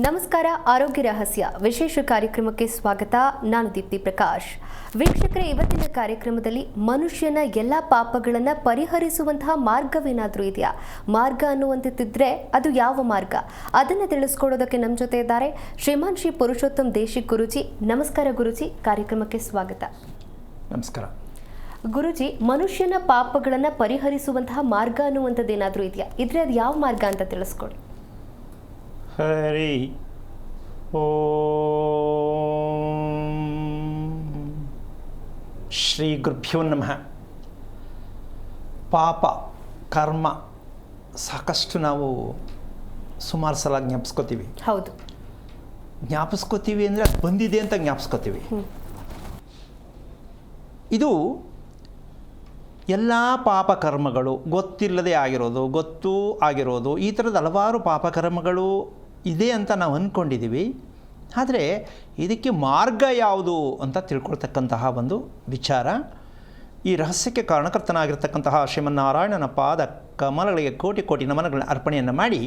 ನಮಸ್ಕಾರ. ಆರೋಗ್ಯ ರಹಸ್ಯ ವಿಶೇಷ ಕಾರ್ಯಕ್ರಮಕ್ಕೆ ಸ್ವಾಗತ. ನಾನು ದೀಪ್ತಿ ಪ್ರಕಾಶ್. ವೀಕ್ಷಕರೇ, ಇವತ್ತಿನ ಕಾರ್ಯಕ್ರಮದಲ್ಲಿ ಮನುಷ್ಯನ ಎಲ್ಲ ಪಾಪಗಳನ್ನು ಪರಿಹರಿಸುವಂತಹ ಮಾರ್ಗವೇನಾದರೂ ಇದೆಯಾ? ಮಾರ್ಗ ಅನ್ನುವಂತಿದ್ರೆ ಅದು ಯಾವ ಮಾರ್ಗ? ಅದನ್ನು ತಿಳಿಸ್ಕೊಡೋದಕ್ಕೆ ನಮ್ಮ ಜೊತೆ ಇದ್ದಾರೆ ಶ್ರೀಮಾನ್ ಶ್ರೀ ಪುರುಷೋತ್ತಮ್ ದೇಶಿಕ್ ಗುರುಜಿ. ನಮಸ್ಕಾರ ಗುರುಜಿ, ಕಾರ್ಯಕ್ರಮಕ್ಕೆ ಸ್ವಾಗತ. ನಮಸ್ಕಾರ ಗುರುಜಿ. ಮನುಷ್ಯನ ಪಾಪಗಳನ್ನು ಪರಿಹರಿಸುವಂತಹ ಮಾರ್ಗ ಅನ್ನುವಂಥದ್ದು ಏನಾದರೂ ಇದೆಯಾ? ಇದ್ರೆ ಅದು ಯಾವ ಮಾರ್ಗ ಅಂತ ತಿಳಿಸ್ಕೊಡಿ. ಹರಿ ಓಂ ಶ್ರೀ ಗುರುಭ್ಯೋ ನಮಃ. ಪಾಪ ಕರ್ಮ ಸಾಕಷ್ಟು ನಾವು ಸುಮಾರು ಸಲ ಜ್ಞಾಪಿಸ್ಕೋತೀವಿ. ಹೌದು, ಜ್ಞಾಪಿಸ್ಕೋತೀವಿ ಅಂದರೆ ಅದು ಬಂದಿದೆ ಅಂತ ಜ್ಞಾಪಿಸ್ಕೋತೀವಿ. ಇದು ಎಲ್ಲ ಪಾಪಕರ್ಮಗಳು ಗೊತ್ತಿಲ್ಲದೆ ಆಗಿರೋದು, ಗೊತ್ತೂ ಆಗಿರೋದು, ಈ ಥರದ ಹಲವಾರು ಪಾಪಕರ್ಮಗಳು ಇದೆ ಅಂತ ನಾವು ಅಂದ್ಕೊಂಡಿದ್ದೀವಿ. ಆದರೆ ಇದಕ್ಕೆ ಮಾರ್ಗ ಯಾವುದು ಅಂತ ತಿಳ್ಕೊಳ್ತಕ್ಕಂತಹ ಒಂದು ವಿಚಾರ. ಈ ರಹಸ್ಯಕ್ಕೆ ಕಾರಣಕರ್ತನಾಗಿರ್ತಕ್ಕಂತಹ ಶ್ರೀಮನ್ನಾರಾಯಣನ ಪಾದ ಕಮಲಗಳಿಗೆ ಕೋಟಿ ಕೋಟಿ ನಮನಗಳ ಅರ್ಪಣೆಯನ್ನು ಮಾಡಿ,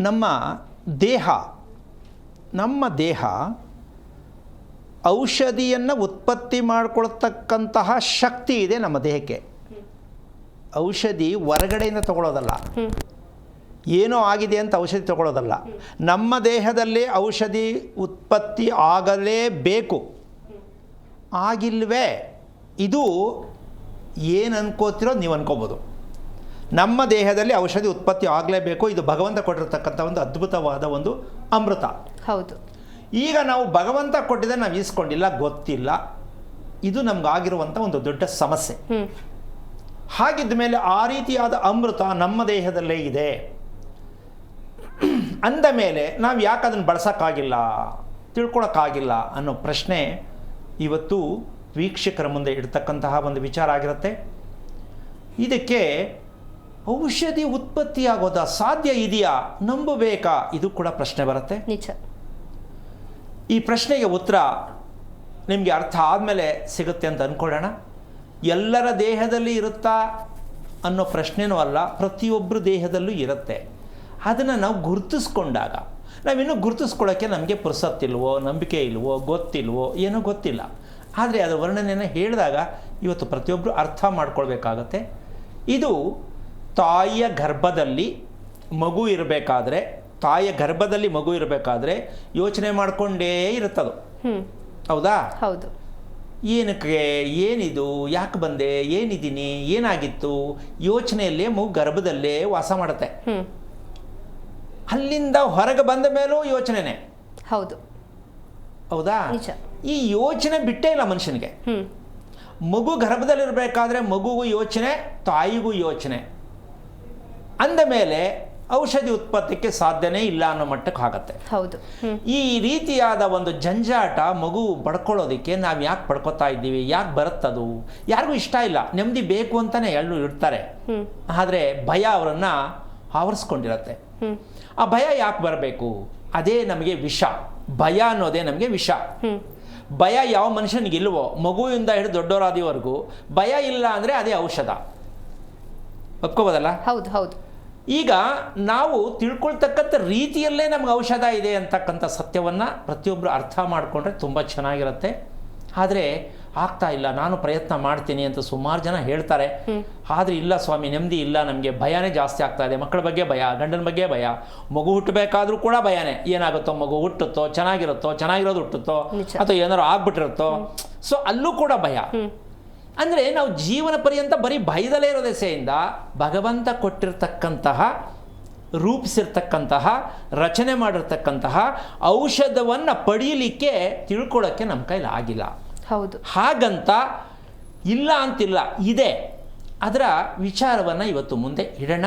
ನಮ್ಮ ದೇಹ ಔಷಧಿಯನ್ನು ಉತ್ಪತ್ತಿ ಮಾಡಿಕೊಳ್ತಕ್ಕಂತಹ ಶಕ್ತಿ ಇದೆ ನಮ್ಮ ದೇಹಕ್ಕೆ. ಔಷಧಿ ಹೊರಗಡೆಯಿಂದ ತಗೊಳ್ಳೋದಲ್ಲ, ಏನೋ ಆಗಿದೆ ಅಂತ ಔಷಧಿ ತಗೊಳ್ಳೋದಲ್ಲ. ನಮ್ಮ ದೇಹದಲ್ಲಿ ಔಷಧಿ ಉತ್ಪತ್ತಿ ಆಗಲೇಬೇಕು. ಆಗಿಲ್ವೇ ಇದು ಏನು ಅನ್ಕೋತಿರೋ ನೀವು ಅನ್ಕೋಬೋದು. ನಮ್ಮ ದೇಹದಲ್ಲಿ ಔಷಧಿ ಉತ್ಪತ್ತಿ ಆಗಲೇಬೇಕು. ಇದು ಭಗವಂತ ಕೊಟ್ಟಿರ್ತಕ್ಕಂಥ ಒಂದು ಅದ್ಭುತವಾದ ಒಂದು ಅಮೃತ. ಹೌದು. ಈಗ ನಾವು ಭಗವಂತ ಕೊಟ್ಟಿದ್ದರೆ ನಾವು ಈಸ್ಕೊಂಡಿಲ್ಲ, ಗೊತ್ತಿಲ್ಲ. ಇದು ನಮಗಾಗಿರುವಂಥ ಒಂದು ದೊಡ್ಡ ಸಮಸ್ಯೆ. ಹಾಗಿದ್ದ ಮೇಲೆ ಆ ರೀತಿಯಾದ ಅಮೃತ ನಮ್ಮ ದೇಹದಲ್ಲೇ ಇದೆ ಅಂದ ಮೇಲೆ ನಾವು ಯಾಕೆ ಅದನ್ನು ಬಳಸೋಕ್ಕಾಗಿಲ್ಲ, ತಿಳ್ಕೊಳಕ್ಕಾಗಿಲ್ಲ ಅನ್ನೋ ಪ್ರಶ್ನೆ ಇವತ್ತು ವೀಕ್ಷಕರ ಮುಂದೆ ಇಡ್ತಕ್ಕಂತಹ ಒಂದು ವಿಚಾರ ಆಗಿರುತ್ತೆ. ಇದಕ್ಕೆ ಔಷಧಿ ಉತ್ಪತ್ತಿಯಾಗೋದ ಸಾಧ್ಯ ಇದೆಯಾ, ನಂಬಬೇಕಾ, ಇದು ಕೂಡ ಪ್ರಶ್ನೆ ಬರುತ್ತೆ. ನಿಜ. ಈ ಪ್ರಶ್ನೆಗೆ ಉತ್ತರ ನಿಮಗೆ ಅರ್ಥ ಆದಮೇಲೆ ಸಿಗುತ್ತೆ ಅಂತ ಅಂದ್ಕೊಳ್ಳೋಣ. ಎಲ್ಲರ ದೇಹದಲ್ಲಿ ಇರುತ್ತಾ ಅನ್ನೋ ಪ್ರಶ್ನೆನೂ ಅಲ್ಲ, ಪ್ರತಿಯೊಬ್ಬರ ದೇಹದಲ್ಲೂ ಇರುತ್ತೆ. ಅದನ್ನು ನಾವು ಗುರುತಿಸ್ಕೊಂಡಾಗ, ನಾವಿನ್ನೂ ಗುರುತಿಸ್ಕೊಳ್ಳೋಕ್ಕೆ ನಮಗೆ ಪುರ್ಸತ್ತಿಲ್ವೋ, ನಂಬಿಕೆ ಇಲ್ವೋ, ಗೊತ್ತಿಲ್ವೋ, ಏನೋ ಗೊತ್ತಿಲ್ಲ. ಆದರೆ ಅದರ ವರ್ಣನೆಯನ್ನು ಹೇಳಿದಾಗ ಇವತ್ತು ಪ್ರತಿಯೊಬ್ಬರು ಅರ್ಥ ಮಾಡ್ಕೊಳ್ಬೇಕಾಗತ್ತೆ. ಇದು ತಾಯಿಯ ಗರ್ಭದಲ್ಲಿ ಮಗು ಇರಬೇಕಾದ್ರೆ ಯೋಚನೆ ಮಾಡಿಕೊಂಡೇ ಇರುತ್ತದು. ಹೌದಾ? ಹೌದು. ಏನಕ್ಕೆ, ಏನಿದು, ಯಾಕೆ ಬಂದೆ, ಏನಿದ್ದೀನಿ, ಏನಾಗಿತ್ತು, ಯೋಚನೆಯಲ್ಲೇ ಮಗು ಗರ್ಭದಲ್ಲೇ ವಾಸ ಮಾಡುತ್ತೆ. ಅಲ್ಲಿಂದ ಹೊರಗೆ ಬಂದ ಮೇಲೂ ಯೋಚನೆನೇ. ಹೌದು. ಹೌದಾ? ನಿಜ. ಈ ಯೋಚನೆ ಬಿಟ್ಟೇ ಇಲ್ಲ ಮನುಷ್ಯನಿಗೆ. ಮಗು ಗರ್ಭದಲ್ಲಿರಬೇಕಾದ್ರೆ ಮಗುಗೂ ಯೋಚನೆ, ತಾಯಿಗೂ ಯೋಚನೆ ಅಂದ ಮೇಲೆ ಔಷಧಿ ಉತ್ಪತ್ತಿಗೆ ಸಾಧ್ಯನೇ ಇಲ್ಲ ಅನ್ನೋ ಮಟ್ಟಕ್ಕೆ ಆಗುತ್ತೆ. ಹೌದು. ಈ ರೀತಿಯಾದ ಒಂದು ಜಂಜಾಟ ಮಗು ಬಡ್ಕೊಳ್ಳೋದಕ್ಕೆ ನಾವು ಯಾಕೆ ಪಡ್ಕೊತಾ ಇದ್ದೀವಿ, ಯಾಕೆ ಬರುತ್ತದು? ಯಾರಿಗೂ ಇಷ್ಟ ಇಲ್ಲ, ನೆಮ್ಮದಿ ಬೇಕು ಅಂತಲೇ ಎಲ್ಲರೂ ಇರ್ತಾರೆ. ಆದರೆ ಭಯ ಅವರನ್ನು ಆವರಿಸ್ಕೊಂಡಿರತ್ತೆ. ಆ ಭಯ ಯಾಕೆ ಬರಬೇಕು? ಅದೇ ನಮಗೆ ವಿಷ. ಭಯ ಅನ್ನೋದೇ ನಮಗೆ ವಿಷ. ಭಯ ಯಾವ ಮನುಷ್ಯನಿಗಿಲ್ವೋ, ಮಗುವಿಂದ ಹಿಡಿದು ದೊಡ್ಡವರಾದಿವರೆಗೂ ಭಯ ಇಲ್ಲ ಅಂದರೆ ಅದೇ ಔಷಧ. ಒಪ್ಕೋಬೋದಲ್ಲ? ಹೌದು ಹೌದು. ಈಗ ನಾವು ತಿಳ್ಕೊಳ್ತಕ್ಕಂಥ ರೀತಿಯಲ್ಲೇ ನಮ್ಗೆ ಔಷಧ ಇದೆ ಅಂತಕ್ಕಂಥ ಸತ್ಯವನ್ನು ಪ್ರತಿಯೊಬ್ಬರು ಅರ್ಥ ಮಾಡಿಕೊಂಡ್ರೆ ತುಂಬ ಚೆನ್ನಾಗಿರುತ್ತೆ. ಆದರೆ ಆಗ್ತಾ ಇಲ್ಲ, ನಾನು ಪ್ರಯತ್ನ ಮಾಡ್ತೀನಿ ಅಂತ ಸುಮಾರು ಜನ ಹೇಳ್ತಾರೆ. ಆದರೆ ಇಲ್ಲ ಸ್ವಾಮಿ, ನೆಮ್ಮದಿ ಇಲ್ಲ, ನಮಗೆ ಭಯನೇ ಜಾಸ್ತಿ ಆಗ್ತಾ ಇದೆ. ಮಕ್ಕಳ ಬಗ್ಗೆ ಭಯ, ಗಂಡನ ಬಗ್ಗೆ ಭಯ, ಮಗು ಹುಟ್ಟಬೇಕಾದ್ರೂ ಕೂಡ ಭಯನೇ. ಏನಾಗುತ್ತೋ, ಮಗು ಹುಟ್ಟುತ್ತೋ, ಚೆನ್ನಾಗಿರೋದು ಹುಟ್ಟುತ್ತೋ, ಅಥವಾ ಏನಾದ್ರು ಆಗ್ಬಿಟ್ಟಿರುತ್ತೋ, ಸೊ ಅಲ್ಲೂ ಕೂಡ ಭಯ. ಅಂದರೆ ನಾವು ಜೀವನ ಪರ್ಯಂತ ಬರೀ ಭಯದಲ್ಲೇ ಇರೋ ದೆಸೆಯಿಂದ ಭಗವಂತ ಕೊಟ್ಟಿರ್ತಕ್ಕಂತಹ, ರೂಪಿಸಿರ್ತಕ್ಕಂತಹ, ರಚನೆ ಮಾಡಿರ್ತಕ್ಕಂತಹ ಔಷಧವನ್ನು ಪಡೀಲಿಕ್ಕೆ, ತಿಳ್ಕೊಳ್ಳೋಕ್ಕೆ ನಮ್ಮ ಕೈಲಿ ಆಗಿಲ್ಲ. ಹೌದು. ಹಾಗಂತ ಇಲ್ಲ ಅಂತಿಲ್ಲ, ಇದೆ. ಅದರ ವಿಚಾರವನ್ನು ಇವತ್ತು ಮುಂದೆ ಇಡೋಣ.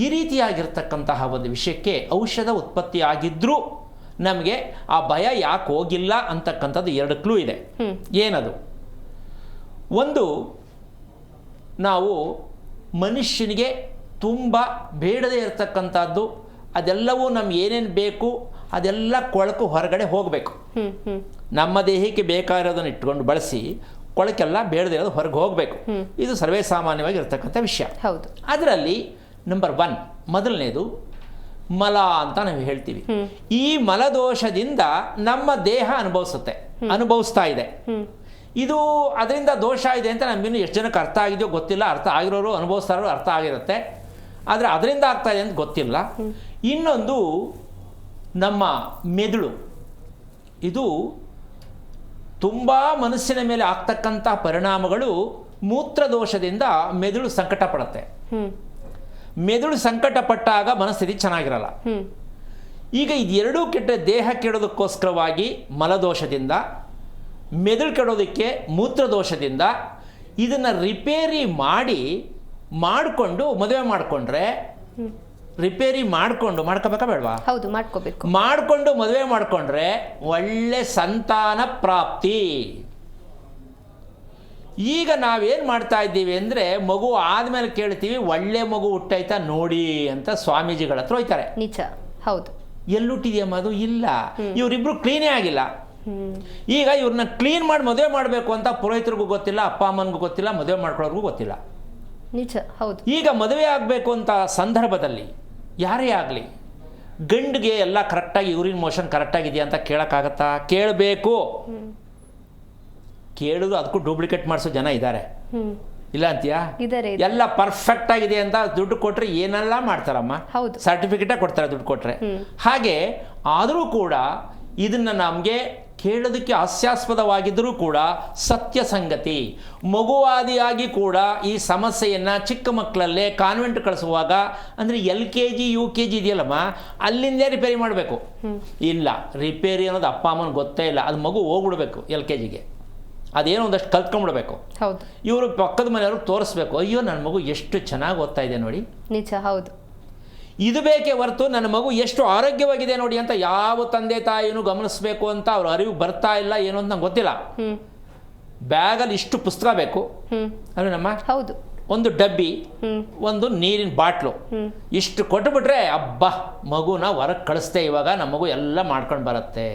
ಈ ರೀತಿಯಾಗಿರ್ತಕ್ಕಂತಹ ಒಂದು ವಿಷಯಕ್ಕೆ ಔಷಧ ಉತ್ಪತ್ತಿ ಆಗಿದ್ರೂ ನಮಗೆ ಆ ಭಯ ಯಾಕೆ ಹೋಗಿಲ್ಲ ಅಂತಕ್ಕಂಥದ್ದು 2 ಕ್ಲೂ ಇದೆ. ಏನದು? ಒಂದು, ನಾವು ಮನುಷ್ಯನಿಗೆ ತುಂಬ ಬೇಡದೇ ಇರತಕ್ಕಂಥದ್ದು, ಅದೆಲ್ಲವೂ ನಮ್ಗೆ ಏನೇನು ಬೇಕು ಅದೆಲ್ಲ ಕೊಳಕು ಹೊರಗಡೆ ಹೋಗಬೇಕು. ನಮ್ಮ ದೇಹಕ್ಕೆ ಬೇಕಾಗಿರೋದನ್ನು ಇಟ್ಕೊಂಡು ಬಳಸಿ ಕೊಳಕೆಲ್ಲ ಬೇಡದೇ ಇರೋದು ಹೊರಗೆ ಹೋಗಬೇಕು. ಇದು ಸರ್ವೇ ಸಾಮಾನ್ಯವಾಗಿ ಇರತಕ್ಕಂಥ ವಿಷಯ. ಹೌದು. ಅದರಲ್ಲಿ ನಂಬರ್ 1 ಮೊದಲನೇದು, ಮಲ ಅಂತ ನಾವು ಹೇಳ್ತೀವಿ. ಈ ಮಲದೋಷದಿಂದ ನಮ್ಮ ದೇಹ ಅನುಭವಿಸ್ತಾ ಇದೆ. ಇದು ಅದರಿಂದ ದೋಷ ಇದೆ ಅಂತ ನಮಗಿನ್ನು ಎಷ್ಟು ಜನಕ್ಕೆ ಅರ್ಥ ಆಗಿದೆಯೋ ಗೊತ್ತಿಲ್ಲ. ಅರ್ಥ ಆಗಿರೋರು ಅನುಭವಿಸ್ತಾ ಇರೋರು ಅರ್ಥ ಆಗಿರುತ್ತೆ, ಆದರೆ ಅದರಿಂದ ಆಗ್ತಾ ಇದೆ ಅಂತ ಗೊತ್ತಿಲ್ಲ. ಇನ್ನೊಂದು ನಮ್ಮ ಮೆದುಳು, ಇದು ತುಂಬ ಮನಸ್ಸಿನ ಮೇಲೆ ಆಗ್ತಕ್ಕಂಥ ಪರಿಣಾಮಗಳು. ಮೂತ್ರದೋಷದಿಂದ ಮೆದುಳು ಸಂಕಟ ಪಡುತ್ತೆ. ಮೆದುಳು ಸಂಕಟ ಪಟ್ಟಾಗ ಮನಸ್ಥಿತಿ ಚೆನ್ನಾಗಿರಲ್ಲ. ಈಗ ಇದೆರಡೂ ಕೆಟ್ಟ, ದೇಹ ಕೆಡೋದಕ್ಕೋಸ್ಕರವಾಗಿ ಮಲದೋಷದಿಂದ, ಮೆದುಳು ಕೆಡೋದಕ್ಕೆ ಮೂತ್ರದೋಷದಿಂದ. ಇದನ್ನು ರಿಪೇರಿ ಮಾಡಿಕೊಂಡು ಮದುವೆ ಮಾಡಿಕೊಂಡ್ರೆ, ರಿಪೇರಿ ಮಾಡ್ಕೋಬೇಕಾ ಬೇಡವಾ? ಹೌದು, ಮಾಡ್ಕೋಬೇಕು. ಮಾಡಿಕೊಂಡು ಮದುವೆ ಮಾಡಿಕೊಂಡ್ರೆ ಒಳ್ಳೆ ಸಂತಾನ ಪ್ರಾಪ್ತಿ. ಈಗ ನಾವೇನು ಮಾಡ್ತಾ ಇದ್ದೀವಿ ಅಂದರೆ, ಮಗು ಆದಮೇಲೆ ಕೇಳ್ತೀವಿ ಒಳ್ಳೆ ಮಗು ಹುಟ್ಟಾಯ್ತಾ ನೋಡಿ ಅಂತ ಸ್ವಾಮೀಜಿಗಳ ಹತ್ರ ಹೋಯ್ತಾರೆ. ನಿಜ, ಹೌದು. ಎಲ್ಲುಟ್ಟಿದೆಯಮ್ಮ ಅದು? ಇಲ್ಲ. ಇವರಿಬ್ರು ಕ್ಲೀನೇ ಆಗಿಲ್ಲ. ಈಗ ಇವ್ರನ್ನ ಕ್ಲೀನ್ ಮಾಡಿ ಮದುವೆ ಮಾಡಬೇಕು ಅಂತ ಪುರೋಹಿತರಿಗೂ ಗೊತ್ತಿಲ್ಲ, ಅಪ್ಪ ಅಮ್ಮನಿಗೂ ಗೊತ್ತಿಲ್ಲ, ಮದುವೆ ಮಾಡ್ಕೊಳ್ಳೋರ್ಗೂ ಗೊತ್ತಿಲ್ಲ. ನಿಜ, ಹೌದು. ಈಗ ಮದುವೆ ಆಗಬೇಕು ಅಂತ ಸಂದರ್ಭದಲ್ಲಿ ಯಾರೇ ಆಗಲಿ, ಗಂಡಿಗೆ ಎಲ್ಲ ಕರೆಕ್ಟಾಗಿ ಯೂರಿನ್ ಮೋಷನ್ ಕರೆಕ್ಟಾಗಿದೆಯಾ ಅಂತ ಕೇಳೋಕ್ಕಾಗತ್ತಾ? ಕೇಳಬೇಕು. ಕೇಳಿದ್ರು ಅದಕ್ಕೂ ಡೂಪ್ಲಿಕೇಟ್ ಮಾಡಿಸೋ ಜನ ಇದ್ದಾರೆ, ಇಲ್ಲ ಅಂತೀಯಾ? ಎಲ್ಲ ಪರ್ಫೆಕ್ಟ್ ಆಗಿದೆ ಅಂತ ದುಡ್ಡು ಕೊಟ್ಟರೆ ಏನೆಲ್ಲ ಮಾಡ್ತಾರಮ್ಮ, ಸರ್ಟಿಫಿಕೇಟೇ ಕೊಡ್ತಾರೆ ದುಡ್ಡು ಕೊಟ್ಟರೆ. ಹಾಗೆ ಆದರೂ ಕೂಡ ಇದನ್ನು ನಮಗೆ ಕೇಳೋದಕ್ಕೆ ಹಾಸ್ಯಾಸ್ಪದವಾಗಿದ್ದರೂ ಕೂಡ ಸತ್ಯ ಸಂಗತಿ. ಮಗುವಾದಿಯಾಗಿ ಕೂಡ ಈ ಸಮಸ್ಯೆಯನ್ನು ಚಿಕ್ಕ ಮಕ್ಕಳಲ್ಲೇ ಕಾನ್ವೆಂಟ್ ಕಳಿಸುವಾಗ, ಅಂದರೆ LKG UKG ಇದೆಯಲ್ಲಮ್ಮ, ಅಲ್ಲಿಂದೇ ರಿಪೇರಿ ಮಾಡಬೇಕು. ಇಲ್ಲ, ರಿಪೇರಿ ಅನ್ನೋದು ಅಪ್ಪ ಅಮ್ಮನಿಗೆ ಗೊತ್ತೇ ಇಲ್ಲ. ಅದು ಮಗು ಹೋಗ್ಬಿಡ್ಬೇಕು LKGಗೆ, ಅದೇನೋ ಒಂದಷ್ಟು ಕಲ್ತ್ಕೊಂಡ್ಬಿಡ್ಬೇಕು. ಇವರು ಪಕ್ಕದ ಮನೆಯವ್ರಿಗೆ ತೋರಿಸ್ಬೇಕು, ಅಯ್ಯೋ ನನ್ನ ಮಗು ಎಷ್ಟು ಚೆನ್ನಾಗಿ ಓದ್ತಾ ಇದೆ ನೋಡಿ. ನಿಜ, ಹೌದು. ಇದು ಬೇಕೇ ಹೊರತು ನನ್ನ ಮಗು ಎಷ್ಟು ಆರೋಗ್ಯವಾಗಿದೆ ನೋಡಿ ಅಂತ ಯಾವ ತಂದೆ ತಾಯಿನೂ ಗಮನಿಸಬೇಕು ಅಂತ ಅವ್ರ ಅರಿವು ಬರ್ತಾ ಇಲ್ಲ. ಏನು ಅಂತ ನಂಗೆ ಗೊತ್ತಿಲ್ಲ. ಬ್ಯಾಗಲ್ಲಿ ಇಷ್ಟು ಪುಸ್ತಕ ಬೇಕು ಅಲ್ವೇನಮ್ಮ? ಹೌದು. ಒಂದು ಡಬ್ಬಿ, ಒಂದು ನೀರಿನ ಬಾಟ್ಲು, ಇಷ್ಟು ಕೊಟ್ಟುಬಿಟ್ರೆ ಅಬ್ಬಾ ಮಗುನ ಹೊರಗೆ ಕಳಿಸ್ತೆ, ಇವಾಗ ನಮ್ಮ ಮಗು ಎಲ್ಲ ಮಾಡ್ಕೊಂಡು ಬರುತ್ತೆ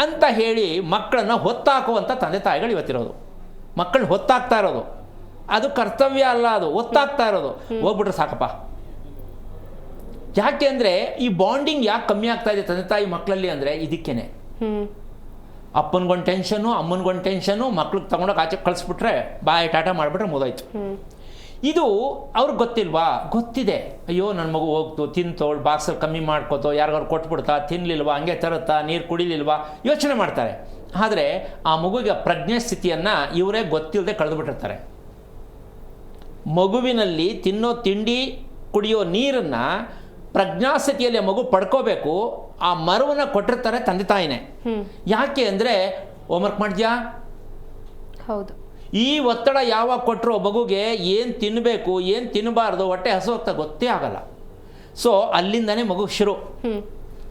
ಅಂತ ಹೇಳಿ ಮಕ್ಕಳನ್ನ ಹೊತ್ತಾಕುವಂಥ ತಂದೆ ತಾಯಿಗಳು ಇವತ್ತಿರೋದು. ಮಕ್ಕಳನ್ನ ಹೊತ್ತಾಕ್ತಾ ಇರೋದು ಅದು ಕರ್ತವ್ಯ ಅಲ್ಲ, ಅದು ಹೊತ್ತಾಕ್ತಾ ಇರೋದು. ಹೋಗ್ಬಿಟ್ರೆ ಸಾಕಪ್ಪ. ಯಾಕೆ ಅಂದರೆ ಈ ಬಾಂಡಿಂಗ್ ಯಾಕೆ ಕಮ್ಮಿ ಆಗ್ತಾ ಇದೆ ತಂದೆ ತಾಯಿ ಮಕ್ಕಳಲ್ಲಿ ಅಂದರೆ ಇದಕ್ಕೇನೆ. ಅಪ್ಪನಿಗೊಂದು ಟೆನ್ಷನು, ಅಮ್ಮನಿಗೊಂದು ಟೆನ್ಷನು, ಮಕ್ಳಿಗೆ ತಗೊಂಡೋಗಿ ಆಚೆ ಕಳಿಸ್ಬಿಟ್ರೆ ಬಾಯ್ ಟಾಟಾ ಮಾಡಿಬಿಟ್ರೆ ಮುದಾಯ್ತು. ಇದು ಅವ್ರಿಗೆ ಗೊತ್ತಿಲ್ವಾ? ಗೊತ್ತಿದೆ. ಅಯ್ಯೋ ನನ್ನ ಮಗು ಹೋಗ್ತು, ತಿಂತೋಳು, ಬಾಕ್ಸಲ್ಲಿ ಕಮ್ಮಿ ಮಾಡ್ಕೋತೋ, ಯಾರಿಗಾರು ಕೊಟ್ಬಿಡ್ತಾ, ತಿನ್ನಲಿಲ್ವಾ, ಹಂಗೆ ತರುತ್ತಾ, ನೀರು ಕುಡಿಲಿಲ್ವಾ, ಯೋಚನೆ ಮಾಡ್ತಾರೆ. ಆದರೆ ಆ ಮಗುವಿಗೆ ಪ್ರಜ್ಞೆ ಸ್ಥಿತಿಯನ್ನು ಇವರೇ ಗೊತ್ತಿಲ್ಲದೆ ಕಳೆದುಬಿಟ್ಟಿರ್ತಾರೆ. ಮಗುವಿನಲ್ಲಿ ತಿನ್ನೋ ತಿಂಡಿ, ಕುಡಿಯೋ ನೀರನ್ನು ಪ್ರಜ್ಞಾಸ್ಥಿತಿಯಲ್ಲಿ ಮಗು ಪಡ್ಕೋಬೇಕು. ಆ ಮರವನ್ನು ಕೊಟ್ಟಿರ್ತಾರೆ ತಂದೆ ತಾಯಿನೇ. ಯಾಕೆ ಅಂದರೆ ಹೋಮ್ವರ್ಕ್ ಮಾಡಿದ್ಯಾ? ಹೌದು. ಈ ಒತ್ತಡ ಯಾವಾಗ ಕೊಟ್ಟರು ಮಗುಗೆ ಏನು ತಿನ್ನಬೇಕು, ಏನು ತಿನ್ನಬಾರ್ದು, ಹೊಟ್ಟೆ ಹಸು ಹೋಗ್ತಾ ಗೊತ್ತೇ ಆಗಲ್ಲ. ಸೊ ಅಲ್ಲಿಂದನೇ ಮಗು ಶುರು.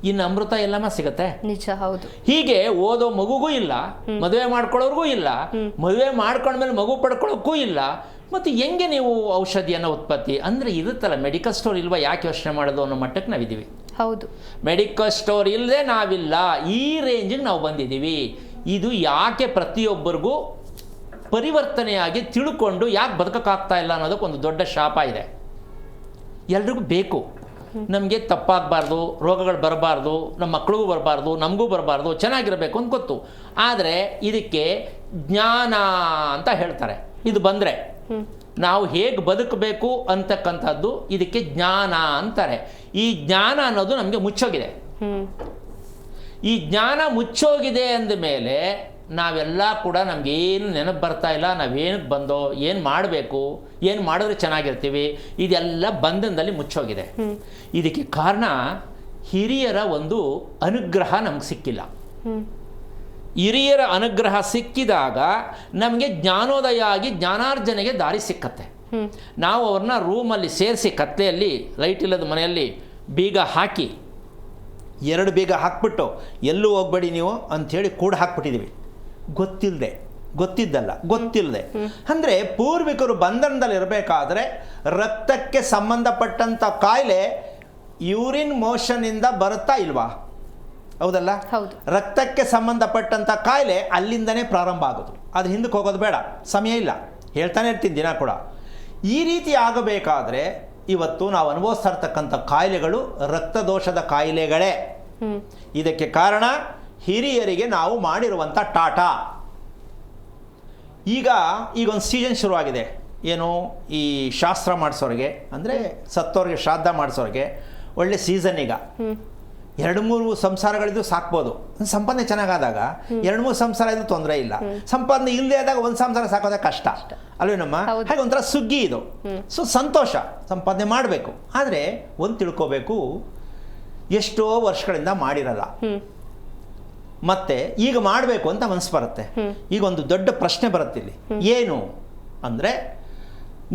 ಇನ್ನು ಅಮೃತ ಎಲ್ಲಮ್ಮ ಸಿಗತ್ತೆ. ನಿಜ, ಹೌದು. ಹೀಗೆ ಓದೋ ಮಗುಗೂ ಇಲ್ಲ, ಮದುವೆ ಮಾಡ್ಕೊಳ್ಳೋರ್ಗೂ ಇಲ್ಲ, ಮದುವೆ ಮಾಡ್ಕೊಂಡ್ಮೇಲೆ ಮಗು ಪಡ್ಕೊಳ್ಳೋಕ್ಕೂ ಇಲ್ಲ. ಮತ್ತು ಹೆಂಗೆ ನೀವು ಔಷಧಿಯನ್ನು ಉತ್ಪತ್ತಿ ಅಂದರೆ ಇರುತ್ತಲ್ಲ, ಮೆಡಿಕಲ್ ಸ್ಟೋರ್ ಇಲ್ವಾ, ಯಾಕೆ ಯೋಚನೆ ಮಾಡೋದು ಅನ್ನೋ ಮಟ್ಟಕ್ಕೆ ನಾವಿದ್ದೀವಿ. ಹೌದು. ಮೆಡಿಕಲ್ ಸ್ಟೋರ್ ಇಲ್ಲದೆ ನಾವಿಲ್ಲ, ಈ ರೇಂಜಿಗೆ ನಾವು ಬಂದಿದ್ದೀವಿ. ಇದು ಯಾಕೆ ಪ್ರತಿಯೊಬ್ಬರಿಗೂ ಪರಿವರ್ತನೆಯಾಗಿ ತಿಳ್ಕೊಂಡು ಯಾಕೆ ಬದುಕೋಕ್ಕಾಗ್ತಾ ಇಲ್ಲ ಅನ್ನೋದಕ್ಕೊಂದು ದೊಡ್ಡ ಶಾಪ ಇದೆ. ಎಲ್ರಿಗೂ ಬೇಕು, ನಮಗೆ ತಪ್ಪಾಗಬಾರ್ದು, ರೋಗಗಳು ಬರಬಾರ್ದು, ನಮ್ಮ ಮಕ್ಕಳಿಗೂ ಬರಬಾರ್ದು, ನಮಗೂ ಬರಬಾರ್ದು, ಚೆನ್ನಾಗಿರಬೇಕು ಅಂತ ಗೊತ್ತು. ಆದರೆ ಇದಕ್ಕೆ ಜ್ಞಾನ ಅಂತ ಹೇಳ್ತಾರೆ. ಇದು ಬಂದರೆ ನಾವು ಹೇಗೆ ಬದುಕಬೇಕು ಅಂತಕ್ಕಂಥದ್ದು ಇದಕ್ಕೆ ಜ್ಞಾನ ಅಂತಾರೆ. ಈ ಜ್ಞಾನ ಅನ್ನೋದು ನಮಗೆ ಮುಚ್ಚೋಗಿದೆ. ಈ ಜ್ಞಾನ ಮುಚ್ಚೋಗಿದೆ ಅಂದಮೇಲೆ ನಾವೆಲ್ಲ ಕೂಡ ನಮಗೇನು ನೆನಪು ಬರ್ತಾ ಇಲ್ಲ, ನಾವೇನಕ್ಕೆ ಬಂದೋ, ಏನು ಮಾಡಬೇಕು, ಏನು ಮಾಡಿದ್ರೆ ಚೆನ್ನಾಗಿರ್ತೀವಿ, ಇದೆಲ್ಲ ಬಂಧನದಲ್ಲಿ ಮುಚ್ಚೋಗಿದೆ. ಇದಕ್ಕೆ ಕಾರಣ ಹಿರಿಯರ ಒಂದು ಅನುಗ್ರಹ ನಮ್ಗೆ ಸಿಕ್ಕಿಲ್ಲ. ಹಿರಿಯರ ಅನುಗ್ರಹ ಸಿಕ್ಕಿದಾಗ ನಮಗೆ ಜ್ಞಾನೋದಯ ಆಗಿ ಜ್ಞಾನಾರ್ಜನೆಗೆ ದಾರಿ ಸಿಕ್ಕತ್ತೆ. ನಾವು ಅವ್ರನ್ನ ರೂಮಲ್ಲಿ ಸೇರಿಸಿ ಕತ್ಲೆಯಲ್ಲಿ ಲೈಟ್ ಇಲ್ಲದ ಮನೆಯಲ್ಲಿ ಬೀಗ ಹಾಕಿ, 2 ಬೀಗ ಹಾಕ್ಬಿಟ್ಟು ಎಲ್ಲೂ ಹೋಗ್ಬೇಡಿ ನೀವು ಅಂಥೇಳಿ ಕೂಡ ಹಾಕ್ಬಿಟ್ಟಿದ್ದೀವಿ. ಗೊತ್ತಿಲ್ಲದೆ ಅಂದರೆ ಪೂರ್ವಿಕರು ಬಂಧನದಲ್ಲಿ ಇರಬೇಕಾದ್ರೆ ರಕ್ತಕ್ಕೆ ಸಂಬಂಧಪಟ್ಟಂಥ ಕಾಯಿಲೆ ಯೂರಿನ್ ಮೋಷನಿಂದ ಬರುತ್ತಾ ಇಲ್ವಾ? ಹೌದಲ್ಲ? ರಕ್ತಕ್ಕೆ ಸಂಬಂಧಪಟ್ಟಂಥ ಕಾಯಿಲೆ ಅಲ್ಲಿಂದನೇ ಪ್ರಾರಂಭ ಆಗೋದು. ಅದು ಹಿಂದಕ್ಕೆ ಹೋಗೋದು ಬೇಡ, ಸಮಯ ಇಲ್ಲ, ಹೇಳ್ತಾನೆ ಇರ್ತೀನಿ ದಿನ ಕೂಡ. ಈ ರೀತಿ ಆಗಬೇಕಾದ್ರೆ ಇವತ್ತು ನಾವು ಅನುಭವಿಸ್ತಾ ಇರ್ತಕ್ಕಂಥ ಕಾಯಿಲೆಗಳು ರಕ್ತದೋಷದ ಕಾಯಿಲೆಗಳೇ. ಇದಕ್ಕೆ ಕಾರಣ ಹಿರಿಯರಿಗೆ ನಾವು ಮಾಡಿರುವಂಥ ಟಾಟಾ. ಈಗ ಒಂದು ಸೀಸನ್ ಶುರುವಾಗಿದೆ. ಏನು, ಈ ಶಾಸ್ತ್ರ ಮಾಡಿಸೋರಿಗೆ, ಅಂದರೆ ಸತ್ತೋರಿಗೆ ಶ್ರಾದ್ದ ಮಾಡಿಸೋರಿಗೆ ಒಳ್ಳೆ ಸೀಸನ್. ಈಗ 2-3 ಸಂಸಾರಗಳಿದ್ದು ಸಾಕ್ಬೋದು. ಸಂಪಾದನೆ ಚೆನ್ನಾಗಾದಾಗ 2-3 ಸಂಸಾರ ಇದ್ದು ತೊಂದರೆ ಇಲ್ಲ. ಸಂಪಾದನೆ ಇಲ್ಲದೆ ಆದಾಗ ಒಂದು ಸಂಸಾರ ಸಾಕೋದೇ ಕಷ್ಟ ಅಲ್ವೇನಮ್ಮ? ಹಾಗೆ ಒಂಥರ ಸುಗ್ಗಿ ಇದು. ಸೊ ಸಂತೋಷ, ಸಂಪಾದನೆ ಮಾಡಬೇಕು. ಆದರೆ ಒಂದು ತಿಳ್ಕೋಬೇಕು, ಎಷ್ಟೋ ವರ್ಷಗಳಿಂದ ಮಾಡಿರಲ್ಲ, ಮತ್ತೆ ಈಗ ಮಾಡಬೇಕು ಅಂತ ಮನಸ್ಸು ಬರುತ್ತೆ. ಈಗ ಒಂದು ದೊಡ್ಡ ಪ್ರಶ್ನೆ ಬರುತ್ತೆ ಇಲ್ಲಿ. ಏನು ಅಂದರೆ,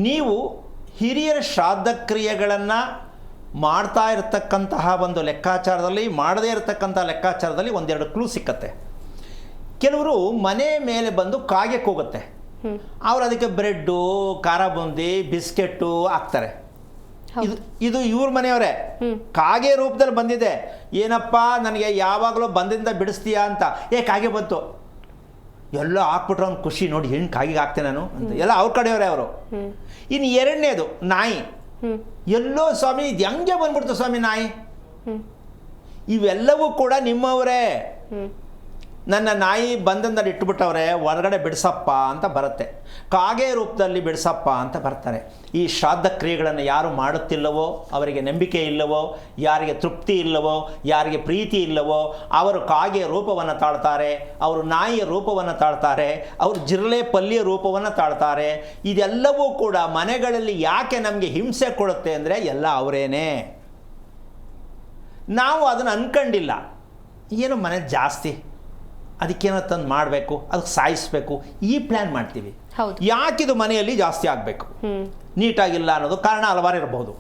ನೀವು ಹಿರಿಯರ ಶ್ರಾದ್ದ ಕ್ರಿಯೆಗಳನ್ನು ಮಾಡ್ತಾ ಇರತಕ್ಕಂತಹ ಒಂದು ಲೆಕ್ಕಾಚಾರದಲ್ಲಿ, ಮಾಡದೇ ಇರತಕ್ಕಂಥ ಲೆಕ್ಕಾಚಾರದಲ್ಲಿ ಒಂದೆರಡು ಕ್ಲೂ ಸಿಕ್ಕತ್ತೆ. ಕೆಲವರು ಮನೆ ಮೇಲೆ ಬಂದು ಕಾಗೆಕ್ಕೆ ಹೋಗುತ್ತೆ, ಅವ್ರು ಅದಕ್ಕೆ ಬ್ರೆಡ್ಡು, ಖಾರ ಬೂಂದಿ, ಬಿಸ್ಕೆಟ್ಟು ಹಾಕ್ತಾರೆ. ಇದು ಇವ್ರ ಮನೆಯವರೇ, ಕಾಗೆ ರೂಪದಲ್ಲಿ ಬಂದಿದೆ. ಏನಪ್ಪ ನನಗೆ ಯಾವಾಗಲೂ ಬಂದಿಂದ ಬಿಡಿಸ್ತೀಯಾ ಅಂತ. ಕಾಗೆ ಬಂತು, ಎಲ್ಲ ಹಾಕ್ಬಿಟ್ರೆ ಅವ್ನು ಖುಷಿ, ನೋಡಿ ಹೆಣ್ಣು ಕಾಗಿಗೆ ಹಾಕ್ತೇನೆ ನಾನು ಅಂತ, ಎಲ್ಲ ಅವ್ರ ಕಡೆಯವರೇ ಅವರು. ಇನ್ನು ಎರಡನೇದು ನಾಯಿ. ಎಲ್ಲೋ ಸ್ವಾಮಿ ಇದು ಹೆಂಗೆ ಬಂದ್ಬಿಡ್ತು ಸ್ವಾಮಿ ನಾಯಿ, ಇವೆಲ್ಲವೂ ಕೂಡ ನಿಮ್ಮವರೇ. ನನ್ನ ನಾಯಿ ಬಂದಂದಲ್ಲಿ ಇಟ್ಬಿಟ್ಟವ್ರೆ, ಹೊರಗಡೆ ಬಿಡಿಸಪ್ಪ ಅಂತ ಬರುತ್ತೆ, ಕಾಗೆ ರೂಪದಲ್ಲಿ ಬಿಡಿಸಪ್ಪ ಅಂತ ಬರ್ತಾರೆ. ಈ ಶ್ರಾದ್ದ ಕ್ರಿಯೆಗಳನ್ನು ಯಾರು ಮಾಡುತ್ತಿಲ್ಲವೋ, ಅವರಿಗೆ ನಂಬಿಕೆ ಇಲ್ಲವೋ, ಯಾರಿಗೆ ತೃಪ್ತಿ ಇಲ್ಲವೋ, ಯಾರಿಗೆ ಪ್ರೀತಿ ಇಲ್ಲವೋ, ಅವರು ಕಾಗೆಯ ರೂಪವನ್ನು ತಾಳ್ತಾರೆ, ಅವರು ನಾಯಿಯ ರೂಪವನ್ನು ತಾಳ್ತಾರೆ, ಅವರು ಜಿರಳೆ ಪಲ್ಲಿಯ ರೂಪವನ್ನು ತಾಳ್ತಾರೆ. ಇದೆಲ್ಲವೂ ಕೂಡ ಮನೆಗಳಲ್ಲಿ ಯಾಕೆ ನಮಗೆ ಹಿಂಸೆ ಕೊಡುತ್ತೆ ಅಂದರೆ ಎಲ್ಲ ಅವರೇನೆ. ನಾವು ಅದನ್ನು ಅನ್ಕೊಂಡಿಲ್ಲ, ಏನು ಮನೆ ಜಾಸ್ತಿ, ಅದಕ್ಕೇನೋ ತಂದು ಮಾಡಬೇಕು, ಅದಕ್ಕೆ ಸಾಯಿಸಬೇಕು, ಈ ಪ್ಲ್ಯಾನ್ ಮಾಡ್ತೀವಿ. ಯಾಕಿದು ಮನೆಯಲ್ಲಿ ಜಾಸ್ತಿ ಆಗಬೇಕು, ನೀಟಾಗಿಲ್ಲ ಅನ್ನೋದು ಕಾರಣ ಹಲವಾರು ಇರಬಹುದು.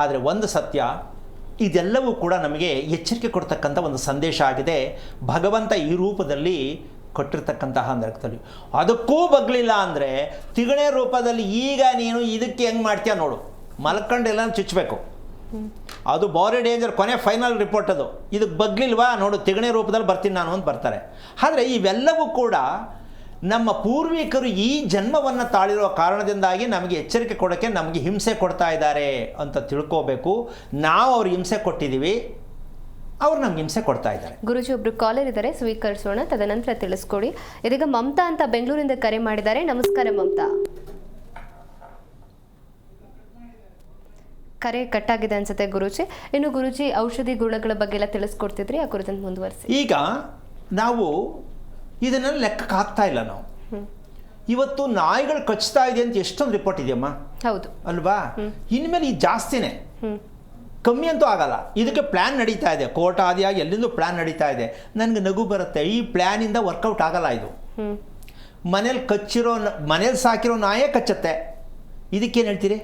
ಆದರೆ ಒಂದು ಸತ್ಯ, ಇದೆಲ್ಲವೂ ಕೂಡ ನಮಗೆ ಎಚ್ಚರಿಕೆ ಕೊಡ್ತಕ್ಕಂಥ ಒಂದು ಸಂದೇಶ ಆಗಿದೆ. ಭಗವಂತ ಈ ರೂಪದಲ್ಲಿ ಕೊಟ್ಟಿರ್ತಕ್ಕಂತಹ ನರಕದಲ್ಲಿ ಅದಕ್ಕೂ ಬಗ್ಲಿಲ್ಲ ಅಂದರೆ ತಿಗಣೆ ರೂಪದಲ್ಲಿ ಈಗ ನೀನು ಇದಕ್ಕೆ ಹೆಂಗೆ ಮಾಡ್ತೀಯ ನೋಡು, ಮಲ್ಕೊಂಡೆಲ್ಲ ಚುಚ್ಚಬೇಕು. ಅದು ಬಾರಿ ಡೇಂಜರ್, ಕೊನೆ ಫೈನಲ್ ರಿಪೋರ್ಟ್ ಅದು. ಇದಕ್ಕೆ ಬಗ್ಲಿಲ್ವಾ ನೋಡು, ತಿಗಣೆ ರೂಪದಲ್ಲಿ ಬರ್ತೀನಿ ನಾನು ಅಂತ ಬರ್ತಾರೆ. ಆದರೆ ಇವೆಲ್ಲವೂ ಕೂಡ ನಮ್ಮ ಪೂರ್ವಿಕರು ಈ ಜನ್ಮವನ್ನು ತಾಳಿರೋ ಕಾರಣದಿಂದಾಗಿ ನಮಗೆ ಎಚ್ಚರಿಕೆ ಕೊಡೋಕ್ಕೆ ನಮಗೆ ಹಿಂಸೆ ಕೊಡ್ತಾ ಇದ್ದಾರೆ ಅಂತ ತಿಳ್ಕೋಬೇಕು. ನಾವು ಅವ್ರಿಗೆ ಹಿಂಸೆ ಕೊಟ್ಟಿದ್ದೀವಿ, ಅವ್ರು ನಮ್ಗೆ ಹಿಂಸೆ ಕೊಡ್ತಾ ಇದ್ದಾರೆ. ಗುರುಜಿ ಒಬ್ರು ಕಾಲರ್ ಇದ್ದಾರೆ, ಸ್ವೀಕರಿಸೋಣ, ತದನಂತರ ತಿಳಿಸ್ಕೊಡಿ. ಇದೀಗ ಮಮತಾ ಅಂತ ಬೆಂಗಳೂರಿಂದ ಕರೆ ಮಾಡಿದ್ದಾರೆ. ನಮಸ್ಕಾರ ಮಮತಾ. ಕರೆ ಕಟ್ಟಾಗಿದೆ ಅನ್ಸುತ್ತೆ ಗುರುಜಿ. ಇನ್ನು ಗುರುಜಿ ಔಷಧಿ ಗುಣಗಳ ಬಗ್ಗೆ ಎಲ್ಲ ತಿಳಿಸ್ಕೊಡ್ತಿದ್ರಿ, ಆ ಕುರಿತಂತೆ ಮುಂದುವರಿಸಿ. ಈಗ ನಾವು ಇದನ್ನೆಲ್ಲ ಲೆಕ್ಕಕ್ಕೆ ಹಾಕ್ತಾ ಇಲ್ಲ ನಾವು. ಇವತ್ತು ನಾಯಿಗಳು ಕಚ್ತಾ ಇದೆ ಅಂತ ಎಷ್ಟೊಂದು ರಿಪೋರ್ಟ್ ಇದೆಯಮ್ಮ, ಹೌದು ಅಲ್ವಾ? ಇನ್ಮೇಲೆ ಇದು ಜಾಸ್ತಿನೇ, ಕಮ್ಮಿ ಅಂತೂ ಆಗಲ್ಲ. ಇದಕ್ಕೆ ಪ್ಲ್ಯಾನ್ ನಡೀತಾ ಇದೆ, ಕೋರ್ಟ್ ಆದಿಯಾಗಿ ಎಲ್ಲಿಂದ ಪ್ಲ್ಯಾನ್ ನಡೀತಾ ಇದೆ. ನನಗೆ ನಗು ಬರುತ್ತೆ, ಈ ಪ್ಲ್ಯಾನಿಂದ ವರ್ಕೌಟ್ ಆಗಲ್ಲ ಇದು. ಮನೇಲಿ ಸಾಕಿರೋ ನಾಯೇ ಕಚ್ಚತ್ತೆ, ಇದಕ್ಕೇನು ಹೇಳ್ತೀರಿ?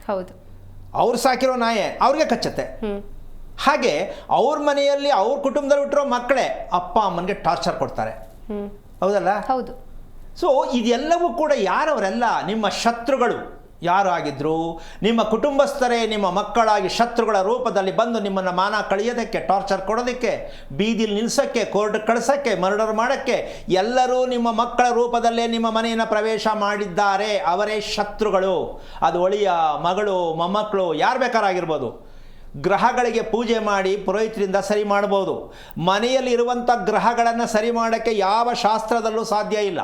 ಹೌದು, ಅವ್ರು ಸಾಕಿರೋ ನಾಯೇ ಅವ್ರಿಗೆ ಕಚ್ಚತ್ತೆ. ಹಾಗೆ ಅವ್ರ ಮನೆಯಲ್ಲಿ ಅವ್ರ ಕುಟುಂಬದಲ್ಲಿ ಬಿಟ್ಟಿರೋ ಮಕ್ಕಳೇ ಅಪ್ಪ ಅಮ್ಮನಿಗೆ ಟಾರ್ಚರ್ ಕೊಡ್ತಾರೆ, ಹೌದಲ್ಲ? ಹೌದು. ಸೊ ಇದೆಲ್ಲವೂ ಕೂಡ ಯಾರವರೆಲ್ಲ ನಿಮ್ಮ ಶತ್ರುಗಳು ಯಾರು ಆಗಿದ್ರು, ನಿಮ್ಮ ಕುಟುಂಬಸ್ಥರೇ ನಿಮ್ಮ ಮಕ್ಕಳಾಗಿ ಶತ್ರುಗಳ ರೂಪದಲ್ಲಿ ಬಂದು ನಿಮ್ಮನ್ನು ಮಾನ ಕಳೆಯೋದಕ್ಕೆ, ಟಾರ್ಚರ್ ಕೊಡೋದಕ್ಕೆ, ಬೀದಿಲಿ ನಿಲ್ಲಿಸೋಕ್ಕೆ, ಕೋರ್ಟ್ ಕಳಿಸೋಕ್ಕೆ, ಮರ್ಡರ್ ಮಾಡೋಕ್ಕೆ ಎಲ್ಲರೂ ನಿಮ್ಮ ಮಕ್ಕಳ ರೂಪದಲ್ಲೇ ನಿಮ್ಮ ಮನೆಯನ್ನು ಪ್ರವೇಶ ಮಾಡಿದ್ದಾರೆ. ಅವರೇ ಶತ್ರುಗಳು. ಅದು ಒಳಿಯ ಮಗಳು, ಮೊಮ್ಮಕ್ಕಳು, ಯಾರು ಬೇಕಾರಾಗಿರ್ಬೋದು. ಗ್ರಹಗಳಿಗೆ ಪೂಜೆ ಮಾಡಿ ಪುರೋಹಿತರಿಂದ ಸರಿ ಮಾಡ್ಬೋದು. ಮನೆಯಲ್ಲಿ ಇರುವಂಥ ಗ್ರಹಗಳನ್ನು ಸರಿ ಮಾಡೋಕ್ಕೆ ಯಾವ ಶಾಸ್ತ್ರದಲ್ಲೂ ಸಾಧ್ಯ ಇಲ್ಲ.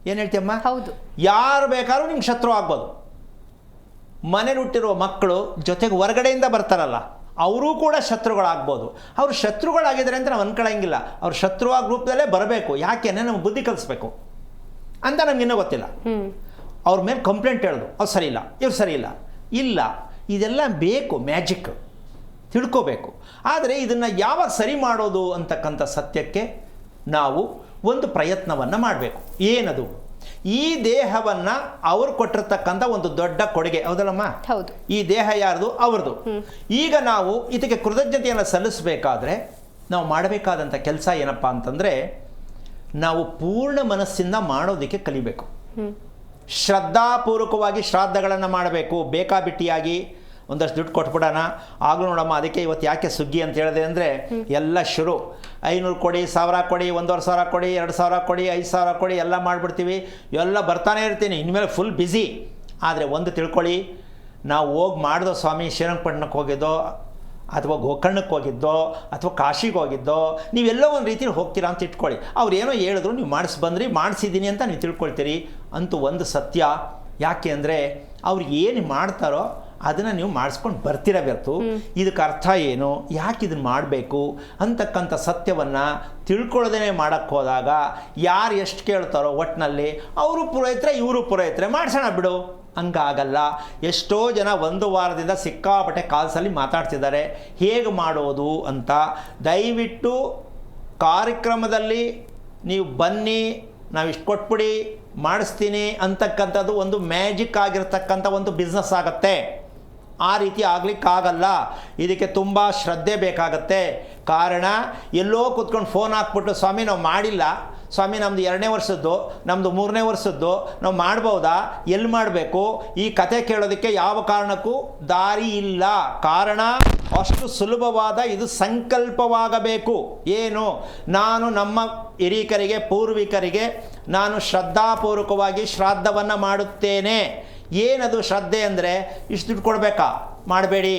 ಏನು ಹೇಳ್ತೀಯಮ್ಮ? ಹೌದು. ಯಾರು ಬೇಕಾದ್ರೂ ನಿಮ್ಗೆ ಶತ್ರು ಆಗ್ಬೋದು. ಮನೇಲಿ ಹುಟ್ಟಿರುವ ಮಕ್ಕಳು ಜೊತೆಗೆ ಹೊರಗಡೆಯಿಂದ ಬರ್ತಾರಲ್ಲ, ಅವರೂ ಕೂಡ ಶತ್ರುಗಳಾಗ್ಬೋದು. ಅವರು ಶತ್ರುಗಳಾಗಿದ್ದಾರೆ ಅಂತ ನಾವು ಅನ್ಕೊಳ್ಳಂಗಿಲ್ಲ. ಅವ್ರು ಶತ್ರುವಾಗಿ ರೂಪದಲ್ಲೇ ಬರಬೇಕು. ಯಾಕೆಂದರೆ ನಮ್ಗೆ ಬುದ್ಧಿ ಕಲಿಸ್ಬೇಕು ಅಂತ ನಮಗಿನ್ನೂ ಗೊತ್ತಿಲ್ಲ. ಅವ್ರ ಮೇಲೆ ಕಂಪ್ಲೇಂಟ್ ಹೇಳೋದು, ಅವ್ರು ಸರಿ ಇಲ್ಲ, ಇವ್ರು ಸರಿ ಇಲ್ಲ. ಇಲ್ಲ, ಇದೆಲ್ಲ ಬೇಕು, ಮ್ಯಾಜಿಕ್ ತಿಳ್ಕೋಬೇಕು. ಆದರೆ ಇದನ್ನು ಯಾವಾಗ ಸರಿ ಮಾಡೋದು ಅಂತಕ್ಕಂಥ ಸತ್ಯಕ್ಕೆ ನಾವು ಒಂದು ಪ್ರಯತ್ನವನ್ನು ಮಾಡಬೇಕು. ಏನದು? ಈ ದೇಹವನ್ನು ಅವ್ರು ಕೊಟ್ಟಿರ್ತಕ್ಕಂಥ ಒಂದು ದೊಡ್ಡ ಕೊಡುಗೆ, ಹೌದಲ್ಲಮ್ಮ? ಹೌದು. ಈ ದೇಹ ಯಾರ್ದು? ಅವ್ರದ್ದು. ಈಗ ನಾವು ಇದಕ್ಕೆ ಕೃತಜ್ಞತೆಯನ್ನು ಸಲ್ಲಿಸಬೇಕಾದ್ರೆ ನಾವು ಮಾಡಬೇಕಾದಂಥ ಕೆಲಸ ಏನಪ್ಪ ಅಂತಂದರೆ, ನಾವು ಪೂರ್ಣ ಮನಸ್ಸಿಂದ ಮಾಡೋದಕ್ಕೆ ಕಲಿಬೇಕು. ಶ್ರದ್ಧಾಪೂರ್ವಕವಾಗಿ ಶ್ರಾದ್ದಗಳನ್ನು ಮಾಡಬೇಕು. ಬೇಕಾಬಿಟ್ಟಿಯಾಗಿ ಒಂದಷ್ಟು ದುಡ್ಡು ಕೊಟ್ಬಿಡೋಣ, ಆಗಲೂ ನೋಡಮ್ಮ ಅದಕ್ಕೆ ಇವತ್ತು ಯಾಕೆ ಸುಗ್ಗಿ ಅಂತ ಹೇಳಿದೆ ಅಂದರೆ ಎಲ್ಲ ಶುರು 500 ಕೊಡಿ, 1000 ಕೊಡಿ, 1500 ಕೊಡಿ, 2000 ಕೊಡಿ, 5000 ಕೊಡಿ, ಎಲ್ಲ ಮಾಡಿಬಿಡ್ತೀವಿ. ಎಲ್ಲ ಬರ್ತಾನೆ ಇರ್ತೀನಿ, ಇನ್ಮೇಲೆ ಫುಲ್ ಬ್ಯುಸಿ. ಆದರೆ ಒಂದು ತಿಳ್ಕೊಳ್ಳಿ, ನಾವು ಹೋಗಿ ಮಾಡಿದೋ ಸ್ವಾಮಿ ಶ್ರೀರಂಗಪಟ್ಟಣಕ್ಕೆ ಹೋಗಿದ್ದೋ ಅಥವಾ ಗೋಕರ್ಣಕ್ಕೆ ಹೋಗಿದ್ದೋ ಅಥವಾ ಕಾಶಿಗೆ ಹೋಗಿದ್ದೋ ನೀವೆಲ್ಲೋ ಒಂದು ರೀತಿಯಲ್ಲಿ ಹೋಗ್ತೀರಾ ಅಂತ ಇಟ್ಕೊಳ್ಳಿ. ಅವ್ರು ಏನೋ ಹೇಳಿದ್ರು, ನೀವು ಬಂದ್ರಿ ಮಾಡಿಸಿದ್ದೀನಿ ಅಂತ ನೀವು ತಿಳ್ಕೊಳ್ತೀರಿ. ಅಂತೂ ಒಂದು ಸತ್ಯ, ಯಾಕೆ ಅಂದರೆ ಅವ್ರು ಏನು ಮಾಡ್ತಾರೋ ಅದನ್ನು ನೀವು ಮಾಡಿಸ್ಕೊಂಡು ಬರ್ತಿರಬೇಕು. ಇದಕ್ಕೆ ಅರ್ಥ ಏನು, ಯಾಕೆ ಇದನ್ನು ಮಾಡಬೇಕು ಅಂತಕ್ಕಂಥ ಸತ್ಯವನ್ನು ತಿಳ್ಕೊಳ್ಳೋದೇ ಮಾಡೋಕ್ಕೆ ಹೋದಾಗ ಯಾರು ಎಷ್ಟು ಕೇಳ್ತಾರೋ ಒಟ್ಟಿನಲ್ಲಿ ಅವರು ಪುರೋಹಿತರೆ ಇವರು ಪುರೋಹಿತರೆ ಮಾಡಿಸೋಣ ಬಿಡು, ಹಂಗಾಗಲ್ಲ. ಎಷ್ಟೋ ಜನ ಒಂದು ವಾರದಿಂದ ಸಿಕ್ಕಾಪಟ್ಟೆ ಕಾಲ್ಸಲ್ಲಿ ಮಾತಾಡ್ತಿದ್ದಾರೆ ಹೇಗೆ ಮಾಡೋದು ಅಂತ. ದಯವಿಟ್ಟು ಕಾರ್ಯಕ್ರಮದಲ್ಲಿ ನೀವು ಬನ್ನಿ, ನಾವು ಇಷ್ಟು ಕೊಟ್ಬಿಡಿ ಮಾಡಿಸ್ತೀನಿ ಅಂತಕ್ಕಂಥದ್ದು ಒಂದು ಮ್ಯಾಜಿಕ್ ಆಗಿರ್ತಕ್ಕಂಥ ಒಂದು ಬಿಸ್ನೆಸ್ ಆಗುತ್ತೆ. ಆ ರೀತಿ ಆಗಲಿಕ್ಕಾಗಲ್ಲ. ಇದಕ್ಕೆ ತುಂಬ ಶ್ರದ್ಧೆ ಬೇಕಾಗತ್ತೆ. ಕಾರಣ ಎಲ್ಲೋ ಕೂತ್ಕೊಂಡು ಫೋನ್ ಹಾಕ್ಬಿಟ್ಟು ಸ್ವಾಮಿ ನಾವು ಮಾಡಿಲ್ಲ, ಸ್ವಾಮಿ ನಮ್ಮದು 2ನೇ ವರ್ಷದ್ದು, ನಮ್ಮದು 3ನೇ ವರ್ಷದ್ದು, ನಾವು ಮಾಡ್ಬೋದಾ, ಎಲ್ಲಿ ಮಾಡಬೇಕು, ಈ ಕತೆ ಕೇಳೋದಕ್ಕೆ ಯಾವ ಕಾರಣಕ್ಕೂ ದಾರಿ ಇಲ್ಲ. ಕಾರಣ ಅಷ್ಟು ಸುಲಭವಾದ ಇದು ಸಂಕಲ್ಪವಾಗಬೇಕು. ಏನು, ನಾನು ನಮ್ಮ ಹಿರೀಕರಿಗೆ ಪೂರ್ವಿಕರಿಗೆ ನಾನು ಶ್ರದ್ಧಾಪೂರ್ವಕವಾಗಿ ಶ್ರಾದ್ದವನ್ನು ಮಾಡುತ್ತೇನೆ. ಏನದು ಶ್ರದ್ಧೆ ಅಂದರೆ, ಇಷ್ಟು ದುಡ್ಡು ಕೊಡಬೇಕಾ ಮಾಡಬೇಡಿ,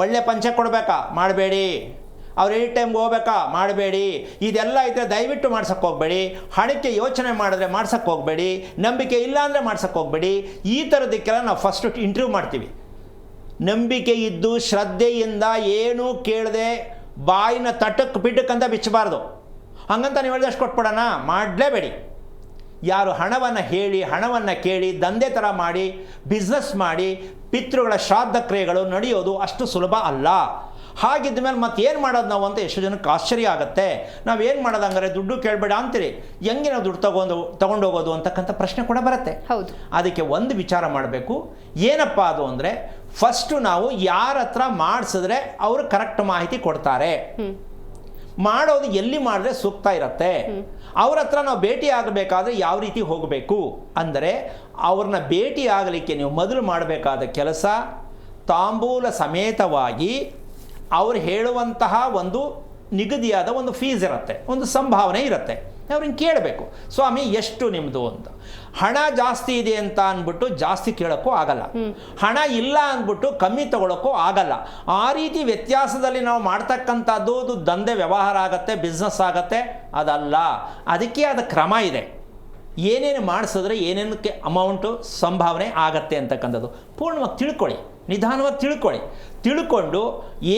ಒಳ್ಳೆ ಪಂಚ ಕೊಡಬೇಕಾ ಮಾಡಬೇಡಿ, ಅವ್ರು ಎನಿ ಟೈಮ್ಗೆ ಹೋಗ್ಬೇಕಾ ಮಾಡಬೇಡಿ, ಇದೆಲ್ಲ ಇದ್ದರೆ ದಯವಿಟ್ಟು ಮಾಡ್ಸೋಕ್ಕೆ ಹೋಗಬೇಡಿ, ಹಣಕ್ಕೆ ಯೋಚನೆ ಮಾಡಿದ್ರೆ ಮಾಡ್ಸೋಕ್ಕೆ ಹೋಗಬೇಡಿ, ನಂಬಿಕೆ ಇಲ್ಲ ಅಂದರೆ ಮಾಡ್ಸೋಕ್ಕೆ ಹೋಗಬೇಡಿ. ಈ ಥರದಕ್ಕೆಲ್ಲ ನಾವು ಫಸ್ಟು ಇಂಟರ್ವ್ಯೂ ಮಾಡ್ತೀವಿ. ನಂಬಿಕೆ ಇದ್ದು ಶ್ರದ್ಧೆಯಿಂದ ಏನೂ ಕೇಳದೆ ಬಾಯಿನ ತಟಕ್ಕೆ ಬಿಟ್ಟಕ್ಕಂತ ಬಿಚ್ಚಬಾರ್ದು. ಹಂಗಂತ ನೀವು ಹೇಳಿದಷ್ಟು ಕೊಟ್ಬಿಡೋಣ, ಮಾಡಲೇಬೇಡಿ. ಯಾರು ಹಣವನ್ನು ಹೇಳಿ ಹಣವನ್ನು ಕೇಳಿ ದಂಧೆ ಥರ ಮಾಡಿ ಬಿಸ್ನೆಸ್ ಮಾಡಿ ಪಿತೃಗಳ ಶ್ರಾದ್ದ ಕ್ರಿಯೆಗಳು ನಡೆಯೋದು ಅಷ್ಟು ಸುಲಭ ಅಲ್ಲ. ಹಾಗಿದ್ದ ಮೇಲೆ ಮತ್ತೇನು ಮಾಡೋದು ನಾವು ಅಂತ ಎಷ್ಟು ಜನಕ್ಕೆ ಆಶ್ಚರ್ಯ ಆಗುತ್ತೆ. ನಾವೇನು ಮಾಡೋದು ಹಂಗಾರೆ, ದುಡ್ಡು ಕೇಳಬೇಡ ಅಂತೀರಿ, ಹೆಂಗೆ ನಾವು ದುಡ್ಡು ತಗೊಂಡೋಗೋದು ಅಂತಕ್ಕಂಥ ಪ್ರಶ್ನೆ ಕೂಡ ಬರುತ್ತೆ. ಹೌದು. ಅದಕ್ಕೆ ಒಂದು ವಿಚಾರ ಮಾಡಬೇಕು. ಏನಪ್ಪ ಅದು ಅಂದರೆ, ಫಸ್ಟು ನಾವು ಯಾರ ಹತ್ರ ಮಾಡಿಸಿದ್ರೆ ಅವರು ಕರೆಕ್ಟ್ ಮಾಹಿತಿ ಕೊಡ್ತಾರೆ, ಮಾಡೋದು ಎಲ್ಲಿ ಮಾಡಿದ್ರೆ ಸೂಕ್ತ ಇರುತ್ತೆ, ಅವ್ರ ಹತ್ರ ನಾವು ಭೇಟಿ ಆಗಬೇಕಾದ್ರೆ ಯಾವ ರೀತಿ ಹೋಗಬೇಕು ಅಂದರೆ, ಅವ್ರನ್ನ ಭೇಟಿ ಆಗಲಿಕ್ಕೆ ನೀವು ಮೊದಲು ಮಾಡಬೇಕಾದ ಕೆಲಸ, ತಾಂಬೂಲ ಸಮೇತವಾಗಿ ಅವ್ರು ಹೇಳುವಂತಹ ಒಂದು ನಿಗದಿಯಾದ ಒಂದು ಫೀಸ್ ಇರುತ್ತೆ, ಒಂದು ಸಂಭಾವನೆ ಇರುತ್ತೆ. ಅವ್ರನ್ನ ಕೇಳಬೇಕು, ಸ್ವಾಮಿ ಎಷ್ಟು ನಿಮ್ಮದು ಅಂತ. ಹಣ ಜಾಸ್ತಿ ಇದೆ ಅಂತ ಅಂದ್ಬಿಟ್ಟು ಜಾಸ್ತಿ ಕೇಳೋಕ್ಕೂ ಆಗಲ್ಲ, ಹಣ ಇಲ್ಲ ಅಂದ್ಬಿಟ್ಟು ಕಮ್ಮಿ ತಗೊಳ್ಳೋಕ್ಕೂ ಆಗಲ್ಲ. ಆ ರೀತಿ ವ್ಯತ್ಯಾಸದಲ್ಲಿ ನಾವು ಮಾಡ್ತಕ್ಕಂಥದ್ದು ಅದು ದಂಧೆ ವ್ಯವಹಾರ ಆಗುತ್ತೆ, ಬಿಸ್ನೆಸ್ ಆಗುತ್ತೆ, ಅದಲ್ಲ. ಅದಕ್ಕೆ ಆದ ಕ್ರಮ ಇದೆ. ಏನೇನು ಮಾಡಿಸಿದ್ರೆ ಏನೇನಕ್ಕೆ ಅಮೌಂಟು ಸಂಭಾವನೆ ಆಗತ್ತೆ ಅಂತಕ್ಕಂಥದ್ದು ಪೂರ್ಣವಾಗಿ ತಿಳ್ಕೊಳ್ಳಿ, ನಿಧಾನವಾಗಿ ತಿಳ್ಕೊಂಡು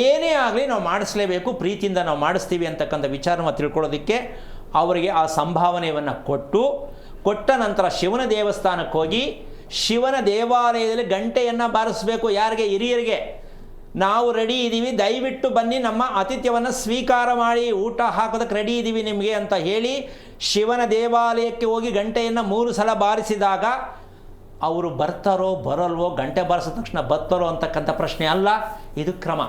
ಏನೇ ಆಗಲಿ ನಾವು ಮಾಡಿಸ್ಲೇಬೇಕು, ಪ್ರೀತಿಯಿಂದ ನಾವು ಮಾಡಿಸ್ತೀವಿ ಅಂತಕ್ಕಂಥ ವಿಚಾರವನ್ನು ತಿಳ್ಕೊಳ್ಳೋದಕ್ಕೆ ಅವರಿಗೆ ಆ ಸಂಭಾವನೆಯನ್ನು ಕೊಟ್ಟ ನಂತರ ಶಿವನ ದೇವಸ್ಥಾನಕ್ಕೆ ಹೋಗಿ ಶಿವನ ದೇವಾಲಯದಲ್ಲಿ ಗಂಟೆಯನ್ನು ಬಾರಿಸಬೇಕು. ಯಾರಿಗೆ? ಹಿರಿಯರಿಗೆ. ನಾವು ರೆಡಿ ಇದ್ದೀವಿ, ದಯವಿಟ್ಟು ಬನ್ನಿ, ನಮ್ಮ ಆತಿಥ್ಯವನ್ನು ಸ್ವೀಕಾರ ಮಾಡಿ, ಊಟ ಹಾಕೋದಕ್ಕೆ ರೆಡಿ ಇದ್ದೀವಿ ನಿಮಗೆ ಅಂತ ಹೇಳಿ ಶಿವನ ದೇವಾಲಯಕ್ಕೆ ಹೋಗಿ ಗಂಟೆಯನ್ನು 3 ಸಲ ಬಾರಿಸಿದಾಗ ಅವರು ಬರ್ತಾರೋ ಬರಲ್ವೋ, ಗಂಟೆ ಬಾರಿಸಿದ ತಕ್ಷಣ ಬರ್ತಾರೋ ಅಂತಕ್ಕಂಥ ಪ್ರಶ್ನೆ ಅಲ್ಲ, ಇದು ಕ್ರಮ.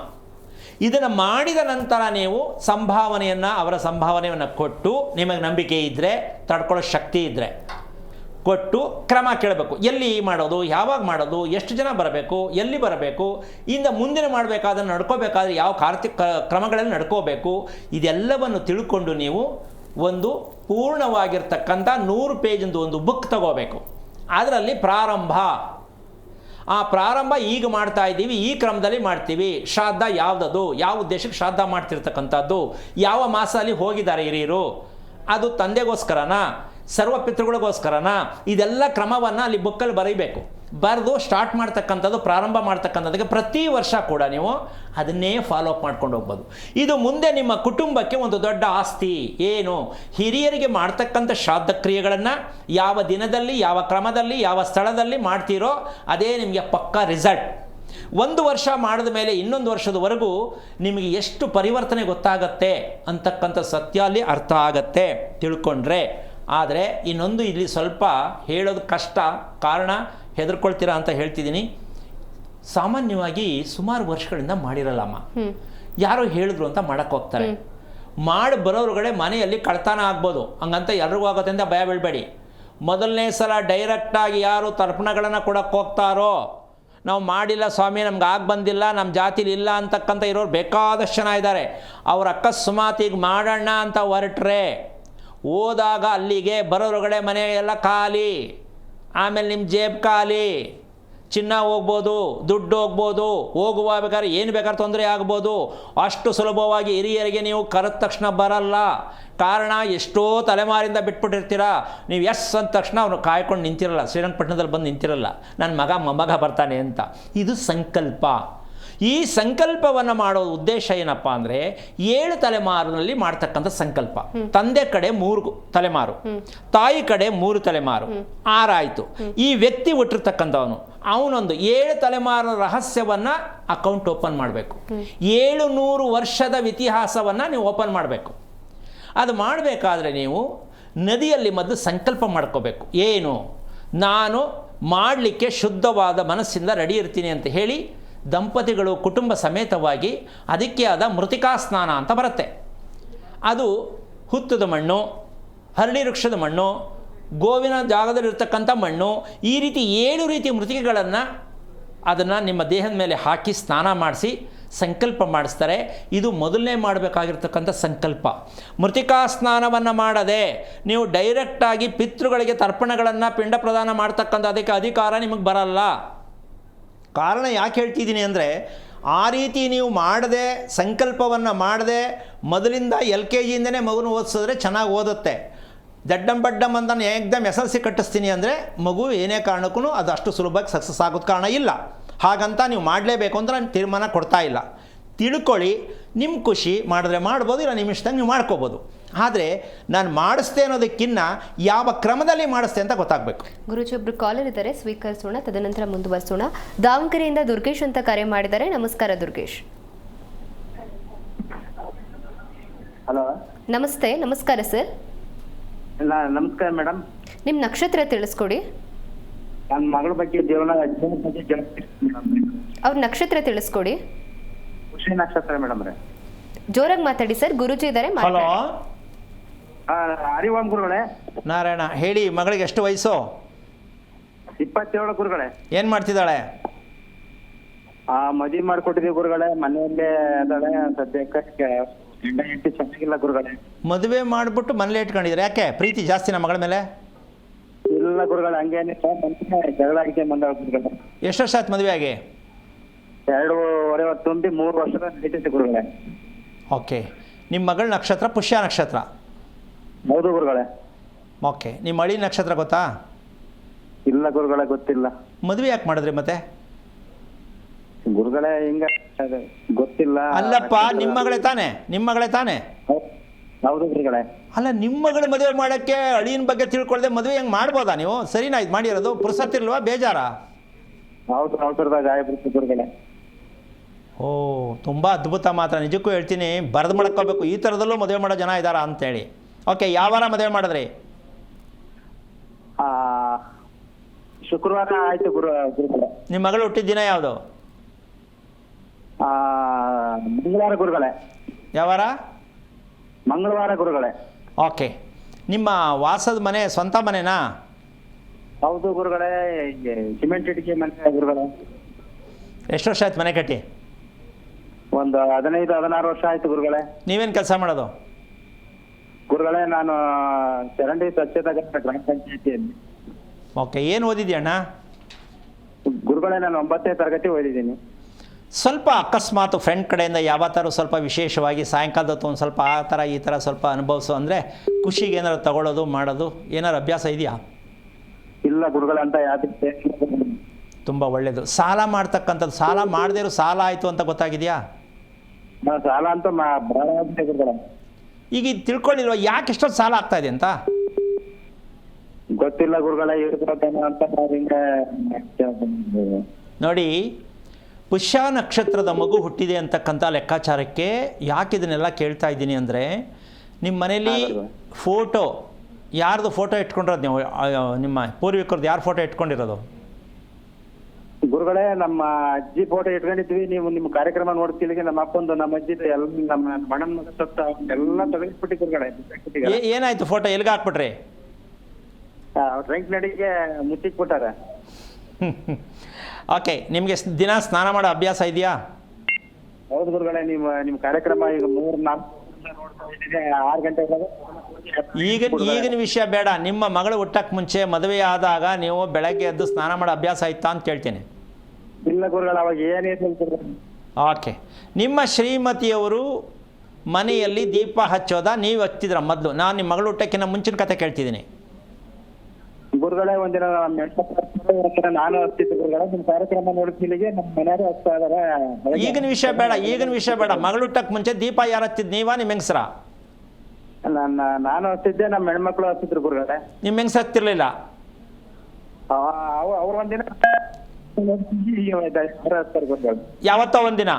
ಇದನ್ನು ಮಾಡಿದ ನಂತರ ನೀವು ಅವರ ಸಂಭಾವನೆಯನ್ನು ಕೊಟ್ಟು, ನಿಮಗೆ ನಂಬಿಕೆ ಇದ್ದರೆ, ತಡ್ಕೊಳ್ಳೋ ಶಕ್ತಿ ಇದ್ದರೆ ಕೊಟ್ಟು ಕ್ರಮ ಕೇಳಬೇಕು. ಎಲ್ಲಿ ಮಾಡೋದು, ಯಾವಾಗ ಮಾಡೋದು, ಎಷ್ಟು ಜನ ಬರಬೇಕು, ಎಲ್ಲಿ ಬರಬೇಕು, ಇಂದ ಮುಂದಿನ ಮಾಡಬೇಕಾದ್ರೆ ನಡ್ಕೋಬೇಕಾದ್ರೆ ಯಾವ ಕ್ರಮಗಳಲ್ಲಿ ನಡ್ಕೋಬೇಕು, ಇದೆಲ್ಲವನ್ನು ತಿಳ್ಕೊಂಡು ನೀವು ಒಂದು ಪೂರ್ಣವಾಗಿರ್ತಕ್ಕಂಥ 100 ಪೇಜಿಂದು ಒಂದು ಬುಕ್ ತಗೋಬೇಕು. ಅದರಲ್ಲಿ ಪ್ರಾರಂಭ, ಆ ಪ್ರಾರಂಭ ಈಗ ಮಾಡ್ತಾ ಇದ್ದೀವಿ, ಈ ಕ್ರಮದಲ್ಲಿ ಮಾಡ್ತೀವಿ. ಶ್ರಾದ್ದ ಯಾವುದದು, ಯಾವ ಉದ್ದೇಶಕ್ಕೆ ಶ್ರಾದ್ದ ಮಾಡ್ತಿರ್ತಕ್ಕಂಥದ್ದು, ಯಾವ ಮಾಸದಲ್ಲಿ ಹೋಗಿದ್ದಾರೆ ಹಿರಿಯರು, ಅದು ತಂದೆಗೋಸ್ಕರನಾ, ಸರ್ವ ಪಿತೃಗಳಿಗೋಸ್ಕರನಾ, ಇದೆಲ್ಲ ಕ್ರಮವನ್ನು ಅಲ್ಲಿ ಬುಕ್ಕಲ್ಲಿ ಬರೀಬೇಕು. ಬರೆದು ಸ್ಟಾರ್ಟ್ ಮಾಡ್ತಕ್ಕಂಥದ್ದು, ಪ್ರಾರಂಭ ಮಾಡ್ತಕ್ಕಂಥದ್ದಕ್ಕೆ ಪ್ರತಿ ವರ್ಷ ಕೂಡ ನೀವು ಅದನ್ನೇ ಫಾಲೋ ಅಪ್ ಮಾಡ್ಕೊಂಡು ಹೋಗ್ಬೋದು. ಇದು ಮುಂದೆ ನಿಮ್ಮ ಕುಟುಂಬಕ್ಕೆ ಒಂದು ದೊಡ್ಡ ಆಸ್ತಿ. ಏನು? ಹಿರಿಯರಿಗೆ ಮಾಡ್ತಕ್ಕಂಥ ಶ್ರಾದ್ದ ಕ್ರಿಯೆಗಳನ್ನು ಯಾವ ದಿನದಲ್ಲಿ, ಯಾವ ಕ್ರಮದಲ್ಲಿ, ಯಾವ ಸ್ಥಳದಲ್ಲಿ ಮಾಡ್ತೀರೋ ಅದೇ ನಿಮಗೆ ಪಕ್ಕಾ ರಿಸಲ್ಟ್. 1 ವರ್ಷ ಮಾಡಿದ ಮೇಲೆ ಇನ್ನೊಂದು ವರ್ಷದವರೆಗೂ ನಿಮಗೆ ಎಷ್ಟು ಪರಿವರ್ತನೆ ಗೊತ್ತಾಗತ್ತೆ ಅಂತಕ್ಕಂಥ ಸತ್ಯ ಅಲ್ಲಿ ಅರ್ಥ ಆಗತ್ತೆ ತಿಳ್ಕೊಂಡ್ರೆ. ಆದರೆ ಇನ್ನೊಂದು ಇಲ್ಲಿ ಸ್ವಲ್ಪ ಹೇಳೋದು ಕಷ್ಟ, ಕಾರಣ ಹೆದರ್ಕೊಳ್ತೀರಾ ಅಂತ ಹೇಳ್ತಿದ್ದೀನಿ. ಸಾಮಾನ್ಯವಾಗಿ ಸುಮಾರು ವರ್ಷಗಳಿಂದ ಮಾಡಿರಲ್ಲಮ್ಮ, ಯಾರೋ ಹೇಳಿದ್ರು ಅಂತ ಮಾಡಕ್ಕೆ ಹೋಗ್ತಾರೆ. ಮಾಡಿ ಬರೋರುಗಳೇ ಮನೆಯಲ್ಲಿ ಕಳ್ತನ ಆಗ್ಬೋದು, ಹಂಗಂತ ಎಲ್ರಿಗೂ ಆಗುತ್ತೆ ಅಂತ ಭಯ ಬೀಳಬೇಡಿ. ಮೊದಲನೇ ಸಲ ಡೈರೆಕ್ಟಾಗಿ ಯಾರು ತರ್ಪಣಗಳನ್ನು ಕೊಡೋಕ್ಕೆ ಹೋಗ್ತಾರೋ, ನಾವು ಮಾಡಿಲ್ಲ ಸ್ವಾಮಿ, ನಮ್ಗೆ ಆಗಿ ಬಂದಿಲ್ಲ, ನಮ್ಮ ಜಾತಿಲಿ ಇಲ್ಲ ಅಂತಕ್ಕಂಥ ಇರೋರು ಬೇಕಾದಷ್ಟು ಜನ ಇದ್ದಾರೆ. ಅವ್ರ ಅಕಸ್ಮಾತಿಗೆ ಮಾಡೋಣ ಅಂತ ಹೊರಟ್ರೆ ಹೋದಾಗ ಅಲ್ಲಿಗೆ ಬರೋರುಗಡೆ ಮನೆ ಎಲ್ಲ ಖಾಲಿ, ಆಮೇಲೆ ನಿಮ್ಮ ಜೇಬ್ ಖಾಲಿ, ಚಿನ್ನ ಹೋಗ್ಬೋದು, ದುಡ್ಡು ಹೋಗ್ಬೋದು, ಹೋಗುವ ಬೇಕಾದ್ರೆ ಏನು ಬೇಕಾದ್ರೆ ತೊಂದರೆ ಆಗ್ಬೋದು. ಅಷ್ಟು ಸುಲಭವಾಗಿ ಹಿರಿಯರಿಗೆ ನೀವು ಕರೆದ ತಕ್ಷಣ ಬರಲ್ಲ. ಕಾರಣ, ಎಷ್ಟೋ ತಲೆಮಾರಿಂದ ಬಿಟ್ಬಿಟ್ಟಿರ್ತೀರ. ನೀವು ಎಸ್ ಅಂದ ತಕ್ಷಣ ಅವನು ಕಾಯ್ಕೊಂಡು ನಿಂತಿರಲ್ಲ, ಶ್ರೀರಂಗಪಟ್ಟಣದಲ್ಲಿ ಬಂದು ನಿಂತಿರಲ್ಲ, ನನ್ನ ಮಗ ಮೊಮ್ಮಗ ಬರ್ತಾನೆ ಅಂತ. ಇದು ಸಂಕಲ್ಪ. ಈ ಸಂಕಲ್ಪವನ್ನು ಮಾಡೋ ಉದ್ದೇಶ ಏನಪ್ಪ ಅಂದರೆ 7 ತಲೆಮಾರಿನಲ್ಲಿ ಮಾಡ್ತಕ್ಕಂಥ ಸಂಕಲ್ಪ. ತಂದೆ ಕಡೆ 3 ತಲೆಮಾರು, ತಾಯಿ ಕಡೆ 3 ತಲೆಮಾರು, 6 ಆಯಿತು. ಈ ವ್ಯಕ್ತಿ ಹುಟ್ಟಿರ್ತಕ್ಕಂಥವನು ಅವನೊಂದು 7 ತಲೆಮಾರಿನ ರಹಸ್ಯವನ್ನು ಅಕೌಂಟ್ ಓಪನ್ ಮಾಡಬೇಕು. 700 ವರ್ಷದ ಇತಿಹಾಸವನ್ನು ನೀವು ಓಪನ್ ಮಾಡಬೇಕು. ಅದು ಮಾಡಬೇಕಾದ್ರೆ ನೀವು ನದಿಯಲ್ಲಿ ಮೊದಲು ಸಂಕಲ್ಪ ಮಾಡ್ಕೋಬೇಕು. ಏನು, ನಾನು ಮಾಡಲಿಕ್ಕೆ ಶುದ್ಧವಾದ ಮನಸ್ಸಿಂದ ರೆಡಿ ಇರ್ತೀನಿ ಅಂತ ಹೇಳಿ ದಂಪತಿಗಳು ಕುಟುಂಬ ಸಮೇತವಾಗಿ ಅದಕ್ಕೆ ಆದ ಮೃತ್ತಿಕಾ ಸ್ನಾನ ಅಂತ ಬರುತ್ತೆ. ಅದು ಹುತ್ತದ ಮಣ್ಣು, ಹರಳಿ ವೃಕ್ಷದ ಮಣ್ಣು, ಗೋವಿನ ಜಾಗದಲ್ಲಿರ್ತಕ್ಕಂಥ ಮಣ್ಣು, ಈ ರೀತಿ 7 ರೀತಿಯ ಮೃತ್ತಿಕೆಗಳನ್ನು ಅದನ್ನು ನಿಮ್ಮ ದೇಹದ ಮೇಲೆ ಹಾಕಿ ಸ್ನಾನ ಮಾಡಿಸಿ ಸಂಕಲ್ಪ ಮಾಡಿಸ್ತಾರೆ. ಇದು ಮೊದಲನೇ ಮಾಡಬೇಕಾಗಿರ್ತಕ್ಕಂಥ ಸಂಕಲ್ಪ. ಮೃತ್ತಿಕಾ ಸ್ನಾನವನ್ನು ಮಾಡದೆ ನೀವು ಡೈರೆಕ್ಟಾಗಿ ಪಿತೃಗಳಿಗೆ ತರ್ಪಣಗಳನ್ನು ಪಿಂಡ ಪ್ರದಾನ ಮಾಡ್ತಕ್ಕಂಥ ಅದಕ್ಕೆ ಅಧಿಕಾರ ನಿಮಗೆ ಬರಲ್ಲ. ಕಾರಣ ಯಾಕೆ ಹೇಳ್ತಿದ್ದೀನಿ ಅಂದರೆ, ಆ ರೀತಿ ನೀವು ಮಾಡದೆ, ಸಂಕಲ್ಪವನ್ನು ಮಾಡದೆ ಮೊದಲಿಂದ LKGಯಿಂದನೇ ಮಗುನ ಓದಿಸಿದ್ರೆ ಚೆನ್ನಾಗಿ ಓದುತ್ತೆ. ದಡ್ಡಂ ಅಂತ ನಾನು ಏಕ್ದಮ್ SLC ಕಟ್ಟಿಸ್ತೀನಿ ಅಂದರೆ ಮಗು ಏನೇ ಕಾರಣಕ್ಕೂ ಅದು ಅಷ್ಟು ಸುಲಭವಾಗಿ ಸಕ್ಸಸ್ ಆಗೋದು ಕಾರಣ ಇಲ್ಲ. ಹಾಗಂತ ನೀವು ಮಾಡಲೇಬೇಕು ಅಂತ ನಾನು ತೀರ್ಮಾನ ಕೊಡ್ತಾ ಇಲ್ಲ. ತಿಳ್ಕೊಳ್ಳಿ, ನಿಮ್ಮ ಖುಷಿ ಮಾಡಿದ್ರೆ ಮಾಡ್ಬೋದು, ಇಲ್ಲ ನಿಮ್ಮ ಇಷ್ಟಂಗೆ ನೀವು ಮಾಡ್ಕೋಬೋದು. ಆದರೆ ನಾನು ಮಾಡಿಸ್ತೆ ಅನ್ನೋದಕ್ಕಿಂತ ಯಾವ ಕ್ರಮದಲ್ಲಿ ಮಾಡಿಸ್ತೆ ಅಂತ ಗೊತ್ತಾಗಬೇಕು. ಗುರುಜಿ, ಒಬ್ರು ಕಾಲರ್ ಇದ್ದಾರೆ, ಸ್ವೀಕರಿಸೋಣ, ತದನಂತರ ಮುಂದುವರಿಸೋಣ. ದಾವಣಗೆರೆಯಿಂದ ದುರ್ಗೇಶ್ ಅಂತ ಕರೆ ಮಾಡಿದ್ದಾರೆ. ನಮಸ್ಕಾರ ದುರ್ಗೇಶ್. ಹಲೋ, ನಮಸ್ತೆ. ನಮಸ್ಕಾರ ಸರ್. ನಮಸ್ಕಾರ ಮೇಡಮ್. ನಿಮ್ಮ ನಕ್ಷತ್ರ ತಿಳಿಸ್ಕೊಡಿ. ನನ್ನ ಮಗಳ ಬಗ್ಗೆ ಜೀವನ ಅವ್ರ ನಕ್ಷತ್ರ ತಿಳಿಸ್ಕೊಡಿ. ಖುಷಿ ನಕ್ಷತ್ರ ಮೇಡಮ್ ರೇ. ಜೋರಾಗಿ ಮಾತಾಡಿ ಸರ್, ಗುರುಜಿ ಇದ್ದಾರೆ. ಹಲೋ, ಹರಿವಾಮ್ ಗುರುಗಳೇ. ನಾರಾಯಣ ಹೇಳಿ. ಮಗಳಿಗೆ ಎಷ್ಟು ವಯಸ್ಸು? 27 ಗುರುಗಳೇ. ಏನು ಮಾಡ್ತಿದ್ದಾಳೆ? ಮದುವೆ ಮಾಡಿಕೊಟ್ಟಿದ್ದೀವಿ ಗುರುಗಳೇ. ಮನೆಯಲ್ಲೇ ಅದಾಳೆ ಸದ್ಯಕ್ಕೆ. ಗಂಡ ಹೆಂಡತಿ ಚೆನ್ನಾಗಿಲ್ಲ ಗುರುಗಳೇ. ಮದುವೆ ಮಾಡಿಬಿಟ್ಟು ಮನೇಲಿ ಇಟ್ಕೊಂಡಿದ್ದಾರೆ. ಯಾಕೆ, ಪ್ರೀತಿ ಜಾಸ್ತಿ ನಮ್ಮ ಮಗಳ ಮೇಲೆ? ಇಲ್ಲ ಗುರುಗಳೇ, ಹಂಗೇನಿಲ್ಲ. ಮೊನ್ನೆ ಜಗಳ ಆಗಿದೆ ಬಂದಾಳ ಗುರುಗಳೇ. ಎಷ್ಟು ವರ್ಷ ಆಯ್ತು ಮದುವೆ ಆಗಿ? 2.5 ವರ್ಷ ತುಂಬಿ 3 ವರ್ಷದ ನಡೀತೈತೆ ಗುರುಗಳೇ. ಓಕೆ. ನಿಮ್ಮ ಮಗಳ ನಕ್ಷತ್ರ ಪುಷ್ಯ ನಕ್ಷತ್ರ? ಹೌದು ಗುರುಗಳೇ. ಓಕೆ. ನಿಮ್ಮ ಮಳಿ ನಕ್ಷತ್ರ ಗೊತ್ತಾ? ಇಲ್ಲ ಗುರುಗಳೇ, ಗೊತ್ತಿಲ್ಲ. ಮದುವೆ ಯಾಕೆ ಮಾಡಿದ್ರಿ ಮತ್ತೆ? ಗುರುಗಳೇ ಹಿಂಗ ಗೊತ್ತಿಲ್ಲ. ಅಲ್ಲಪ್ಪ, ನಿಮ್ಮ ಮಗಳೇ ತಾನೆ? ನಿಮ್ಮ ಮಗಳೇ ತಾನೆ? ಹೌದು ಗುರುಗಳೇ. ಅಲ್ಲ, ನಿಮ್ಮ ಮಗಳು ಮದುವೆ ಮಾಡೋಕ್ಕೆ ಅಳಿಯನ ಬಗ್ಗೆ ತಿಳ್ಕೊಳ್ದೆ ಮದುವೆ ಹೆಂಗೆ ಮಾಡ್ಬೋದಾ ನೀವು? ಸರಿನಾ ಇದು ಮಾಡಿರೋದು? ಪುರುಸತ್ತಿಲ್ವಾ, ಬೇಜಾರಾ? ಹೌದು, ಅವಸರದಾಗ ಆಗ್ಬಿಡ್ತು ಗುರುಗಳೇ. ಓ, ತುಂಬ ಅದ್ಭುತ ಮಾತ್ರ. ನಿಜಕ್ಕೂ ಹೇಳ್ತೀನಿ, ಬರೆದು ಮಾಡ್ಕೋಬೇಕು. ಈ ಥರದಲ್ಲೂ ಮದುವೆ ಮಾಡೋ ಜನ ಇದ್ದಾರಾ ಅಂತೇಳಿ. ಓಕೆ, ಯಾವಾರ ಮದುವೆ ಮಾಡಿದ್ರಿ? ಶುಕ್ರವಾರ ಆಯ್ತು ಗುರುಗಳೇ. ನಿಮ್ಮ ಮಗಳು ಹುಟ್ಟಿದ ದಿನ ಯಾವುದು? ಮಂಗಳವಾರ ಗುರುಗಳೇ. ಯಾವಾರ? ಮಂಗಳವಾರ ಗುರುಗಳೇ. ಓಕೆ. ನಿಮ್ಮ ವಾಸದ ಮನೆ ಸ್ವಂತ ಮನೆನಾ? ಹೌದು ಗುರುಗಳೇ. ಸಿಮೆಂಟ್ ಇಟ್ಟಿಗೆ ಮನೆ ಗುರುಗಳೇ. ಎಷ್ಟು ವರ್ಷ ಆಯ್ತು ಮನೆ ಕಟ್ಟಿ? ಒಂದು 15-16 ವರ್ಷ ಆಯ್ತು ಗುರುಗಳೇ. ನೀವೇನು ಕೆಲಸ ಮಾಡೋದು? ಗುರುಗಳೇ, ನಾನು ಚರಂಡಿ ಸ್ವಚ್ಛತೆ ಗ್ರಾಮ ಪಂಚಾಯತಿಯಲ್ಲಿ. ಓಕೆ. ಏನು ಓದಿದ್ಯಣ್ಣ? ಗುರುಗಳೇ, ನಾನು 9ನೇ ತರಗತಿ ಓದಿದ್ದೀನಿ. ಸ್ವಲ್ಪ ಅಕಸ್ಮಾತ್ ಫ್ರೆಂಡ್ ಕಡೆಯಿಂದ ಯಾವ ಥರ ಸ್ವಲ್ಪ ವಿಶೇಷವಾಗಿ ಸಾಯಂಕಾಲದ ಹೊತ್ತು ಒಂದು ಸ್ವಲ್ಪ ಆ ಥರ ಈ ಥರ ಸ್ವಲ್ಪ ಅನುಭವಿಸು ಅಂದರೆ ಖುಷಿಗೆ ಏನಾರು ತಗೊಳ್ಳೋದು ಮಾಡೋದು ಏನಾರು ಅಭ್ಯಾಸ ಇದೆಯಾ? ಇಲ್ಲ ಗುರುಗಳೇ, ಅಂತ ಯಾವ್ದಕ್ಕೆ. ತುಂಬ ಒಳ್ಳೆಯದು. ಸಾಲ ಮಾಡ್ತಕ್ಕಂಥದ್ದು, ಸಾಲ ಮಾಡದೇ ಇರೋ ಸಾಲ ಆಯಿತು ಅಂತ ಗೊತ್ತಾಗಿದೆಯಾ? ಸಾಲ ಅಂತ ಭಾಳ ಆಗಿದೆ ಗುರುಗಳೇ. ಈಗ ಇದು ತಿಳ್ಕೊಳ್ಳಿಲ್ವ ಯಾಕೆ ಎಷ್ಟೊಂದು ಸಾಲ ಆಗ್ತಾ ಇದೆ ಅಂತ? ಗೊತ್ತಿಲ್ಲ ಗುರುಗಳೇ, ಅಂತ ನೋಡಿ, ಪುಷ್ಯ ನಕ್ಷತ್ರದ ಮಗು ಹುಟ್ಟಿದೆ ಅಂತಕ್ಕಂಥ ಲೆಕ್ಕಾಚಾರಕ್ಕೆ ಯಾಕೆ ಇದನ್ನೆಲ್ಲ ಕೇಳ್ತಾ ಇದ್ದೀನಿ ಅಂದರೆ, ನಿಮ್ಮ ಮನೇಲಿ ಫೋಟೋ ಯಾರ್ದು ಫೋಟೋ ಇಟ್ಕೊಂಡಿರೋದು ನೀವು? ನಿಮ್ಮ ಪೂರ್ವಿಕರದ್ದು ಯಾರು ಫೋಟೋ ಇಟ್ಕೊಂಡಿರೋದು? ಗುರುಗಳೇ, ನಮ್ಮ ಅಜ್ಜಿ ಫೋಟೋ ಇಟ್ಕೊಂಡಿದ್ವಿ. ನೀವು ನಿಮ್ಮ ಕಾರ್ಯಕ್ರಮ ನೋಡ್ತಿಲ್ಲಿಗೆ ನಮ್ಮ ಅಪ್ಪಂದು, ನಮ್ಮ ಅಜ್ಜಿದು ಎಲ್ಲ, ನಮ್ಮ ಮಣ್ಣನ ಮಗ ಸತ್ತ ಎಲ್ಲ ತೆಗೆದ್ಬಿಟ್ಟು ಗುರುಗಳೇ. ಏನಾಯ್ತು? ಫೋಟೋ ಎಲ್ಲಿಗೆ ಹಾಕ್ಬಿಟ್ರಿ? ಡ್ರಿಂಕ್ ನಡಿಗೆ ಮುಚ್ಚಿಕ್ಬಿಟ್ಟಾರ. ಓಕೆ. ನಿಮಗೆ ದಿನ ಸ್ನಾನ ಮಾಡೋ ಅಭ್ಯಾಸ ಇದೆಯಾ? ಹೌದು ಗುರುಗಳೇ. ನಿಮ್ಮ ಕಾರ್ಯಕ್ರಮ ಈಗ 3-4 6 ಗಂಟೆ ಈಗಿನ ವಿಷಯ ಬೇಡ. ನಿಮ್ಮ ಮಗಳು ಹುಟ್ಟಕ್ಕೆ ಮುಂಚೆ ಮದುವೆ ಆದಾಗ ನೀವು ಬೆಳಗ್ಗೆ ಎದ್ದು ಸ್ನಾನ ಮಾಡೋ ಅಭ್ಯಾಸ ಇತ್ತಾ ಅಂತ ಕೇಳ್ತೀನಿ. ಇಲ್ಲ ಗುರುಗಳ ಅವಾಗ ಏನಿಲ್ಲ. ಓಕೆ. ನಿಮ್ಮ ಶ್ರೀಮತಿಯವರು ಮನೆಯಲ್ಲಿ ದೀಪ ಹಚ್ಚೋದ, ನೀವು ಹಚ್ಚಿದ್ರ ಮೊದಲು? ನಾನು ನಿಮ್ಮ ಮಗಳು ಹುಟ್ಟಕ್ಕಿಂತ ಮುಂಚಿನ ಕತೆ ಕೇಳ್ತಿದ್ದೀನಿ. ಗುರುಗಳೇ ಒಂದಿನ ನಾನು ಹಚ್ತಿದ್ದೆ ಗುರುಗಳ, ನಿಮ್ ಕಾರ್ಯಕ್ರಮ ನೋಡಿದ್ಮೇಲೆ ನಮ್ಮ ಮನೆಯವರು ಹಚ್ತಾ ಇದಾರೆ. ಈಗಿನ ವಿಷಯ ಬೇಡ. ಮಗಳು ಹುಟ್ಟಕ್ಕೆ ಮುಂಚೆ ದೀಪ ಯಾರು ಹಚ್ಚಿದ್, ನೀವಾ ನಿಮ್ಮ ಹೆಂಗಸ್ರ? ನಾನು ಹಚ್ತಿದ್ದೆ, ನಮ್ಮ ಹೆಣ್ಮಕ್ಳು ಹಚ್ತಿದ್ರು ಗುರುಗಳೇ. ನಿಮ್ಮ ಹೆಂಗಸ ಹಚ್ತಿರ್ಲಿಲ್ಲ? ಅವ್ರು ಒಂದಿನ ಹಚ್ತಾರೆ ಗುರುಗಳು. ಯಾವತ್ತೋ ಒಂದಿನ?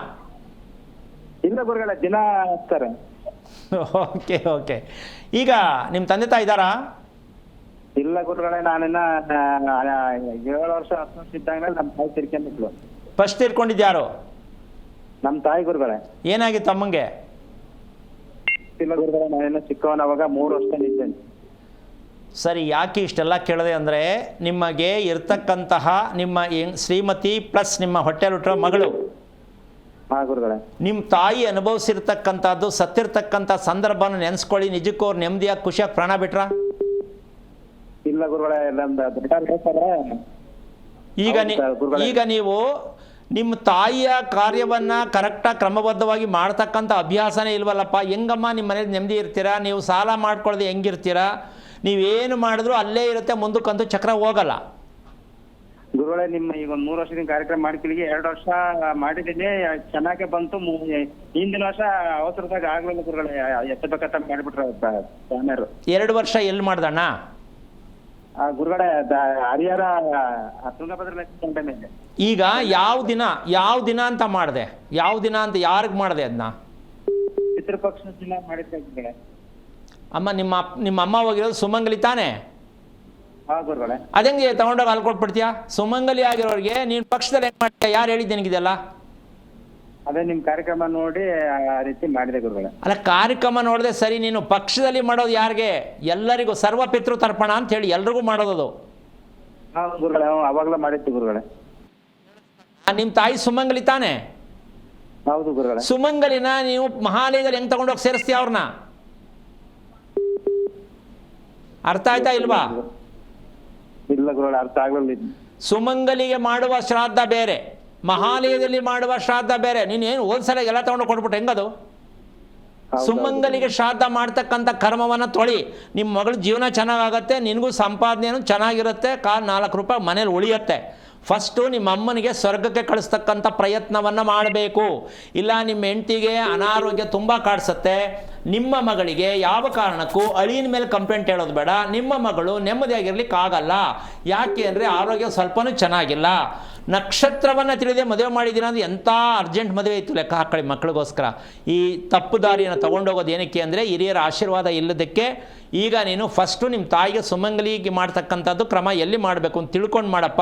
ಇಲ್ಲ ಗುರುಗಳೇ, ದಿನ ಹಚ್ತಾರೆ. ಓಕೆ. ಈಗ ನಿಮ್ಮ ತಂದೆ ತಾಯಿ ಇದ್ದಾರಾ? ಇಲ್ಲ ಗುರುಗಳೇ, ನಾನಿನ್ನ 7 ವರ್ಷ 10 ವರ್ಷ ಇದ್ದಾಗ ನಮ್ಮ ತಾಯಿ ತಿರ್ಕೊಂಡಿದ್ಲು. ಫಸ್ಟ್ ತೀರ್ಕೊಂಡಿದ್ಯಾರು? ನಮ್ಮ ತಾಯಿ ಗುರುಗಳೇ. ಏನಾಗಿತ್ತು ಅಮ್ಮಂಗೆ? ಇಲ್ಲ ಗುರುಗಳೇ, ನಾನಿನ್ನ ಚಿಕ್ಕವನ, ಅವಾಗ 3 ವರ್ಷ ಇದ್ದೇನೆ. ಸರಿ, ಯಾಕೆ ಇಷ್ಟೆಲ್ಲ ಕೇಳಿದೆ ಅಂದರೆ, ನಿಮಗೆ ಇರ್ತಕ್ಕಂತಹ ನಿಮ್ಮ ಶ್ರೀಮತಿ ಪ್ಲಸ್ ನಿಮ್ಮ ಹೊಟ್ಟೆಲ್ ಹುಟ್ಟಿರೋ ಮಗಳು, ಗುರುಗಳೇ, ನಿಮ್ಮ ತಾಯಿ ಅನುಭವಿಸಿರ್ತಕ್ಕಂಥದ್ದು, ಸತ್ತಿರ್ತಕ್ಕಂಥ ಸಂದರ್ಭನ ನೆನೆಸ್ಕೊಳ್ಳಿ. ನಿಜಕ್ಕೂ ಅವ್ರು ನೆಮ್ಮದಿಯಾಗಿ ಖುಷಿಯಾಗಿ ಪ್ರಾಣ ಬಿಟ್ರ? ಇಲ್ಲ ಗುರುಗಳೇ, ಈಗ ನೀವು ನಿಮ್ಮ ತಾಯಿಯ ಕಾರ್ಯವನ್ನು ಕರೆಕ್ಟಾಗಿ ಕ್ರಮಬದ್ಧವಾಗಿ ಮಾಡ್ತಕ್ಕಂಥ ಅಭ್ಯಾಸನೇ ಇಲ್ವಲ್ಲಪ್ಪ. ಹೆಂಗಮ್ಮ ನಿಮ್ಮ ಮನೇಲಿ ನೆಮ್ಮದಿ ಇರ್ತೀರಾ? ನೀವು ಸಾಲ ಮಾಡ್ಕೊಳ್ಳದೆ ಹೆಂಗಿರ್ತೀರಾ? ನೀವೇನು ಮಾಡಿದ್ರು ಅಲ್ಲೇ ಇರುತ್ತೆ, ಮುಂದಕ್ಕಂತೂ ಚಕ್ರ ಹೋಗಲ್ಲ. ಗುರುಗಳೇ, ನಿಮ್ಮ ಈಗ ಒಂದು 3 ವರ್ಷದಿಂದ ಕಾರ್ಯಕ್ರಮ ಮಾಡ್ಕೊಳ್ಳಿ, 2 ವರ್ಷ ಮಾಡಿದ್ದೀನಿ, ಚೆನ್ನಾಗೆ ಬಂತು. ಹಿಂದಿನ ವರ್ಷ ಅವಸರದಾಗ ಆಗ್ಲಿಲ್ಲ ಗುರುಗಳೇ, ಎತ್ತಬೇಕಂತ ಮಾಡಿಬಿಟ್ರೆ ಸ್ವಾಮಿಯರು. 2 ವರ್ಷ ಎಲ್ಲಿ ಮಾಡ್ದಣ್ಣ? ಗುರುಗಳೇ, ಹರಿಹರ ತುಂಗಭದ್ರಾ ಮೇಲೆ. ಈಗ ಯಾವ ದಿನ ಅಂತ ಮಾಡಿದೆ? ಯಾವ ದಿನ ಅಂತ ಯಾರಿಗೆ ಮಾಡಿದೆ ಅದನ್ನ? ಪಿತೃಪಕ್ಷ ದಿನ ಮಾಡಿದ್ದೆ ಗುರುಗಳೇ. ಅಮ್ಮ, ನಿಮ್ಮ ಅಮ್ಮ ಹೋಗಿರೋದು ಸುಮಂಗಲಿ ತಾನೇ? ಗುರುಗಳೇ. ಅದಂಗೆ ತಗೊಂಡೋಗಿ ಅಲ್ಲಿ ಕೊಟ್ಬಿಡ್ತೀಯಾ? ಸುಮಂಗಲಿ ಆಗಿರೋರಿಗೆ ನೀನು ಪಕ್ಷದಲ್ಲಿ ಹೆಂಗೆ ಮಾಡ್ತೀಯ? ಯಾರು ಹೇಳಿದ್ದೆ ನಿನಗಿದೆಲ್ಲ? ಅದೇ ನಿಮ್ಮ ಕಾರ್ಯಕ್ರಮ ನೋಡಿ ಆ ರೀತಿ ಮಾಡಿದೆ ಗುರುಗಳೇ. ಅಲ್ಲ, ಕಾರ್ಯಕ್ರಮ ನೋಡಿದೆ ಸರಿ, ನೀನು ಪಕ್ಷದಲ್ಲಿ ಮಾಡೋದು ಯಾರಿಗೆ? ಎಲ್ಲರಿಗೂ ಸರ್ವ ಪಿತೃ ತರ್ಪಣ ಅಂತ ಹೇಳಿ ಎಲ್ರಿಗೂ ಮಾಡೋದು. ಗುರುಗಳೇ, ಅವಾಗಲೇ ಮಾಡಿತ್ತು ಗುರುಗಳೇ. ನಿಮ್ಮ ತಾಯಿ ಸುಮಂಗಲಿ ತಾನೇ? ಹೌದು ಗುರುಗಳೇ. ಸುಮಂಗಲಿನ ನೀವು ಮಹಾಲಯದಲ್ಲಿ ಹೆಂಗೆ ತಗೊಂಡೋಗಿ ಸೇರಿಸ್ತೀಯ ಅವ್ರನ್ನ? ಅರ್ಥ ಆಯ್ತಾ ಇಲ್ವಾ? ಇಲ್ಲ ಗುರುಗಳೇ, ಅರ್ಥ ಆಗಲಿಲ್ಲ. ಸುಮಂಗಲಿಗೆ ಮಾಡುವ ಶ್ರಾದ್ದ ಬೇರೆ, ಮಹಾಲಯದಲ್ಲಿ ಮಾಡುವ ಶ್ರಾದ್ದ ಬೇರೆ. ನೀನೇನು ಹೋದ್ಸಲ ಎಲ್ಲ ತಗೊಂಡು ಕೊಟ್ಬಿಟ್ಟು ಹೆಂಗದು? ಸುಮಂಗಲಿಗೆ ಶ್ರಾದ್ದ ಮಾಡ್ತಕ್ಕಂಥ ಕರ್ಮವನ್ನು ತೊಳಿ. ನಿಮ್ಮ ಮಗಳ ಜೀವನ ಚೆನ್ನಾಗಾಗತ್ತೆ, ನಿನಗೂ ಸಂಪಾದನೆಯೂ ಚೆನ್ನಾಗಿರುತ್ತೆ, 4 ರೂಪಾಯಿ ಮನೇಲಿ ಉಳಿಯುತ್ತೆ. ಫಸ್ಟು ನಿಮ್ಮ ಅಮ್ಮನಿಗೆ ಸ್ವರ್ಗಕ್ಕೆ ಕಳಿಸ್ತಕ್ಕಂಥ ಪ್ರಯತ್ನವನ್ನು ಮಾಡಬೇಕು. ಇಲ್ಲ ನಿಮ್ಮ ಹೆಂಡತಿಗೆ ಅನಾರೋಗ್ಯ ತುಂಬ ಕಾಡಿಸುತ್ತೆ, ನಿಮ್ಮ ಮಗಳಿಗೆ ಯಾವ ಕಾರಣಕ್ಕೂ ಅಳಿನ ಮೇಲೆ ಕಂಪ್ಲೇಂಟ್ ಹೇಳೋದು ಬೇಡ. ನಿಮ್ಮ ಮಗಳು ನೆಮ್ಮದಿಯಾಗಿರ್ಲಿಕ್ಕೆ ಆಗಲ್ಲ. ಯಾಕೆ ಅಂದರೆ ಆರೋಗ್ಯ ಸ್ವಲ್ಪನೂ ಚೆನ್ನಾಗಿಲ್ಲ. ನಕ್ಷತ್ರವನ್ನು ತಿಳಿದೇ ಮದುವೆ ಮಾಡಿದ್ದೀನ ಅಂದರೆ ಎಂಥ ಅರ್ಜೆಂಟ್ ಮದುವೆ ಇತ್ತು ಲೆಕ್ಕ ಹಾಕೊಳ್ಳಿ ಮಕ್ಕಳಿಗೋಸ್ಕರ. ಈ ತಪ್ಪು ದಾರಿಯನ್ನು ತೊಗೊಂಡೋಗೋದು ಏನಕ್ಕೆ ಅಂದರೆ ಹಿರಿಯರ ಆಶೀರ್ವಾದ ಇಲ್ಲದಕ್ಕೆ. ಈಗ ನೀನು ಫಸ್ಟು ನಿಮ್ಮ ತಾಯಿಗೆ ಸುಮಂಗಲಿಗೆ ಮಾಡ್ತಕ್ಕಂಥದ್ದು ಕ್ರಮ ಎಲ್ಲಿ ಮಾಡಬೇಕು ಅಂತ ತಿಳ್ಕೊಂಡು ಮಾಡಪ್ಪ,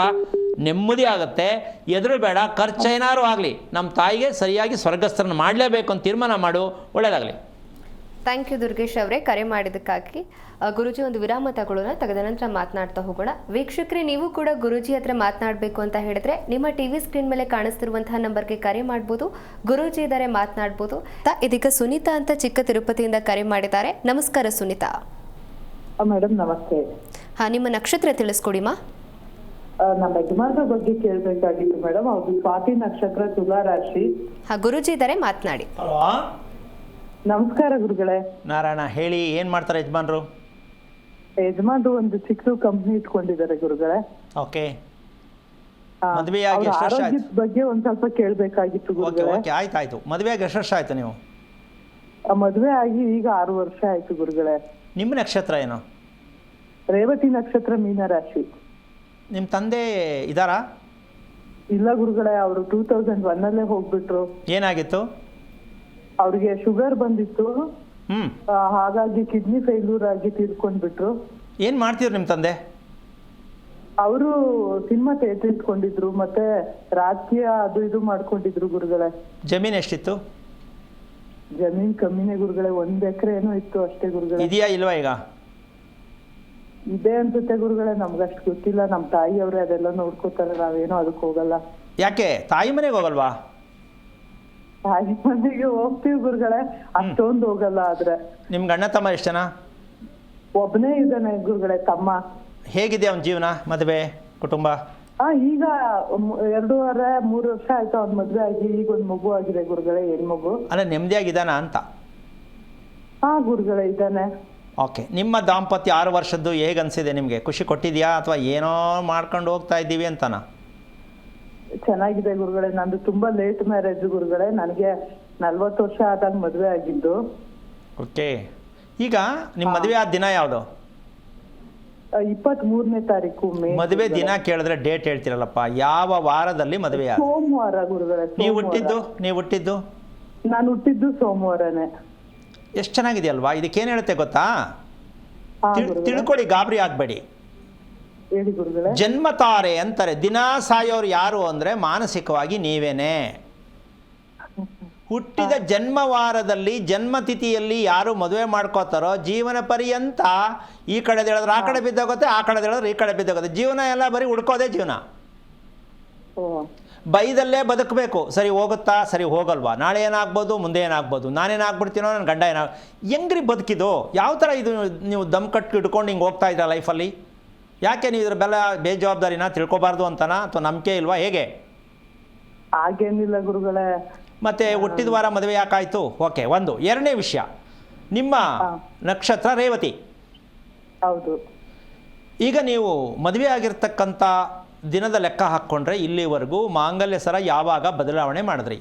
ನೆಮ್ಮದಿ ಆಗುತ್ತೆ. ಎದುರು ಬೇಡ, ಖರ್ಚೇನಾರು ಆಗಲಿ ನಮ್ಮ ತಾಯಿಗೆ ಸರಿಯಾಗಿ ಸ್ವರ್ಗಸ್ಥರನ್ನು ಮಾಡಲೇಬೇಕು ಅಂತ ತೀರ್ಮಾನ ಮಾಡು. ಒಳ್ಳೆಯದಾಗಲಿ. ಥ್ಯಾಂಕ್ ಯು ದುರ್ಗೇಶ್ ಅವರೇ, ಕರೆ ಮಾಡಿದ್ದಕ್ಕಾಗಿ. ಗುರುಜಿ, ಒಂದು ವಿರಾಮ ತಗೊಳ್ಳೋಣ, ತೆಗೆದ ನಂತರ ಮಾತನಾಡ್ತಾ ಹೋಗೋಣ. ವೀಕ್ಷಕರೇ, ನೀವು ಕೂಡ ಗುರೂಜಿ ಹತ್ರ ಮಾತನಾಡಬೇಕು ಅಂತ ಹೇಳಿದ್ರೆ ನಿಮ್ಮ ಟಿವಿ ಸ್ಕ್ರೀನ್ ಮೇಲೆ ಕಾಣಿಸ್ತಿರುವಂತಹ ನಂಬರ್ಗೆ ಕರೆ ಮಾಡ್ಬೋದು. ಗುರೂಜಿ ಇದ್ದಾರೆ, ಮಾತನಾಡ್ಬೋದು. ಇದೀಗ ಸುನೀತಾ ಅಂತ ಚಿಕ್ಕ ತಿರುಪತಿಯಿಂದ ಕರೆ ಮಾಡಿದ್ದಾರೆ. ನಮಸ್ಕಾರ ಸುನೀತಾ. ಮೇಡಮ್ ನಮಸ್ತೆ. ನಿಮ್ಮ ನಕ್ಷತ್ರ ತಿಳಿಸ್ಕೊಡಿಮಾ. ನಮ್ಮ ಯಜಮಾನ್ರ ಬಗ್ಗೆ ಕೇಳಬೇಕಾಗಿತ್ತು ಮೇಡಮ್. ಅವ್ರು ಸ್ವಾತಿ ನಕ್ಷತ್ರ, ತುಲಾ ರಾಶಿ. ಗುರೂಜಿ ಇದ್ದಾರೆ, ಮಾತನಾಡಿ. ನಮಸ್ಕಾರ ಗುರುಗಳೇ. ನಾರಾಯಣ, ಹೇಳಿ, ಏನ್ ಮಾಡ್ತಾರೆ ಯಜಮಾನ್ರು? ಯಜಮಾನ್ರು ಒಂದು ಚಿಕ್ಕ ಕಂಪ್ನಿ ಇಟ್ಕೊಂಡಿದ್ದಾರೆ ಗುರುಗಳೇ. ಓಕೆ. ಮದುವೆಯಾಗಿ ಎಷ್ಟು ವರ್ಷ ಆಯ್ತು? ಬಗ್ಗೆ ಒಂದ್ ಸ್ವಲ್ಪ ಕೇಳಬೇಕಾಗಿತ್ತು ಗುರುಗಳೇ. ಓಕೆ, ಆಯ್ತಾಯ್ತು. ಮದುವೆಯಾಗಿ ಎಷ್ಟು ವರ್ಷ ಆಯ್ತು ನೀವು? ಮದುವೆ ಆಗಿ ಈಗ 6 ವರ್ಷ ಆಯ್ತು ಗುರುಗಳೇ. ನಿಮ್ಮ ನಕ್ಷತ್ರ ಏನು? ರೇವತಿ ನಕ್ಷತ್ರ, ಮೀನ ರಾಶಿ. ನಿಮ್ಮ ತಂದೆ ಇದ್ದಾರಾ? ಇಲ್ಲ ಗುರುಗಳೇ, ಅವರು 2001 ಹೋಗ್ಬಿಟ್ರು. ಏನಾಗಿತ್ತು ಅವ್ರಿಗೆ? ಶುಗರ್ ಬಂದಿತ್ತು, ಹಾಗಾಗಿ ಕಿಡ್ನಿ ಫೇಲ್ಯೂರ್ ಆಗಿ ತೀರ್ಕೊಂಡ್ಬಿಟ್ರು. ಏನ್ ಮಾಡ್ತಿದ್ರು ನಿಮ್ಮ ತಂದೆ? ಅವರು ಸಿನಿಮಾ ಥಿಯೇಟರ್ ಇಟ್ಕೊಂಡಿದ್ರು, ಮತ್ತೆ ರಾಜಕೀಯ ಅದು ಇದು ಮಾಡ್ಕೊಂಡಿದ್ರು ಗುರುಗಳೇ. ಜಮೀನ್ ಎಷ್ಟಿತ್ತು? ಜಮೀನ್ ಕಮ್ಮಿನೇ ಗುರುಗಳೇ, 1 ಎಕರೆ ಏನೋ ಇತ್ತು ಅಷ್ಟೇ ಗುರುಗಳೇ. ಇದೆಯಾ ಇಲ್ವಾ ಈಗ? ಇದೆ ಅನ್ಸುತ್ತೆ ಗುರುಗಳೇ, ನಮ್ಗಷ್ಟು ಗೊತ್ತಿಲ್ಲ. ನಮ್ಮ ತಾಯಿ ಅವರೇ ಅದೆಲ್ಲ ನೋಡ್ಕೋತಾರೆ, ನಾವೇನೋ ಅದಕ್ಕೆ ಹೋಗಲ್ಲ. ಯಾಕೆ ತಾಯಿ ಮನೆಗೆ ಹೋಗಲ್ವಾ? ತಾಯಿ ಮನೆಗೆ ಹೋಗ್ತೀವಿ ಗುರುಗಳೇ, ಅಷ್ಟೊಂದು ಹೋಗಲ್ಲ. ಆದ್ರೆ ನಿಮ್ಗೆ ಅಣ್ಣ ತಮ್ಮ ಎಷ್ಟು ಜನ? ಒಬ್ಬನೇ ಇದ್ದಾನೆ ಗುರುಗಳೇ, ತಮ್ಮ. ಹೇಗಿದೆ ಅವನ ಜೀವನ, ಮದುವೆ, ಕುಟುಂಬ? ಈಗ 2.5-3 ವರ್ಷ ಆಯ್ತು ಅವ್ನ ಮದ್ವೆ ಆಗಿ, ಈಗ ಒಂದ್ ಮಗು ಆಗಿದೆ ಗುರುಗಳೇ, ಹೆಣ್ಮಗು. ಅಲ್ಲ, ನೆಮ್ಮದಿಯಾಗಿದ್ದಾನ ಅಂತ? ಹಾ ಗುರುಗಳೇ, ಇದ್ದಾನೆ. ಓಕೆ. ನಿಮ್ಮ ದಾಂಪತ್ಯ 6 ವರ್ಷದ್ದು ಹೇಗೆ ಅನಿಸಿದೆ ನಿಮಗೆ? ಖುಷಿ ಕೊಟ್ಟಿದೆಯಾ ಅಥವಾ ಏನೋ ಮಾಡ್ಕೊಂಡು ಹೋಗ್ತಾ ಇದ್ದೀವಿ ಅಂತನಾ? ಚೆನ್ನಾಗಿದೆ ಗುರುಗಳೇ. ನಂದು ತುಂಬಾ ಲೇಟ್ ಮ್ಯಾರೇಜ್ ಗುರುಗಳೇ. ನನಗೆ 40 ವರ್ಷ ಆದಾಗ ಮದ್ವೆ ಆಗಿದ್ದು. ಓಕೆ. ಈಗ ನಿಮ್ಮ ಮದುವೆ ಆದ ದಿನ ಯಾವುದು? 23ನೇ ತಾರೀಕು ಮೇ. ಮದುವೆ ದಿನ ಕೇಳಿದ್ರೆ ಡೇಟ್ ಹೇಳ್ತಿರಲ್ಲಪ್ಪ, ಯಾವ ವಾರದಲ್ಲಿ ಮದುವೆ ಆದ? ಸೋಮವಾರ ಗುರುಗಳೇ. ನೀವು ಹುಟ್ಟಿದ್ದು? ನಾನು ಹುಟ್ಟಿದ್ದು ಸೋಮವಾರನೇ. ಎಷ್ಟು ಚೆನ್ನಾಗಿದೆಯಲ್ವಾ? ಇದಕ್ಕೇನು ಹೇಳುತ್ತೆ ಗೊತ್ತಾ? ತಿಳ್ಕೊಳ್ಳಿ, ಗಾಬರಿ ಆಗಬೇಡಿ. ಹೇಳಿ ಗುರುಗಳೇ. ಜನ್ಮತಾರೆ ಅಂತಾರೆ. ದಿನ ಸಾಯೋರು ಯಾರು ಅಂದರೆ ಮಾನಸಿಕವಾಗಿ ನೀವೇನೆ. ಹುಟ್ಟಿದ ಜನ್ಮವಾರದಲ್ಲಿ ಜನ್ಮತಿಥಿಯಲ್ಲಿ ಯಾರು ಮದುವೆ ಮಾಡ್ಕೋತಾರೋ ಜೀವನ ಪರ್ಯಂತ ಈ ಕಡೆ ಹೇಳಿದ್ರೆ ಆ ಕಡೆ ಬಿದ್ದೋಗುತ್ತೆ, ಆ ಕಡೆ ಹೇಳಿದ್ರೆ ಈ ಕಡೆ ಬಿದ್ದೋಗುತ್ತೆ. ಜೀವನ ಎಲ್ಲ ಬರೀ ಹುಡ್ಕೋದೇ ಜೀವನ. ಬೈದಲ್ಲೇ ಬದುಕಬೇಕು. ಸರಿ ಹೋಗುತ್ತಾ, ಸರಿ ಹೋಗಲ್ವಾ, ನಾಳೆ ಏನಾಗ್ಬೋದು, ಮುಂದೆ ಏನಾಗ್ಬೋದು, ನಾನೇನಾಗ್ಬಿಡ್ತೀನೋ, ನನ್ನ ಗಂಡ ಹೆಂಗ್ರಿ ಬದುಕಿದು? ಯಾವ ಥರ ಇದು ನೀವು ದಮ್ ಕಟ್ಟು ಇಟ್ಕೊಂಡು ಹಿಂಗೆ ಹೋಗ್ತಾ ಇದ್ದೀರಾ ಲೈಫಲ್ಲಿ? ಯಾಕೆ ನೀವು ಇದ್ರ ಬೆಲ್ಲ ಬೇಜವಾಬ್ದಾರಿನ ತಿಳ್ಕೊಬಾರ್ದು ಅಂತನಾ, ಅಥವಾ ನಂಬಿಕೆ ಇಲ್ವಾ, ಹೇಗೆ? ಹಾಗೇನಿಲ್ಲ ಗುರುಗಳೇ. ಮತ್ತೆ ಹುಟ್ಟಿದ ವಾರ ಮದುವೆ ಯಾಕಾಯಿತು? ಓಕೆ, ಒಂದು. ಎರಡನೇ ವಿಷಯ, ನಿಮ್ಮ ನಕ್ಷತ್ರ ರೇವತಿ. ಹೌದು. ಈಗ ನೀವು ಮದುವೆ ಆಗಿರ್ತಕ್ಕಂಥ ದಿನದ ಲೆಕ್ಕ ಹಾಕ್ಕೊಂಡ್ರೆ ಇಲ್ಲಿವರೆಗೂ ಮಾಂಗಲ್ಯ ಸರ ಯಾವಾಗ ಬದಲಾವಣೆ ಮಾಡಿದ್ರಿ?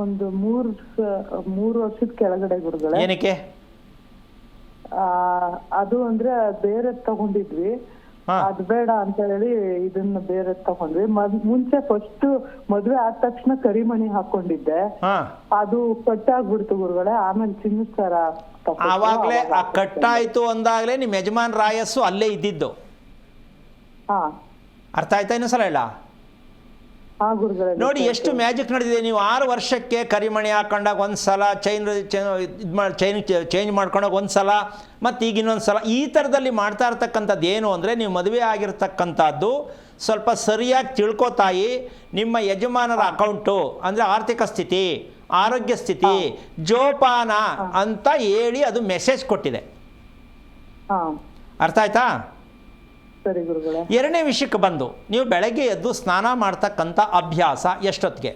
ಒಂದು 3 ವರ್ಷದ ಕೆಳಗಡೆ ಗುರುಗಳೇ. ಏನಕ್ಕೆ? ಅದು ಅಂದ್ರೆ ಬೇರೆ ತಗೊಂಡಿದ್ವಿ, ಅದ್ ಬೇಡ ಅಂತ ಹೇಳಿ ಇದನ್ನ ಬೇರೆ ತಗೊಂಡ್ವಿ. ಮುಂಚೆ ಫಸ್ಟ್ ಮದ್ವೆ ಆದ ತಕ್ಷಣ ಕರಿಮಣಿ ಹಾಕೊಂಡಿದ್ದೆ, ಅದು ಕಟ್ಟಾಗ್ಬಿಡ್ತು ಗುರುಗಳೇ. ಆಮೇಲೆ ಚಿನ್ನದ ಸರ ಆವಾಗ್ಲೇ ಆ ಕಟ್ಟಾಯ್ತು ಅಂದಾಗ್ಲೇ ನಿಮ್ ಯಜಮಾನ್ ರಾಯಸ್ಸು ಅಲ್ಲೇ ಇದ್ದಿದ್ದು. ಅರ್ಥ ಆಯ್ತಾ? ಇನ್ನೊಂದ್ಸಲ ಹೇಳ. ನೋಡಿ ಎಷ್ಟು ಮ್ಯಾಜಿಕ್ ನಡೆದಿದೆ. ನೀವು 6 ವರ್ಷಕ್ಕೆ ಕರಿಮಣಿ ಹಾಕೊಂಡಾಗ ಒಂದ್ಸಲ, ಚೈನ್ ಚೇಂಜ್ ಮಾಡ್ಕೊಂಡಾಗ ಒಂದ್ಸಲ, ಮತ್ತು ಈಗ ಇನ್ನೊಂದ್ಸಲ, ಈ ಥರದಲ್ಲಿ ಮಾಡ್ತಾ ಇರ್ತಕ್ಕಂಥದ್ದು ಏನು ಅಂದರೆ, ನೀವು ಮದುವೆ ಆಗಿರ್ತಕ್ಕಂಥದ್ದು ಸ್ವಲ್ಪ ಸರಿಯಾಗಿ ತಿಳ್ಕೊತಾಯಿ. ನಿಮ್ಮ ಯಜಮಾನರ ಅಕೌಂಟು ಅಂದರೆ ಆರ್ಥಿಕ ಸ್ಥಿತಿ, ಆರೋಗ್ಯ ಸ್ಥಿತಿ, ಜೋಪಾನ ಅಂತ ಹೇಳಿ ಅದು ಮೆಸೇಜ್ ಕೊಟ್ಟಿದೆ. ಅರ್ಥ ಆಯ್ತಾ? ಎರಡನೇ ವಿಷಯಕ್ಕೆ ಬಂದು, ನೀವು ಬೆಳಗ್ಗೆ ಎದ್ದು ಸ್ನಾನ ಮಾಡ್ತಕ್ಕಂಥ ಅಭ್ಯಾಸ ಎಷ್ಟೊತ್ತಿಗೆ?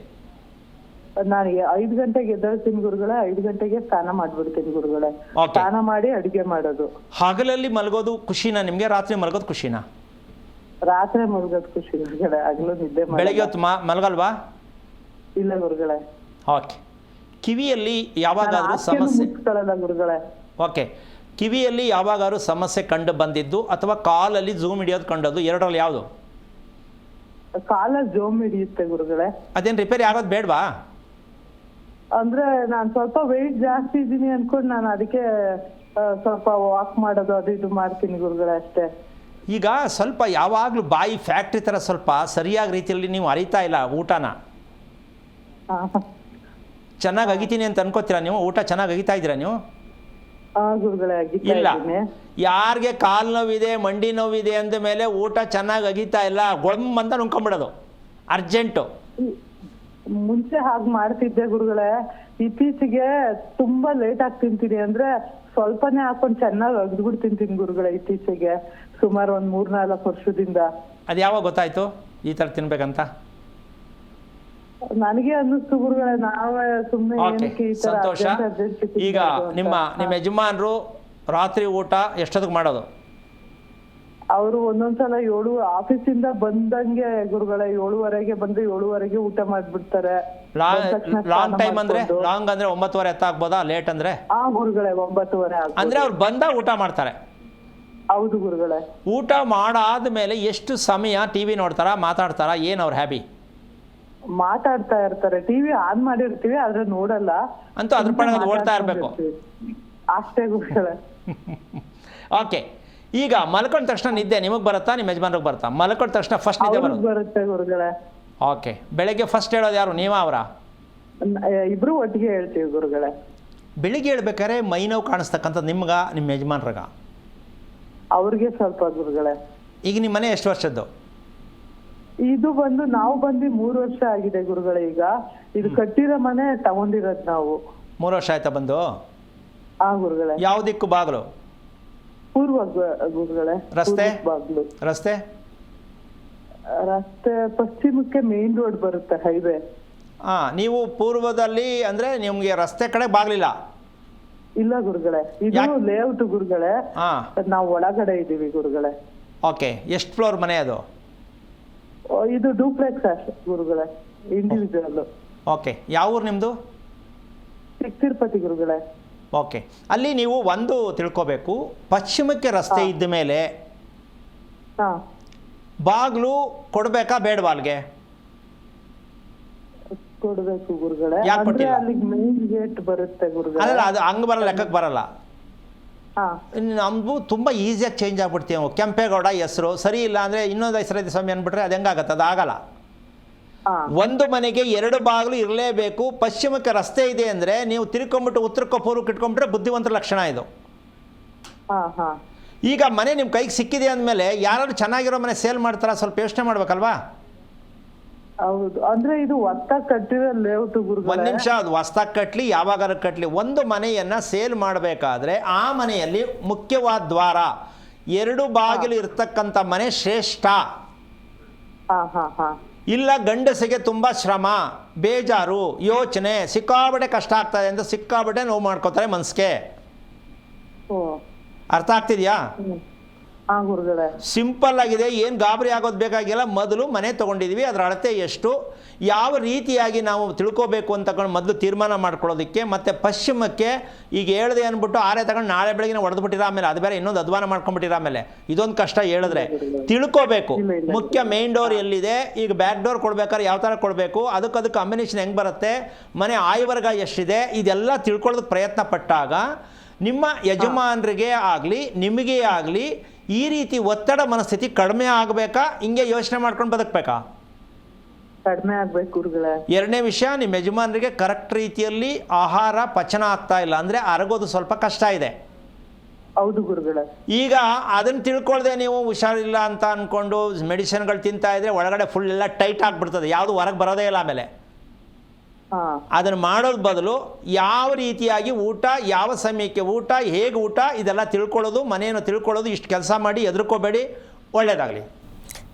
ನನಗೆ 5 ಗಂಟೆಗೆ ಎದ್ದೇಳ್ತೀನಿ ಗುರುಗಳೇ. 5 ಗಂಟೆಗೆ ಸ್ನಾನ ಮಾಡ್ಬಿಡ್ತೀನಿ ಗುರುಗಳೇ. ಸ್ನಾನ ಮಾಡಿ ಅಡಿಗೆ ಮಾಡೋದು. ಹಗಲಲ್ಲಿ ಮಲಗೋದು ಖುಷಿನಾ ನಿಮ್ಗೆ? ರಾತ್ರಿ ಮಲಗೋದು ಖುಷಿನಾ? ರಾತ್ರಿ ಮಲಗೋದು ಖುಷಿ ಗುರುಗಳೇ. ಹಗಲು ನಿದ್ದೆ ಬೆಳಗ್ಗೆ ಹೊತ್ತು ಮಲಗಲ್ವಾ? ಇಲ್ಲ ಗುರುಗಳೇ. ಓಕೆ. ಕಿವಿಯಲ್ಲಿ ಯಾವಾಗಾದ್ರೂ ಸಮಸ್ಯೆ ಗುರುಗಳೇ? ಓಕೆ. ಕಿವಿಯಲ್ಲಿ ಯಾವಾಗಾದ್ರೂ ಸಮಸ್ಯೆ ಕಂಡು ಬಂದಿದ್ದು ಅಥವಾ ಕಾಲಲ್ಲಿ ಝೂಮ್ ಹಿಡಿಯೋದು ಕಂಡದ್ದು, ಎರಡರಲ್ಲಿ ಯಾವುದು? ಕಾಲಲ್ಲಿ ಝೂಮ್ ಹಿಡಿಯುತ್ತೆ ಗುರುಗಳೇ. ಅದೇನು ರಿಪೇರಿ ಆಗೋದು ಬೇಡವಾ? ಅಂದ್ರೆ ನಾನು ಸ್ವಲ್ಪ ವೆಯ್ಟ್ ಜಾಸ್ತಿ ಇದ್ದೀನಿ ಅನ್ಕೊಂಡು ನಾನು ಅದಕ್ಕೆ ಸ್ವಲ್ಪ ವಾಕ್ ಮಾಡೋದು ಅದು ಇದು ಮಾಡ್ತೀನಿ ಗುರುಗಳೇ, ಅಷ್ಟೇ. ಈಗ ಸ್ವಲ್ಪ ಯಾವಾಗಲೂ ಬಾಯಿ ಫ್ಯಾಕ್ಟ್ರಿ ಥರ ಸ್ವಲ್ಪ ಸರಿಯಾದ ರೀತಿಯಲ್ಲಿ ನೀವು ಅರಿತಾ ಇಲ್ಲ ಊಟನ. ಚೆನ್ನಾಗಿ ಅಗಿತೀನಿ ಅಂತ ಅನ್ಕೋತೀರಾ ನೀವು? ಊಟ ಚೆನ್ನಾಗಿ ಅಗಿತಾ ಇದ್ದೀರಾ ನೀವು? ಇಲ್ಲ. ಯಾರಿಗೆ ಕಾಲು ನೋವಿದೆ, ಮಂಡಿ ನೋವಿದೆ ಅಂದ ಮೇಲೆ ಊಟ ಚೆನ್ನಾಗಿ ಅಗಿತಾ ಇಲ್ಲ, ಗೊಳಮ್ ಅಂತ ನುಂಕೊಂಬಿಡೋದು ಅರ್ಜೆಂಟು. ಮುಂಚೆ ಹಾಗೆ ಮಾಡ್ತಿದ್ದೆ ಗುರುಗಳೇ. ಇತ್ತೀಚೆಗೆ ತುಂಬಾ ಲೇಟ್ ಆಗಿ ತಿಂತೀನಿ. ಅಂದ್ರೆ ಸ್ವಲ್ಪನೇ ಹಾಕೊಂಡು ಚೆನ್ನಾಗಿ ಅಗ್ದ್ಬಿಟ್ಟು ತಿಂತೀನಿ ಗುರುಗಳೇ ಇತ್ತೀಚೆಗೆ, ಸುಮಾರು ಒಂದ್ 3-4 ವರ್ಷದಿಂದ. ಅದು ಯಾವಾಗ ಗೊತ್ತಾಯ್ತು ಈ ಥರ ತಿನ್ಬೇಕಂತ? ನನಗೆ ಅನ್ನಿಸ್ತು ಗುರುಗಳೇ, ನಾವೇ ಸುಮ್ಮನೆ. ಸಂತೋಷ. ಈಗ ನಿಮ್ಮ ಯಜಮಾನರು ರಾತ್ರಿ ಊಟ ಎಷ್ಟೊತ್ತಿಗೆ ಮಾಡೋದು? ಅವರು ಒಂದೊಂದ್ಸಲ 7 ಆಫೀಸಿಂದ ಬಂದಂಗೆ ಗುರುಗಳೇ, 7:30ಗೆ ಬಂದ್ರೆ 7:30ಗೆ ಊಟ ಮಾಡ್ಬಿಡ್ತಾರೆ. ಲಾಂಗ್ ಟೈಮ್ ಅಂದ್ರೆ ಲಾಂಗ್ ಅಂದ್ರೆ 9:30 ಆಗ್ಬೋದಾ? ಲೇಟ್ ಅಂದ್ರೆ ಗುರುಗಳೇ 9:30 ಅಂದ್ರೆ ಅವ್ರು ಬಂದ ಊಟ ಮಾಡ್ತಾರೆ. ಹೌದು ಗುರುಗಳೇ. ಊಟ ಮಾಡಾದ್ಮೇಲೆ ಎಷ್ಟು ಸಮಯ ಟಿವಿ ನೋಡ್ತಾರಾ, ಮಾತಾಡ್ತಾರಾ, ಏನ್ ಅವ್ರ ಹ್ಯಾಬಿ? ಮಾತಾಡ್ತಾ ಇರ್ತಾರೆ. ಟಿವಿ ಆನ್ ಮಾಡಿರ್ತೀವಿ ಆದ್ರೆ ನೋಡಲ್ಲ. ಅಂತೂ ಅದ್ರ ಪಣ ಓಡ್ತಾ ಇರ್ಬೇಕು ಅಷ್ಟೇ ಗುರುಗಳೇ. ಓಕೆ. ಈಗ ಮಲ್ಕೊಂಡ ತಕ್ಷಣ ನಿದ್ದೆ ನಿಮಗೆ ಬರುತ್ತಾ, ನಿಮ್ಮ ಯಜಮಾನ್ರಿಗೆ ಬರುತ್ತಾ? ಮಲ್ಕೊಂಡ ತಕ್ಷಣ ಫಸ್ಟ್ ನಿದ್ದೆ ಬರುತ್ತೆ ಗುರುಗಳೇ. ಓಕೆ. ಬೆಳಗ್ಗೆ ಫಸ್ಟ್ ಹೇಳೋದು ಯಾರು, ನೀವ ಅವರ? ಇಬ್ರು ಒಟ್ಟಿಗೆ ಹೇಳ್ತೀವಿ ಗುರುಗಳೇ. ಬೆಳಿಗ್ಗೆ ಹೇಳ್ಬೇಕಾದ್ರೆ ಮೈ ನೋವು ಕಾಣಿಸ್ತಕ್ಕಂಥದ್ದು ನಿಮ್ಗ, ನಿಮ್ಮ ಯಜಮಾನ್ರಾಗ? ಅವ್ರಿಗೆ ಸ್ವಲ್ಪ ಗುರುಗಳೇ. ಈಗ ನಿಮ್ಮ ಮನೆ ಎಷ್ಟು ವರ್ಷದ್ದು? ಇದು ನಾವು ಬಂದು 3 ವರ್ಷ ಆಗಿದೆ ಗುರುಗಳೇ. ಈಗ ಇದು ಕಟ್ಟಿರೋ ಮನೆ ತಗೊಂಡಿರೋದು ನಾವು. 3 ವರ್ಷ ಆಯ್ತಾ ಬಂದು? ಗುರುಗಳೇ. ಯಾವ ದಿಕ್ಕು ಬಾಗಿಲು? ಪೂರ್ವ ಗುರುಗಳೇ. ರಸ್ತೆ? ಬಾಗಿಲು. ರಸ್ತೆ? ರಸ್ತೆ ಪಶ್ಚಿಮಕ್ಕೆ ಮೇನ್ ರೋಡ್ ಬರುತ್ತೆ, ಹೈವೇ. ನೀವು ಪೂರ್ವದಲ್ಲಿ ಅಂದರೆ ನಿಮಗೆ ರಸ್ತೆ ಕಡೆ ಬಾಗ್ಲಿಲ್ಲ? ಇಲ್ಲ ಗುರುಗಳೇ, ಇದು ಲೇಔಟ್ ಗುರುಗಳೇ. ನಾವು ಒಳಗಡೆ ಇದೀವಿ ಗುರುಗಳೇ. ಓಕೆ, ಎಷ್ಟು ಫ್ಲೋರ್ ಮನೆ ಅದು? ಇದು ಡೂಪ್ಲೆಕ್ಸ್ ಗುರುಗಳೇ, ಇಂಡಿವಿಜುವಲ್. ಓಕೆ, ಯಾವ ಊರು ನಿಮ್ಮದು? ತಿರುಪತಿ ಗುರುಗಳೇ. ಓಕೆ, ಅಲ್ಲಿ ನೀವು ಒಂದು ತಿಳ್ಕೋಬೇಕು, ಪಶ್ಚಿಮಕ್ಕೆ ರಸ್ತೆ ಇದ್ದ ಮೇಲೆ ಬಾಗ್ಲು ಕೊಡ್ಬೇಕಾ ಬೇಡವಾ ಅಲ್ಲಿಗೆ? ಕೊಡ್ಬೇಕು ಗುರುಗಳೇ. ಯಾಕೆ ಕೊಟ್ಟಿಲ್ಲ? ಅಲ್ಲಿಗೆ ಮೇನ್ ಗೇಟ್ ಬರುತ್ತೆ ಗುರುಗಳೇ. ಅಲ್ಲ, ಅದು ಹಂಗೆ ಬರಲ್ಲ, ಲೆಕ್ಕಕ್ಕೆ ಬರಲ್ಲ. ನಮಗೂ ತುಂಬ ಈಸಿಯಾಗಿ ಚೇಂಜ್ ಆಗ್ಬಿಡ್ತೀವಿ. ಕೆಂಪೇಗೌಡ ಹೆಸರು ಸರಿ ಇಲ್ಲ ಅಂದರೆ ಇನ್ನೊಂದು ಹೆಸರೈತೆ ಸ್ವಾಮಿ ಅಂದ್ಬಿಟ್ರೆ ಅದು ಹೆಂಗಾಗತ್ತೆ? ಅದು ಆಗಲ್ಲ. ಒಂದು ಮನೆಗೆ 2 ಬಾಗಿಲು ಇರಲೇಬೇಕು. ಪಶ್ಚಿಮಕ್ಕೆ ರಸ್ತೆ ಇದೆ ಅಂದರೆ ನೀವು ತಿರ್ಕೊಂಬಿಟ್ಟು ಉತ್ತರಕ್ಕೋ ಪೂರ್ವಕ್ಕೆ ಇಟ್ಕೊಂಡ್ಬಿಟ್ರೆ ಬುದ್ಧಿವಂತರ ಲಕ್ಷಣ ಇದು. ಈಗ ಮನೆ ನಿಮ್ಮ ಕೈಗೆ ಸಿಕ್ಕಿದೆ ಅಂದಮೇಲೆ ಯಾರು ಚೆನ್ನಾಗಿರೋ ಮನೆ ಸೇಲ್ ಮಾಡ್ತಾರ? ಸ್ವಲ್ಪ ಯೋಚನೆ ಮಾಡ್ಬೇಕಲ್ವಾ? ಹೌದು, ಅಂದ್ರೆ ಇದು ಹೊಸ್ದಾಗಿ ಕಟ್ಟಿರೋ ಲೇಔಟ್ ಗುರುಗಳೇ. ಒಂದು ನಿಮಿಷ, ಅದು ಹೊಸ್ದಾಗಿ ಕಟ್ಟಲಿ ಯಾವಾಗಾರು ಕಟ್ಟಲಿ, ಒಂದು ಮನೆಯನ್ನು ಸೇಲ್ ಮಾಡಬೇಕಾದ್ರೆ ಆ ಮನೆಯಲ್ಲಿ ಮುಖ್ಯವಾದ ದ್ವಾರ 2 ಬಾಗಿಲು ಇರ್ತಕ್ಕಂಥ ಮನೆ ಶ್ರೇಷ್ಠ. ಇಲ್ಲ ಗಂಡಸಿಗೆ ತುಂಬ ಶ್ರಮ, ಬೇಜಾರು, ಯೋಚನೆ, ಸಿಕ್ಕಾಬಟ್ಟೆ ಕಷ್ಟ ಆಗ್ತದೆ ಅಂತ ಸಿಕ್ಕಾಬಟ್ಟೆ ನೋವು ಮಾಡ್ಕೋತಾರೆ ಮನಸ್ಸಿಗೆ. ಅರ್ಥ ಆಗ್ತಿದ್ಯಾ? ಸಿಂಪಲ್ ಆಗಿದೆ, ಏನು ಗಾಬರಿ ಆಗೋದು ಬೇಕಾಗಿಲ್ಲ. ಮೊದಲು ಮನೆ ತೊಗೊಂಡಿದ್ವಿ, ಅದರ ಅಳತೆ ಎಷ್ಟು, ಯಾವ ರೀತಿಯಾಗಿ ನಾವು ತಿಳ್ಕೋಬೇಕು ಅಂತ ತಗೊಂಡು ಮೊದಲು ತೀರ್ಮಾನ ಮಾಡ್ಕೊಳ್ಳೋದಕ್ಕೆ. ಮತ್ತು ಪಶ್ಚಿಮಕ್ಕೆ ಈಗ ಹೇಳಿದೆ ಅಂದ್ಬಿಟ್ಟು ಆರೇ ತಗೊಂಡು ನಾಳೆ ಬೆಳಗ್ಗೆ ಹೊಡೆದ್ಬಿಟ್ಟಿರ, ಆಮೇಲೆ ಅದು ಬೇರೆ ಇನ್ನೊಂದು ಅಧ್ವಾನ ಮಾಡ್ಕೊಂಡ್ಬಿಟ್ಟಿರ, ಆಮೇಲೆ ಇದೊಂದು ಕಷ್ಟ. ಹೇಳಿದ್ರೆ ತಿಳ್ಕೋಬೇಕು ಮುಖ್ಯ ಮೇನ್ ಡೋರ್ ಎಲ್ಲಿದೆ, ಈಗ ಬ್ಯಾಕ್ ಡೋರ್ ಕೊಡ್ಬೇಕಾದ್ರೆ ಯಾವ ಥರ ಕೊಡಬೇಕು, ಅದಕ್ಕೆ ಕಾಂಬಿನೇಷನ್ ಹೆಂಗೆ ಬರುತ್ತೆ, ಮನೆ ಆಯುವರ್ಗ ಎಷ್ಟಿದೆ, ಇದೆಲ್ಲ ತಿಳ್ಕೊಳ್ಳೋದಕ್ಕೆ ಪ್ರಯತ್ನ ಪಟ್ಟಾಗ ನಿಮ್ಮ ಯಜಮಾನರಿಗೆ ಆಗಲಿ ನಿಮಗೆ ಆಗಲಿ ಈ ರೀತಿ ಒತ್ತಡ ಮನಸ್ಥಿತಿ ಕಡಿಮೆ ಆಗಬೇಕಾ? ಹಿಂಗೆ ಯೋಚನೆ ಮಾಡ್ಕೊಂಡು ಬದುಕಬೇಕಾ? ಕಡಿಮೆ ಆಗ್ಬೇಕು ಗುರುಗಳೇ. ಎರಡನೇ ವಿಷಯ, ನಿಮ್ಮ ಯಜಮಾನರಿಗೆ ಕರೆಕ್ಟ್ ರೀತಿಯಲ್ಲಿ ಆಹಾರ ಪಚನ ಆಗ್ತಾ ಇಲ್ಲ ಅಂದರೆ ಅರಗೋದು ಸ್ವಲ್ಪ ಕಷ್ಟ ಇದೆ. ಹೌದು ಗುರುಗಳೇ. ಈಗ ಅದನ್ನು ತಿಳ್ಕೊಳ್ದೆ ನೀವು ಹುಷಾರಿಲ್ಲ ಅಂತ ಅಂದ್ಕೊಂಡು ಮೆಡಿಸಿನ್ಗಳು ತಿಂತಾ ಇದ್ರೆ ಒಳಗಡೆ ಫುಲ್ ಎಲ್ಲ ಟೈಟ್ ಆಗಿಬಿಡ್ತದೆ, ಯಾವುದು ಹೊರಗೆ ಬರೋದೇ ಇಲ್ಲ. ಆಮೇಲೆ ಅದನ್ನು ಮಾಡೋದು ಬದಲು ಯಾವ ರೀತಿಯಾಗಿ ಊಟ, ಯಾವ ಸಮಯಕ್ಕೆ ಊಟ, ಹೇಗೆ ಊಟ, ಇದೆಲ್ಲ ತಿಳ್ಕೊಳ್ಳೋದು, ಮನೆಯನ್ನು ತಿಳ್ಕೊಳ್ಳೋದು, ಇಷ್ಟು ಕೆಲಸ ಮಾಡಿ ಹೆದರ್ಕೋಬೇಡಿ. ಒಳ್ಳೆಯದಾಗಲಿ.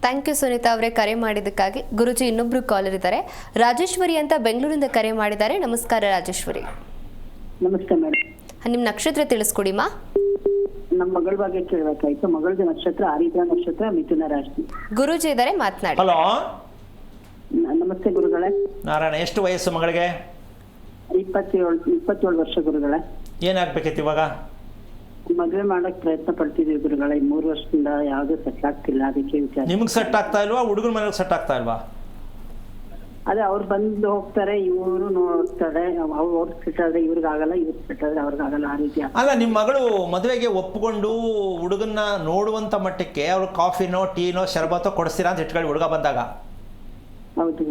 ಥ್ಯಾಂಕ್ ಯು ಸುನೀತಾ ಅವರೇ, ಕರೆ ಮಾಡಿದ್ದಕ್ಕಾಗಿ. ಗುರುಜಿ, ಇನ್ನೊಬ್ರು ಕಾಲರ್ ಇದ್ದಾರೆ, ರಾಜೇಶ್ವರಿ ಅಂತ ಬೆಂಗಳೂರಿಂದ ಕರೆ ಮಾಡಿದ್ದಾರೆ. ನಮಸ್ಕಾರ ರಾಜೇಶ್ವರಿ. ನಮಸ್ತೆ ಮೇಡಮ್. ನಿಮ್ಮ ನಕ್ಷತ್ರ ತಿಳಿಸ್ಕೊಡಿ ಮಾ. ನಮ್ಮ ಮಗಳ ಬಗ್ಗೆ ಕೇಳಬೇಕಾಯ್ತು. ಮಗಳದ ನಕ್ಷತ್ರ ಆರಿದ್ರ ನಕ್ಷತ್ರ, ಮಿಥುನ ರಾಶಿ. ಗುರುಜಿ ಇದ್ದಾರೆ, ಮಾತನಾಡಿ. ಹಲೋ, ನಮಸ್ತೆ ಗುರುಗಳೇ. ನಾರಾಯಣ, ಎಷ್ಟು ವಯಸ್ಸು ಮಗಳಿಗೆ? 27 ವರ್ಷ ಗುರುಗಳೇ. ಏನಾಗಬೇಕಿತ್ತು ಇವಾಗ? ಮದುವೆ ಮಾಡಕ್ ಪ್ರಯತ್ನ ಪಡ್ತಿದ್ದೀವಿ ಗುರುಗಳೇ. 3 ವರ್ಷದಿಂದ ಯಾವ್ದು ಸೆಟ್ ಆಗ್ತಿಲ್ಲ, ಅದಕ್ಕೆ ವಿಚಾರ. ನಿಮ್ಗೆ ಸೆಟ್ ಆಗ್ತಾ ಇಲ್ವಾ? ಹುಡುಗನ ಮನೆಗೆ ಸೆಟ್ ಆಗ್ತಾ ಇಲ್ವಾ? ಅದೇ ಅವ್ರು ಬಂದು ಹೋಗ್ತಾರೆ, ಇವರು ನೋಡ್ತಾರೆ. ಅವ್ರು ಸೆಟ್ ಆದ್ರೆ ಇವ್ರಿಗೆ ಆಗಲ್ಲ, ಇವ್ರಿಗೆ ಸೆಟ್ ಆದ್ರೆ ಅವ್ರಿಗೆ ಆಗಲ್ಲ, ಆ ರೀತಿ. ಅಲ್ಲ, ನಿಮ್ಮ ಮಗಳು ಮದುವೆಗೆ ಒಪ್ಪಿಕೊಂಡು ಹುಡುಗನ್ನ ನೋಡುವಂತ ಮಟ್ಟಕ್ಕೆ ಅವ್ರು ಕಾಫಿನೋ ಟೀನೋ ಶರ್ಬತ್ತೋ ಕೊಡಿಸ್ತೀರಾ ಅಂತ ಇಟ್ಕೊಳ್ಳಿ. ಹುಡುಗ ಬಂದಾಗ ಹೌದು,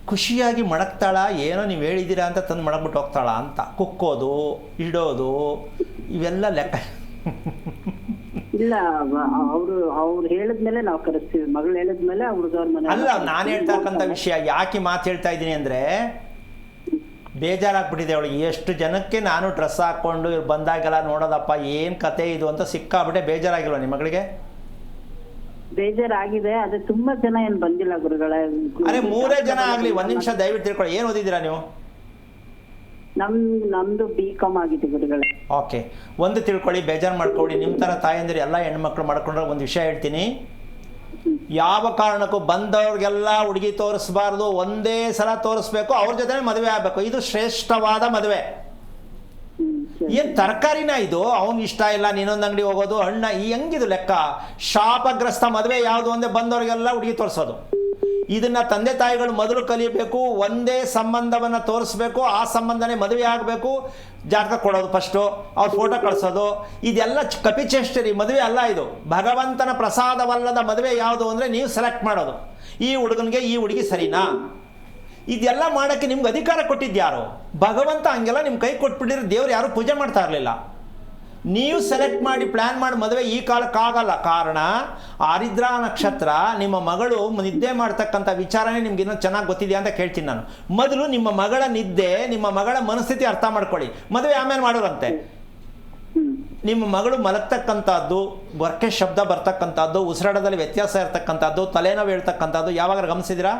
ಖುಷಿಯಾಗಿ ಮಡಗ್ತಾಳ, ಏನೋ ನೀವು ಹೇಳಿದ್ದೀರಾ ಅಂತ ತಂದು ಮಡಗ್ಬಿಟ್ಟು ಹೋಗ್ತಾಳ ಅಂತ? ಕುಕ್ಕೋದು, ಇಡೋದು, ಇವೆಲ್ಲ ಲೆಕ್ಕ ಇಲ್ಲ. ಅವ್ರು ಹೇಳಿದ್ಮೇಲೆ ನಾವು ಕರೆಸ್ತೀವಿ. ಮಗಳು ಹೇಳಿದ್ಮೇಲೆ ಹುಡುಗವ್ರ ಮನೆ. ಅಲ್ಲ, ನಾನು ಹೇಳ್ತಕ್ಕಂಥ ವಿಷಯ ಯಾಕೆ ಮಾತು ಹೇಳ್ತಾ ಇದ್ದೀನಿ ಅಂದರೆ, ಬೇಜಾರಾಗ್ಬಿಟ್ಟಿದೆ ಅವಳಿಗೆ. ಎಷ್ಟು ಜನಕ್ಕೆ ನಾನು ಡ್ರೆಸ್ ಹಾಕ್ಕೊಂಡು ಇವ್ರು ಬಂದಾಗೆಲ್ಲ ನೋಡೋದಪ್ಪ ಏನು ಕತೆ ಇದು ಅಂತ ಸಿಕ್ಕಾಬಿಟ್ಟೆ ಬೇಜಾರಾಗಿಲ್ವ ನಿಮ್ಮ ಮಗಳಿಗೆ? ಬೇಜಾರಾಗಿದೆ. ಅದೇ ತುಂಬಾ ಜನ ಏನ್ ಬಂದಿಲ್ಲ ಗುರುಗಳೇ. ಅರೆ 3 ಜನ ಆಗ್ಲಿ, 1 ನಿಮಿಷ ದಯವಿಟ್ಟು ತಿಳ್ಕೊಳ್ಳಿ. ಏನು ಓದಿದ್ದೀರಾ ನೀವು? ನಮ್ದು BCom ಆಗಿದೆ ಗುರುಗಳೇ. ಓಕೆ, ಒಂದು ತಿಳ್ಕೊಳ್ಳಿ, ಬೇಜಾರು ಮಾಡ್ಕೊಳ್ಳಿ. ನಿಮ್ಮ ಥರ ತಾಯಂದಿರು ಎಲ್ಲ ಹೆಣ್ಮಕ್ಳು ಮಾಡ್ಕೊಂಡ್ರೆ ಒಂದು ವಿಷಯ ಹೇಳ್ತೀನಿ. ಯಾವ ಕಾರಣಕ್ಕೂ ಬಂದವ್ರಿಗೆಲ್ಲ ಹುಡುಗಿ ತೋರಿಸ್ಬಾರ್ದು, ಒಂದೇ ಸಲ ತೋರಿಸ್ಬೇಕು, ಅವ್ರ ಜೊತೆ ಮದುವೆ ಆಗಬೇಕು. ಇದು ಶ್ರೇಷ್ಠವಾದ ಮದುವೆ. ಏನು ತರಕಾರಿನ ಇದು? ಅವ್ನು ಇಷ್ಟ ಇಲ್ಲ, ನೀನೊಂದು ಅಂಗಡಿ ಹೋಗೋದು, ಹಣ್ಣ, ಈ ಹೆಂಗಿದು ಲೆಕ್ಕ? ಶಾಪಗ್ರಸ್ತ ಮದುವೆ ಯಾವುದು ಅಂದರೆ ಬಂದವರಿಗೆಲ್ಲ ಹುಡುಗಿ ತೋರಿಸೋದು. ಇದನ್ನ ತಂದೆ ತಾಯಿಗಳು ಮೊದಲು ಕಲಿಯಬೇಕು. ಒಂದೇ ಸಂಬಂಧವನ್ನು ತೋರಿಸ್ಬೇಕು, ಆ ಸಂಬಂಧನೇ ಮದುವೆ ಆಗಬೇಕು. ಜಾತಕ ಕೊಡೋದು ಫಸ್ಟು, ಅವ್ರ ಫೋಟೋ ಕಳಿಸೋದು, ಇದೆಲ್ಲ ಕಪಿಚೇಷ್ಟರಿ. ಮದುವೆ ಅಲ್ಲ ಇದು. ಭಗವಂತನ ಪ್ರಸಾದವಲ್ಲದ ಮದುವೆ ಯಾವುದು ಅಂದರೆ ನೀವು ಸೆಲೆಕ್ಟ್ ಮಾಡೋದು, ಈ ಹುಡುಗನಿಗೆ ಈ ಹುಡುಗಿ ಸರಿನಾ. ಇದೆಲ್ಲ ಮಾಡೋಕ್ಕೆ ನಿಮ್ಗೆ ಅಧಿಕಾರ ಕೊಟ್ಟಿದ್ಯಾರು? ಭಗವಂತ. ಹಂಗೆಲ್ಲ ನಿಮ್ಮ ಕೈ ಕೊಟ್ಬಿಟ್ಟಿದ್ರೆ ದೇವ್ರು ಯಾರು ಪೂಜೆ ಮಾಡ್ತಾ ಇರಲಿಲ್ಲ. ನೀವು ಸೆಲೆಕ್ಟ್ ಮಾಡಿ ಪ್ಲ್ಯಾನ್ ಮಾಡಿ ಮದುವೆ ಈ ಕಾಲಕ್ಕಾಗಲ್ಲ. ಕಾರಣ ಆರಿದ್ರ ನಕ್ಷತ್ರ. ನಿಮ್ಮ ಮಗಳು ನಿದ್ದೆ ಮಾಡ್ತಕ್ಕಂಥ ವಿಚಾರನೇ ನಿಮ್ಗೆ ಇನ್ನೂ ಚೆನ್ನಾಗಿ ಗೊತ್ತಿದೆಯಾ ಅಂತ ಕೇಳ್ತೀನಿ ನಾನು. ಮೊದಲು ನಿಮ್ಮ ಮಗಳ ನಿದ್ದೆ, ನಿಮ್ಮ ಮಗಳ ಮನಸ್ಥಿತಿ ಅರ್ಥ ಮಾಡ್ಕೊಳ್ಳಿ. ಮದುವೆ ಆಮೇಲೆ ಮಾಡೋರಂತೆ. ನಿಮ್ಮ ಮಗಳು ಮಲಗ್ತಕ್ಕಂಥದ್ದು, ಗೊರಕೆ ಶಬ್ದ ಬರ್ತಕ್ಕಂಥದ್ದು, ಉಸಿರಾಟದಲ್ಲಿ ವ್ಯತ್ಯಾಸ ಇರ್ತಕ್ಕಂಥದ್ದು, ತಲೆನೋವು ಹೇಳ್ತಕ್ಕಂಥದ್ದು ಯಾವಾಗ ಗಮನಿಸಿದಿರಾ?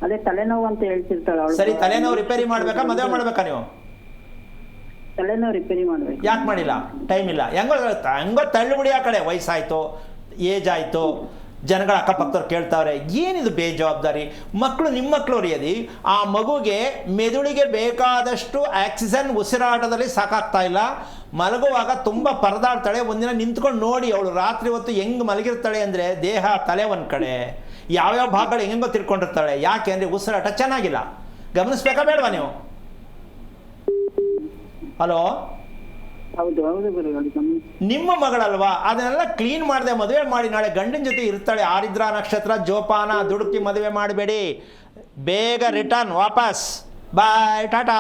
ಅದೇ ತಲೆನೋವು ಅಂತ ಹೇಳ್ತಿರ್ತಾಳೆ ಅವಳು. ಸರಿ, ತಲೆನೋವು ರಿಪೇರಿ ಮಾಡಬೇಕಾ ಮದುವೆ ಮಾಡಬೇಕಾ ನೀವು? ತಲೆನೋವು ರಿಪೇರಿ ಮಾಡ್ಬೇಕು. ಯಾಕೆ ಮಾಡಿಲ್ಲ? ಟೈಮ್ ಇಲ್ಲ. ಹೆಂಗೋ ತಳ್ಳುಬಿಡಿ ಆ ಕಡೆ, ವಯಸ್ಸಾಯಿತು, ಏಜ್ ಆಯಿತು, ಜನಗಳ ಅಕ್ಕಪಕ್ಕದವ್ರು ಕೇಳ್ತಾವ್ರೆ, ಏನಿದು ಬೇಜವಾಬ್ದಾರಿ? ಮಕ್ಕಳು ನಿಮ್ಮ ಮಕ್ಕಳು ರೀ. ಆ ಮಗುಗೆ ಮೆದುಳಿಗೆ ಬೇಕಾದಷ್ಟು ಆಕ್ಸಿಜನ್ ಉಸಿರಾಟದಲ್ಲಿ ಸಾಕಾಗ್ತಾ ಇಲ್ಲ. ಮಲಗುವಾಗ ತುಂಬ ಪರದಾಡ್ತಾಳೆ. ಒಂದಿನ ನಿಂತ್ಕೊಂಡು ನೋಡಿ ಅವಳು ರಾತ್ರಿ ಹೊತ್ತು ಹೆಂಗೆ ಮಲಗಿರ್ತಾಳೆ ಅಂದರೆ, ದೇಹ ತಲೆ ಒಂದು ಕಡೆ, ಯಾವ್ಯಾವ ಭಾಗಗಳು ಹೆಂಗೋ ತಿರ್ಕೊಂಡಿರ್ತಾಳೆ. ಯಾಕೆ ಅಂದರೆ ಉಸಿರಾಟ ಚೆನ್ನಾಗಿಲ್ಲ. ಗಮನಿಸ್ಬೇಕಾ ಬೇಡವಾ ನೀವು? ಹಲೋ, ಹೌದು ಹೌದು ಗುರುಗಳು. ನಿಮ್ಮ ಮಗಳಲ್ವಾ, ಅದನ್ನೆಲ್ಲ ಕ್ಲೀನ್ ಮಾಡದೆ ಮದುವೆ ಮಾಡಿ ನಾಳೆ ಗಂಡನ ಜೊತೆ ಇರ್ತಾಳೆ. ಆರಿದ್ರ ನಕ್ಷತ್ರ, ಜೋಪಾನ, ದುಡುಕಿ ಮದುವೆ ಮಾಡಬೇಡಿ. ಬೇಗ ರಿಟರ್ನ್, ವಾಪಸ್, ಬಾಯ್, ಟಾಟಾ.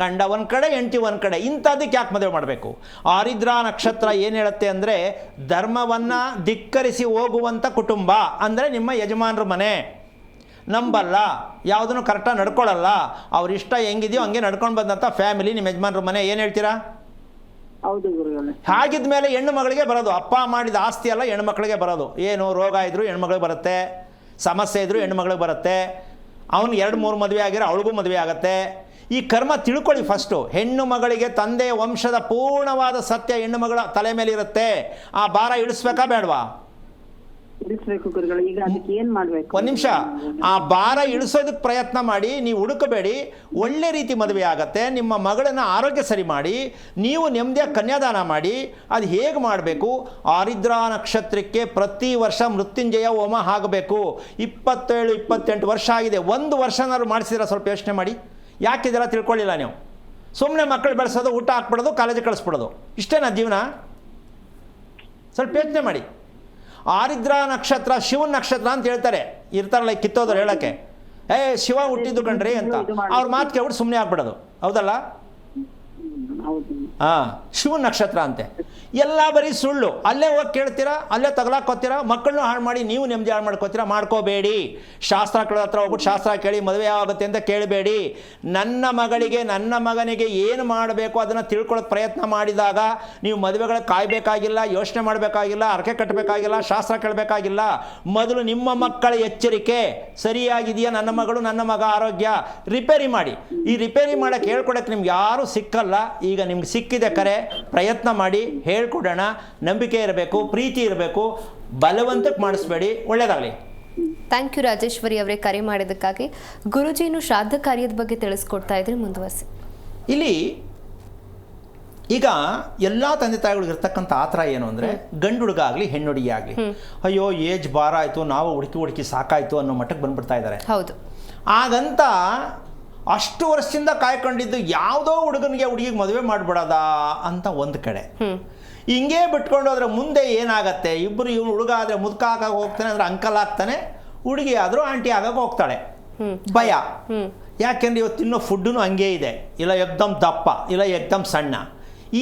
ಗಂಡ ಒಂದು ಕಡೆ, ಹೆಂಡತಿ ಒಂದು ಕಡೆ. ಇಂಥದ್ದಕ್ಕೆ ಯಾಕೆ ಮದುವೆ ಮಾಡಬೇಕು? ಆರಿದ್ರ ನಕ್ಷತ್ರ ಏನು ಹೇಳುತ್ತೆ ಅಂದರೆ, ಧರ್ಮವನ್ನು ಧಿಕ್ಕರಿಸಿ ಹೋಗುವಂಥ ಕುಟುಂಬ ಅಂದರೆ ನಿಮ್ಮ ಯಜಮಾನ್ರ ಮನೆ. ನಂಬಲ್ಲ, ಯಾವುದನ್ನು ಕರೆಕ್ಟಾಗಿ ನಡ್ಕೊಳ್ಳಲ್ಲ, ಅವ್ರ ಇಷ್ಟ ಹೆಂಗಿದೆಯೋ ಹಂಗೆ ನಡ್ಕೊಂಡು ಬಂದಂಥ ಫ್ಯಾಮಿಲಿ ನಿಮ್ಮ ಯಜಮಾನ್ರ ಮನೆ. ಏನು ಹೇಳ್ತೀರಾ? ಹೌದು ಗುರುಗಳೇ. ಹಾಗಿದ್ದ ಮೇಲೆ ಹೆಣ್ಣು ಮಗಳಿಗೆ ಬರೋದು. ಅಪ್ಪ ಮಾಡಿದ ಆಸ್ತಿ ಎಲ್ಲ ಹೆಣ್ಣು ಮಕ್ಕಳಿಗೆ ಬರೋದು. ಏನು ರೋಗ ಇದ್ದರೂ ಹೆಣ್ಣು ಮಗಳಿಗೆ ಬರುತ್ತೆ, ಸಮಸ್ಯೆ ಇದ್ದರೂ ಹೆಣ್ಣು ಮಗಳಿಗೆ ಬರುತ್ತೆ. ಅವನು 2-3 ಮದುವೆ ಆಗಿರೋ ಅವಳಿಗೂ ಮದುವೆ ಆಗುತ್ತೆ. ಈ ಕರ್ಮ ತಿಳ್ಕೊಳ್ಳಿ ಫಸ್ಟು. ಹೆಣ್ಣು ಮಗಳಿಗೆ ತಂದೆ ವಂಶದ ಪೂರ್ಣವಾದ ಸತ್ಯ ಹೆಣ್ಣು ಮಗಳ ತಲೆ ಮೇಲೆ ಇರುತ್ತೆ. ಆ ಭಾರ ಇಳಿಸ್ಬೇಕಾ ಬೇಡವಾ? ಇಳಿಸ್ಬೇಕು ಗುರುಗಳು. ಈಗ ಅದಕ್ಕೆ ಏನ್ ಮಾಡ್ಬೇಕು? ಒಂದು ನಿಮಿಷ, ಆ ಭಾರ ಇಳಿಸೋದಕ್ಕೆ ಪ್ರಯತ್ನ ಮಾಡಿ. ನೀವು ಹುಡುಕಬೇಡಿ, ಒಳ್ಳೆ ರೀತಿ ಮದುವೆ ಆಗತ್ತೆ. ನಿಮ್ಮ ಮಗಳನ್ನ ಆರೋಗ್ಯ ಸರಿ ಮಾಡಿ, ನೀವು ನೆಮ್ಮದಿಯಾಗಿ ಕನ್ಯಾದಾನ ಮಾಡಿ. ಅದು ಹೇಗೆ ಮಾಡಬೇಕು? ಆರಿದ್ರ ನಕ್ಷತ್ರಕ್ಕೆ ಪ್ರತಿ ವರ್ಷ ಮೃತ್ಯುಂಜಯ ಹೋಮ ಆಗಬೇಕು. 27-28 ವರ್ಷ ಆಗಿದೆ. 1 ವರ್ಷನಾದ್ರು ಮಾಡಿಸಿದ್ರೆ ಸ್ವಲ್ಪ ಯೋಚನೆ ಮಾಡಿ. ಯಾಕಿದೆಲ್ಲ ತಿಳ್ಕೊಳ್ಳಿಲ್ಲ ನೀವು? ಸುಮ್ಮನೆ ಮಕ್ಕಳು ಬೆಳೆಸೋದು, ಊಟ ಹಾಕ್ಬಿಡೋದು, ಕಾಲೇಜಿಗೆ ಕಳಿಸ್ಬಿಡೋದು, ಇಷ್ಟೇನಾ ಜೀವನ? ಸ್ವಲ್ಪ ಯೋಚನೆ ಮಾಡಿ. ಆರಿದ್ರ ನಕ್ಷತ್ರ ಶಿವನ ನಕ್ಷತ್ರ ಅಂತ ಹೇಳ್ತಾರೆ, ಇರ್ತಾರಲ್ಲ ಕಿತ್ತೋದ್ರು ಹೇಳೋಕ್ಕೆ, ಶಿವ ಹುಟ್ಟಿದ್ದು ಕಣ್ರಿ ಅಂತ. ಅವ್ರ ಮಾತು ಕೇಳ್ಬಿಟ್ಟು ಸುಮ್ಮನೆ ಆಗ್ಬಿಡೋದು, ಹೌದಲ್ಲ? ಹಾಂ, ಶಿವನ ನಕ್ಷತ್ರ ಅಂತೆ. ಎಲ್ಲ ಬರೀ ಸುಳ್ಳು. ಅಲ್ಲೇ ಹೋಗಿ ಕೇಳ್ತೀರಾ, ಅಲ್ಲೇ ತಗಲಾಕೋತೀರಾ, ಮಕ್ಕಳನ್ನೂ ಹಾಳು ಮಾಡಿ ನೀವು ನೆಮ್ಮದಿ ಹಾಳು ಮಾಡ್ಕೋತೀರಾ. ಮಾಡ್ಕೋಬೇಡಿ. ಶಾಸ್ತ್ರಗಳ ಹತ್ರ ಹೋಗ್ಬಿಟ್ಟು ಶಾಸ್ತ್ರ ಕೇಳಿ ಮದುವೆ ಆಗುತ್ತೆ ಅಂತ ಕೇಳಬೇಡಿ. ನನ್ನ ಮಗಳಿಗೆ, ನನ್ನ ಮಗನಿಗೆ ಏನು ಮಾಡಬೇಕು ಅದನ್ನು ತಿಳ್ಕೊಳ್ಳೋಕೆ ಪ್ರಯತ್ನ ಮಾಡಿದಾಗ ನೀವು ಮದುವೆಗಳ ಕಾಯಬೇಕಾಗಿಲ್ಲ, ಯೋಚನೆ ಮಾಡಬೇಕಾಗಿಲ್ಲ, ಹರಕೆ ಕಟ್ಟಬೇಕಾಗಿಲ್ಲ, ಶಾಸ್ತ್ರ ಕೇಳಬೇಕಾಗಿಲ್ಲ. ಮೊದಲು ನಿಮ್ಮ ಮಕ್ಕಳ ಎಚ್ಚರಿಕೆ ಸರಿಯಾಗಿದೆಯಾ, ನನ್ನ ಮಗಳು, ನನ್ನ ಮಗ ಆರೋಗ್ಯ ರಿಪೇರಿ ಮಾಡಿ. ಈ ರಿಪೇರಿ ಮಾಡೋಕ್ಕೆ ಹೇಳ್ಕೊಡೋಕ್ಕೆ ನಿಮ್ಗೆ ಯಾರೂ ಸಿಕ್ಕಲ್ಲ. ಈಗ ನಿಮ್ಗೆ ಸಿಕ್ಕಿದೆ ಕರೆ, ಪ್ರಯತ್ನ ಮಾಡಿ, ಹೇಳ್ಕೊಡೋಣ. ನಂಬಿಕೆ ಇರಬೇಕು, ಪ್ರೀತಿ ಇರಬೇಕು, ಬಲವಂತಕ್ಕೆ ಮಾಡಿಸ್ಬೇಡಿ. ಒಳ್ಳೆಯದಾಗಲಿ. ಥ್ಯಾಂಕ್ ಯು ರಾಜೇಶ್ವರಿ ಅವರೇ, ಕರೆ ಮಾಡಿದ್ದಕ್ಕಾಗಿ. ಗುರುಜಿನು ಶ್ರಾದ್ದ ಕಾರ್ಯದ ಬಗ್ಗೆ ತಿಳಿಸ್ಕೊಡ್ತಾ ಇದ್ರೆ ಮುಂದುವರಿಸಿ. ಇಲ್ಲಿ ಈಗ ಎಲ್ಲ ತಂದೆ ತಾಯಿಗಳಿಗೆ ಇರ್ತಕ್ಕಂಥ ಆತರ ಏನು ಅಂದರೆ, ಗಂಡು ಹುಡುಗ ಆಗಲಿ ಹೆಣ್ಣು ಹುಡುಗಿ ಆಗಲಿ, ಅಯ್ಯೋ ಏಜ್ ಭಾರ ಆಯಿತು, ನಾವು ಹುಡುಕಿ ಸಾಕಾಯಿತು ಅನ್ನೋ ಮಟ್ಟಕ್ಕೆ ಬಂದ್ಬಿಡ್ತಾ ಇದ್ದಾರೆ. ಹೌದು. ಹಾಗಂತ ಅಷ್ಟು ವರ್ಷದಿಂದ ಕಾಯ್ಕೊಂಡಿದ್ದು ಯಾವುದೋ ಹುಡುಗನಿಗೆ ಹುಡುಗಿಗೆ ಮದುವೆ ಮಾಡಿಬಿಡೋದಾ ಅಂತ ಒಂದು ಕಡೆ. ಹಿಂಗೆ ಬಿಟ್ಕೊಂಡು ಹೋದ್ರೆ ಮುಂದೆ ಏನಾಗತ್ತೆ? ಇಬ್ಬರು, ಇವನು ಹುಡುಗ ಆದರೆ ಮುದುಕ ಆಗಾಗ ಹೋಗ್ತಾನೆ ಅಂದರೆ ಅಂಕಲ್ ಆಗ್ತಾನೆ, ಹುಡುಗಿ ಆದರೂ ಆಂಟಿ ಆಗಾಗ ಹೋಗ್ತಾಳೆ. ಭಯ. ಯಾಕೆಂದರೆ ಇವತ್ತು ತಿನ್ನೋ ಫುಡ್ಡು ಹಂಗೆ ಇದೆ, ಇಲ್ಲ ಎಕ್ದಮ್ ದಪ್ಪ, ಇಲ್ಲ ಎಕ್ದಮ್ ಸಣ್ಣ.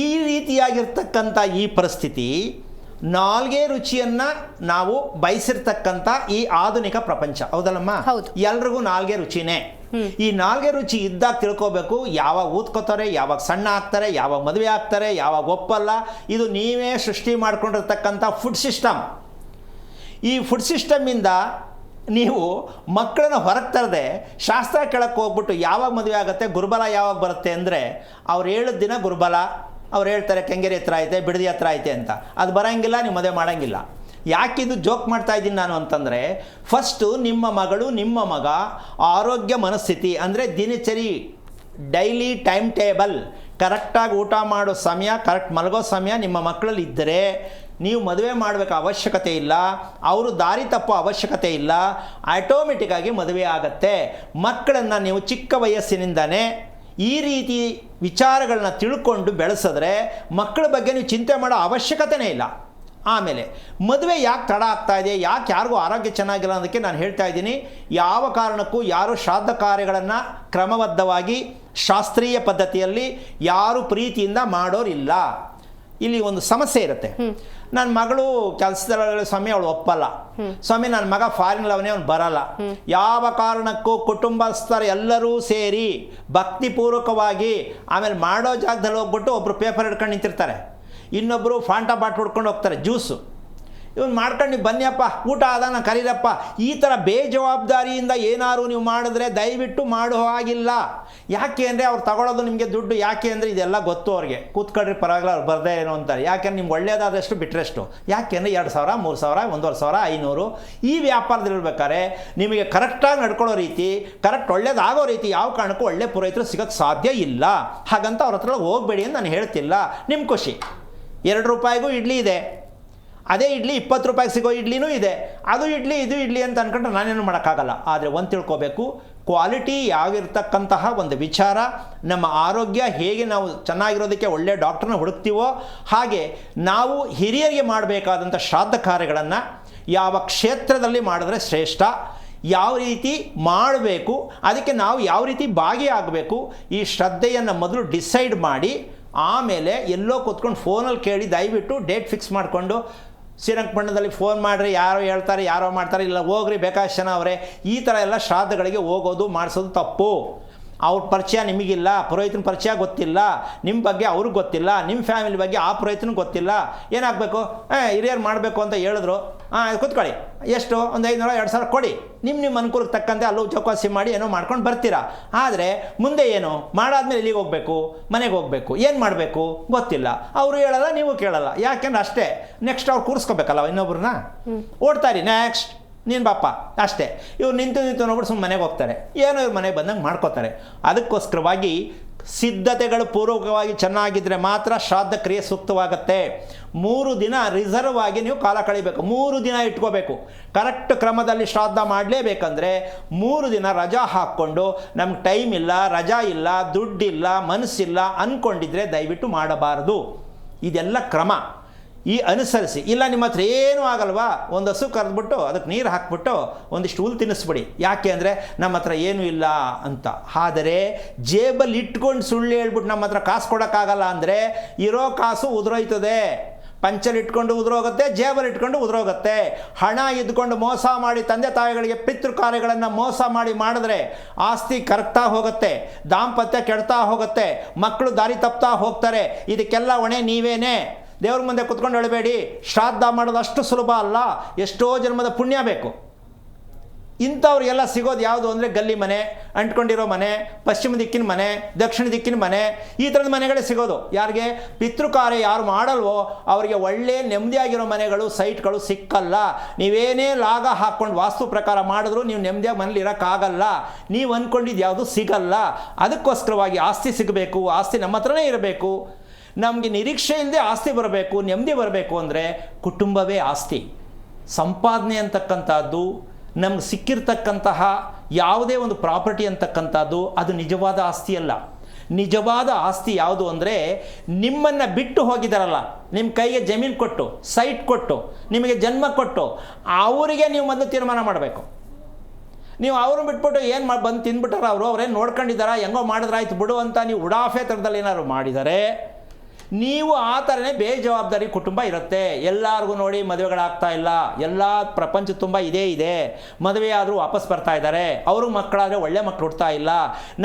ಈ ರೀತಿಯಾಗಿರ್ತಕ್ಕಂಥ ಈ ಪರಿಸ್ಥಿತಿ, ನಾಲ್ಗೆ ರುಚಿಯನ್ನು ನಾವು ಬಯಸಿರ್ತಕ್ಕಂಥ ಈ ಆಧುನಿಕ ಪ್ರಪಂಚ, ಹೌದಲ್ಲಮ್ಮ? ಎಲ್ರಿಗೂ ನಾಲ್ಗೆ ರುಚಿನೇ. ಈ ನಾಲ್ಗೆ ರುಚಿ ಇದ್ದಾಗ ತಿಳ್ಕೋಬೇಕು, ಯಾವಾಗ ಊದ್ಕೋತಾರೆ, ಯಾವಾಗ ಸಣ್ಣ ಆಗ್ತಾರೆ, ಯಾವಾಗ ಮದುವೆ ಆಗ್ತಾರೆ, ಯಾವಾಗ ಒಪ್ಪಲ್ಲ. ಇದು ನೀವೇ ಸೃಷ್ಟಿ ಮಾಡ್ಕೊಂಡಿರ್ತಕ್ಕಂಥ ಫುಡ್ ಸಿಸ್ಟಮ್. ಈ ಫುಡ್ ಸಿಸ್ಟಮಿಂದ ನೀವು ಮಕ್ಕಳನ್ನ ಹೊರಗೆ ತರದೆ ಶಾಸ್ತ್ರ ಕೇಳಕ್ಕೆ ಹೋಗ್ಬಿಟ್ಟು ಯಾವಾಗ ಮದುವೆ ಆಗುತ್ತೆ, ಗುರುಬಲ ಯಾವಾಗ ಬರುತ್ತೆ ಅಂದರೆ, ಅವ್ರು 7 ದಿನ ಗುರುಬಲ, ಅವ್ರು ಹೇಳ್ತಾರೆ ಕೆಂಗೇರಿ ಹತ್ರ ಐತೆ, ಬಿಡದಿ ಹತ್ರ ಐತೆ ಅಂತ. ಅದು ಬರೋಂಗಿಲ್ಲ, ನೀವು ಮದುವೆ ಮಾಡೋಂಗಿಲ್ಲ. ಯಾಕಿದು ಜೋಕ್ ಮಾಡ್ತಾ ಇದ್ದೀನಿ ನಾನು ಅಂತಂದರೆ, ಫಸ್ಟು ನಿಮ್ಮ ಮಗಳು, ನಿಮ್ಮ ಮಗ ಆರೋಗ್ಯ ಮನಸ್ಥಿತಿ ಅಂದರೆ ದಿನಚರಿ, ಡೈಲಿ ಟೈಮ್ ಟೇಬಲ್, ಕರೆಕ್ಟಾಗಿ ಊಟ ಮಾಡೋ ಸಮಯ, ಕರೆಕ್ಟ್ ಮಲಗೋ ಸಮಯ ನಿಮ್ಮ ಮಕ್ಕಳಲ್ಲಿ ಇದ್ದರೆ ನೀವು ಮದುವೆ ಮಾಡಬೇಕು ಅವಶ್ಯಕತೆ ಇಲ್ಲ. ಅವರು ದಾರಿ ತಪ್ಪೋ ಅವಶ್ಯಕತೆ ಇಲ್ಲ. ಆಟೋಮೆಟಿಕ್ಕಾಗಿ ಮದುವೆ ಆಗತ್ತೆ. ಮಕ್ಕಳನ್ನು ನೀವು ಚಿಕ್ಕ ವಯಸ್ಸಿನಿಂದನೇ ಈ ರೀತಿ ವಿಚಾರಗಳನ್ನ ತಿಳ್ಕೊಂಡು ಬೆಳೆಸಿದ್ರೆ ಮಕ್ಕಳ ಬಗ್ಗೆ ನೀವು ಚಿಂತೆ ಮಾಡೋ ಅವಶ್ಯಕತೆನೇ ಇಲ್ಲ. ಆಮೇಲೆ ಮದುವೆ ಯಾಕೆ ತಡ ಆಗ್ತಾ ಇದೆ, ಯಾಕೆ ಯಾರಿಗೂ ಆರೋಗ್ಯ ಚೆನ್ನಾಗಿಲ್ಲ ಅನ್ನೋದಕ್ಕೆ ನಾನು ಹೇಳ್ತಾ ಇದ್ದೀನಿ, ಯಾವ ಕಾರಣಕ್ಕೂ ಯಾರು ಶ್ರಾದ್ದ ಕಾರ್ಯಗಳನ್ನು ಕ್ರಮಬದ್ಧವಾಗಿ ಶಾಸ್ತ್ರೀಯ ಪದ್ಧತಿಯಲ್ಲಿ ಯಾರು ಪ್ರೀತಿಯಿಂದ ಮಾಡೋರಿಲ್ಲ. ಇಲ್ಲಿ ಒಂದು ಸಮಸ್ಯೆ ಇರುತ್ತೆ. ನನ್ನ ಮಗಳು ಕೆಲಸದಲ್ಲಿ ಸ್ವಾಮಿ ಅವಳು ಒಪ್ಪಲ್ಲ, ಸ್ವಾಮಿ ನನ್ನ ಮಗ ಫಾರಿನ್ ಲವನೇ ಅವ್ನು ಬರಲ್ಲ. ಯಾವ ಕಾರಣಕ್ಕೂ ಕುಟುಂಬಸ್ಥರು ಎಲ್ಲರೂ ಸೇರಿ ಭಕ್ತಿಪೂರ್ವಕವಾಗಿ ಆಮೇಲೆ ಮಾಡೋ ಜಾಗದಲ್ಲಿ ಹೋಗ್ಬಿಟ್ಟು ಒಬ್ಬರು ಪೇಪರ್ ಹಿಡ್ಕೊಂಡು ನಿಂತಿರ್ತಾರೆ, ಇನ್ನೊಬ್ಬರು ಫಾಂಟಾ ಬಾಟ್ ಹೊಡ್ಕೊಂಡು ಹೋಗ್ತಾರೆ ಜ್ಯೂಸು. ಇವನು ಮಾಡ್ಕೊಂಡು ನೀವು ಬನ್ನಿಯಪ್ಪ ಊಟ ಆದ ನಾನು ಕರೀರಪ್ಪ, ಈ ಥರ ಬೇಜವಾಬ್ದಾರಿಯಿಂದ ಏನಾದ್ರು ನೀವು ಮಾಡಿದ್ರೆ ದಯವಿಟ್ಟು ಮಾಡೋ ಹಾಗಿಲ್ಲ. ಯಾಕೆ ಅಂದರೆ ಅವ್ರು ತಗೊಳ್ಳೋದು ನಿಮಗೆ ದುಡ್ಡು, ಯಾಕೆ ಅಂದರೆ ಇದೆಲ್ಲ ಗೊತ್ತು ಅವ್ರಿಗೆ, ಕೂತ್ಕೊಳ್ರಿ ಪರವಾಗಿಲ್ಲ ಅವ್ರು ಬರ್ದೇ ಏನೋ ಅಂತಾರೆ. ಯಾಕೆಂದ್ರೆ ನಿಮ್ಗೆ ಒಳ್ಳೇದಾದಷ್ಟು ಬಿಟ್ಟರೆಷ್ಟು, ಯಾಕೆಂದರೆ 2,000 3,000 1,500 500 ಈ ವ್ಯಾಪಾರದಲ್ಲಿರ್ಬೇಕಾದ್ರೆ ನಿಮಗೆ ಕರೆಕ್ಟಾಗಿ ನಡ್ಕೊಳ್ಳೋ ರೀತಿ, ಕರೆಕ್ಟ್ ಒಳ್ಳೇದಾಗೋ ರೀತಿ ಯಾವ ಕಾರಣಕ್ಕೂ ಒಳ್ಳೆ ಪೂರೈತರು ಸಿಗೋಕ್ಕೆ ಸಾಧ್ಯ ಇಲ್ಲ. ಹಾಗಂತ ಅವ್ರ ಹತ್ರ ಹೋಗಬೇಡಿ ಅಂತ ನಾನು ಹೇಳ್ತಿಲ್ಲ. ನಿಮ್ಮ ಖುಷಿ. 2 ರೂಪಾಯಿಗೂ ಇಡ್ಲಿ ಇದೆ, ಅದೇ ಇಡ್ಲಿ 20 ರೂಪಾಯಿಗೆ ಸಿಗೋ ಇಡ್ಲಿನೂ ಇದೆ. ಅದು ಇಡ್ಲಿ ಇದು ಇಡ್ಲಿ ಅಂತ ಅಂದ್ಕೊಂಡ್ರೆ ನಾನೇನು ಮಾಡೋಕ್ಕಾಗಲ್ಲ. ಆದರೆ ಒಂದು ತಿಳ್ಕೊಬೇಕು, ಕ್ವಾಲಿಟಿ ಯಾವಿರ್ತಕ್ಕಂತಹ ಒಂದು ವಿಚಾರ, ನಮ್ಮ ಆರೋಗ್ಯ ಹೇಗೆ ನಾವು ಚೆನ್ನಾಗಿರೋದಕ್ಕೆ ಒಳ್ಳೆ ಡಾಕ್ಟ್ರನ್ನ ಹುಡುಕ್ತೀವೋ ಹಾಗೆ ನಾವು ಹಿರಿಯರಿಗೆ ಮಾಡಬೇಕಾದಂಥ ಶ್ರಾದ್ದ ಕಾರ್ಯಗಳನ್ನು ಯಾವ ಕ್ಷೇತ್ರದಲ್ಲಿ ಮಾಡಿದ್ರೆ ಶ್ರೇಷ್ಠ, ಯಾವ ರೀತಿ ಮಾಡಬೇಕು, ಅದಕ್ಕೆ ನಾವು ಯಾವ ರೀತಿ ಭಾಗಿಯಾಗಬೇಕು, ಈ ಶ್ರದ್ಧೆಯನ್ನು ಮೊದಲು ಡಿಸೈಡ್ ಮಾಡಿ ಆಮೇಲೆ ಎಲ್ಲೋ ಕೂತ್ಕೊಂಡು ಫೋನಲ್ಲಿ ಕೇಳಿ ದಯವಿಟ್ಟು ಡೇಟ್ ಫಿಕ್ಸ್ ಮಾಡಿಕೊಂಡು ಶ್ರೀರಂಗಪಟ್ಟಣದಲ್ಲಿ ಫೋನ್ ಮಾಡಿರಿ, ಯಾರೋ ಹೇಳ್ತಾರೆ ಯಾರೋ ಮಾಡ್ತಾರೆ, ಇಲ್ಲ ಹೋಗ್ರಿ ಬೇಕಾದಷ್ಟು ಜನ ಅವರೇ, ಈ ಥರ ಎಲ್ಲ ಶ್ರಾದ್ದಗಳಿಗೆ ಹೋಗೋದು ಮಾಡಿಸೋದು ತಪ್ಪು. ಅವ್ರ ಪರಿಚಯ ನಿಮಗಿಲ್ಲ, ಪುರೋಹಿತನ ಪರಿಚಯ ಗೊತ್ತಿಲ್ಲ, ನಿಮ್ಮ ಬಗ್ಗೆ ಅವ್ರಿಗೆ ಗೊತ್ತಿಲ್ಲ, ನಿಮ್ಮ ಫ್ಯಾಮಿಲಿ ಬಗ್ಗೆ ಆ ಪುರೋಹಿತನಿಗೆ ಗೊತ್ತಿಲ್ಲ. ಏನಾಗಬೇಕು, ಹಿರಿಯರು ಮಾಡಬೇಕು ಅಂತ ಹೇಳಿದ್ರು, ಕೂತ್ಕೊಳ್ಳಿ, ಎಷ್ಟು ಒಂದು 500 2,000 ಕೊಡಿ, ನಿಮ್ಮ ಅನುಕೂಲಕ್ಕೆ ತಕ್ಕಂತೆ ಅಲ್ಲೂ ಚೌಕಾಸಿ ಮಾಡಿ ಏನೋ ಮಾಡ್ಕೊಂಡು ಬರ್ತೀರಾ. ಆದರೆ ಮುಂದೆ ಏನು ಮಾಡಾದ್ಮೇಲೆ ಎಲ್ಲಿಗೆ ಹೋಗಬೇಕು, ಮನೆಗೆ ಹೋಗಬೇಕು, ಏನು ಮಾಡಬೇಕು ಗೊತ್ತಿಲ್ಲ, ಅವರು ಹೇಳಲ್ಲ ನೀವು ಕೇಳಲ್ಲ. ಯಾಕೆಂದ್ರೆ ಅಷ್ಟೇ, ನೆಕ್ಸ್ಟ್ ಅವ್ರು ಕೂರಿಸ್ಕೋಬೇಕಲ್ಲ ಇನ್ನೊಬ್ರನ್ನ, ಓಡ್ತಾರಿ ನೆಕ್ಸ್ಟ್ ನೀನು ಬಾಪ ಅಷ್ಟೇ. ಇವ್ರು ನಿಂತು ನೋಡ್ಬಿಟ್ಟು ಸುಮ್ಮನೆ ಮನೆಗೆ ಹೋಗ್ತಾರೆ, ಏನೋ ಇವ್ರು ಮನೆಗೆ ಬಂದಂಗೆ ಮಾಡ್ಕೋತಾರೆ. ಅದಕ್ಕೋಸ್ಕರವಾಗಿ ಸಿದ್ಧತೆಗಳು ಪೂರ್ವಕವಾಗಿ ಚೆನ್ನಾಗಿದ್ದರೆ ಮಾತ್ರ ಶ್ರಾದ್ದ ಕ್ರಿಯೆ ಸೂಕ್ತವಾಗುತ್ತೆ. 3 ದಿನ ರಿಸರ್ವ್ ಆಗಿ ನೀವು ಕಾಲ ಕಳಿಬೇಕು, 3 ದಿನ ಇಟ್ಕೋಬೇಕು. ಕರೆಕ್ಟ್ ಕ್ರಮದಲ್ಲಿ ಶ್ರಾದ್ದ ಮಾಡಲೇಬೇಕಂದ್ರೆ 3 ದಿನ ರಜಾ ಹಾಕ್ಕೊಂಡು ನಮ್ಗೆ ಟೈಮ್ ಇಲ್ಲ, ರಜಾ ಇಲ್ಲ, ದುಡ್ಡಿಲ್ಲ, ಮನಸ್ಸಿಲ್ಲ ಅಂದ್ಕೊಂಡಿದ್ರೆ ದಯವಿಟ್ಟು ಮಾಡಬಾರದು. ಇದೆಲ್ಲ ಕ್ರಮ ಈ ಅನುಸರಿಸಿ. ಇಲ್ಲ ನಿಮ್ಮ ಹತ್ರ ಏನೂ ಆಗಲ್ವಾ, ಒಂದು ಹಸು ಕರೆದ್ಬಿಟ್ಟು ಅದಕ್ಕೆ ನೀರು ಹಾಕ್ಬಿಟ್ಟು ಒಂದಿಷ್ಟು ಹುಲ್ಲು ತಿನ್ನಿಸ್ಬಿಡಿ, ಯಾಕೆ ಅಂದರೆ ನಮ್ಮ ಹತ್ರ ಏನೂ ಇಲ್ಲ ಅಂತ. ಆದರೆ ಜೇಬಲ್ಲಿ ಇಟ್ಕೊಂಡು ಸುಳ್ಳು ಹೇಳ್ಬಿಟ್ಟು ನಮ್ಮ ಹತ್ರ ಕಾಸು ಕೊಡೋಕ್ಕಾಗಲ್ಲ ಅಂದರೆ ಇರೋ ಕಾಸು ಉದುರೋಯ್ತದೆ. ಪಂಚಲ್ಲಿ ಇಟ್ಕೊಂಡು ಉದುರೋಗುತ್ತೆ, ಜೇಬಲ್ಲಿ ಇಟ್ಕೊಂಡು ಉದುರೋಗುತ್ತೆ. ಹಣ ಇದ್ಕೊಂಡು ಮೋಸ ಮಾಡಿ ತಂದೆ ತಾಯಿಗಳಿಗೆ ಪಿತೃ ಕಾರ್ಯಗಳನ್ನು ಮೋಸ ಮಾಡಿದ್ರೆ ಆಸ್ತಿ ಕರಗ್ತಾ ಹೋಗುತ್ತೆ, ದಾಂಪತ್ಯ ಕೆಡ್ತಾ ಹೋಗುತ್ತೆ, ಮಕ್ಕಳು ದಾರಿ ತಪ್ತಾ ಹೋಗ್ತಾರೆ. ಇದಕ್ಕೆಲ್ಲ ಹೊಣೆ ನೀವೇನೇ. ದೇವ್ರ ಮುಂದೆ ಕುತ್ಕೊಂಡು ಹೇಳಬೇಡಿ, ಶ್ರಾದ್ದ ಮಾಡೋದು ಅಷ್ಟು ಸುಲಭ ಅಲ್ಲ, ಎಷ್ಟೋ ಜನ್ಮದ ಪುಣ್ಯ ಬೇಕು. ಇಂಥವ್ರಿಗೆಲ್ಲ ಸಿಗೋದು ಯಾವುದು ಅಂದರೆ ಗಲ್ಲಿ ಮನೆ, ಅಂಟ್ಕೊಂಡಿರೋ ಮನೆ, ಪಶ್ಚಿಮ ದಿಕ್ಕಿನ ಮನೆ, ದಕ್ಷಿಣ ದಿಕ್ಕಿನ ಮನೆ, ಈ ಥರದ ಮನೆಗಳೇ ಸಿಗೋದು. ಯಾರಿಗೆ ಪಿತೃಕಾರ್ಯ ಯಾರು ಮಾಡಲ್ವೋ ಅವರಿಗೆ ಒಳ್ಳೆ ನೆಮ್ಮದಿಯಾಗಿರೋ ಮನೆಗಳು, ಸೈಟ್ಗಳು ಸಿಕ್ಕಲ್ಲ. ನೀವೇನೇ ಲಾಗ ಹಾಕ್ಕೊಂಡು ವಾಸ್ತು ಪ್ರಕಾರ ಮಾಡಿದ್ರು ನೀವು ನೆಮ್ಮದಿಯಾಗಿ ಮನೇಲಿ ಇರೋಕ್ಕಾಗಲ್ಲ. ನೀವು ಅಂದ್ಕೊಂಡಿದ್ದು ಯಾವುದು ಸಿಗಲ್ಲ. ಅದಕ್ಕೋಸ್ಕರವಾಗಿ ಆಸ್ತಿ ಸಿಗಬೇಕು, ಆಸ್ತಿ ನಮ್ಮ ಹತ್ರನೇ ಇರಬೇಕು. ನಮಗೆ ನಿರೀಕ್ಷೆ ಇಲ್ಲದೆ ಆಸ್ತಿ ಬರಬೇಕು, ನೆಮ್ಮದಿ ಬರಬೇಕು ಅಂದರೆ ಕುಟುಂಬವೇ ಆಸ್ತಿ. ಸಂಪಾದನೆ ಅಂತಕ್ಕಂಥದ್ದು, ನಮ್ಗೆ ಸಿಕ್ಕಿರ್ತಕ್ಕಂತಹ ಯಾವುದೇ ಒಂದು ಪ್ರಾಪರ್ಟಿ ಅಂತಕ್ಕಂಥದ್ದು ಅದು ನಿಜವಾದ ಆಸ್ತಿ ಅಲ್ಲ. ನಿಜವಾದ ಆಸ್ತಿ ಯಾವುದು ಅಂದರೆ ನಿಮ್ಮನ್ನು ಬಿಟ್ಟು ಹೋಗಿದ್ದಾರಲ್ಲ, ನಿಮ್ಮ ಕೈಗೆ ಜಮೀನು ಕೊಟ್ಟು, ಸೈಟ್ ಕೊಟ್ಟು, ನಿಮಗೆ ಜನ್ಮ ಕೊಟ್ಟು, ಅವರಿಗೆ ನೀವು ಮೊದಲು ತೀರ್ಮಾನ ಮಾಡಬೇಕು. ನೀವು ಅವ್ರನ್ನ ಬಿಟ್ಬಿಟ್ಟು ಏನು ಬಂದು ತಿಂದ್ಬಿಟ್ಟಾರ ಅವ್ರೇನು ನೋಡ್ಕೊಂಡಿದ್ದಾರ, ಹೆಂಗೋ ಮಾಡಿದ್ರಾಯ್ತು ಬಿಡು ಅಂತ ನೀವು ಉಡಾಫೆ ಥರದಲ್ಲಿ ಏನಾದ್ರು ಮಾಡಿದರೆ ನೀವು ಆ ಥರನೇ ಬೇಜವಾಬ್ದಾರಿ ಕುಟುಂಬ ಇರುತ್ತೆ. ಎಲ್ಲರಿಗೂ ನೋಡಿ ಮದುವೆಗಳಾಗ್ತಾ ಇಲ್ಲ, ಎಲ್ಲ ಪ್ರಪಂಚ ತುಂಬ ಇದೇ ಇದೆ. ಮದುವೆ ಆದರೂ ವಾಪಸ್ ಬರ್ತಾ ಇದ್ದಾರೆ, ಅವ್ರಿಗೆ ಮಕ್ಕಳಾದರೆ ಒಳ್ಳೆ ಮಕ್ಕಳು ಹುಡ್ತಾ ಇಲ್ಲ.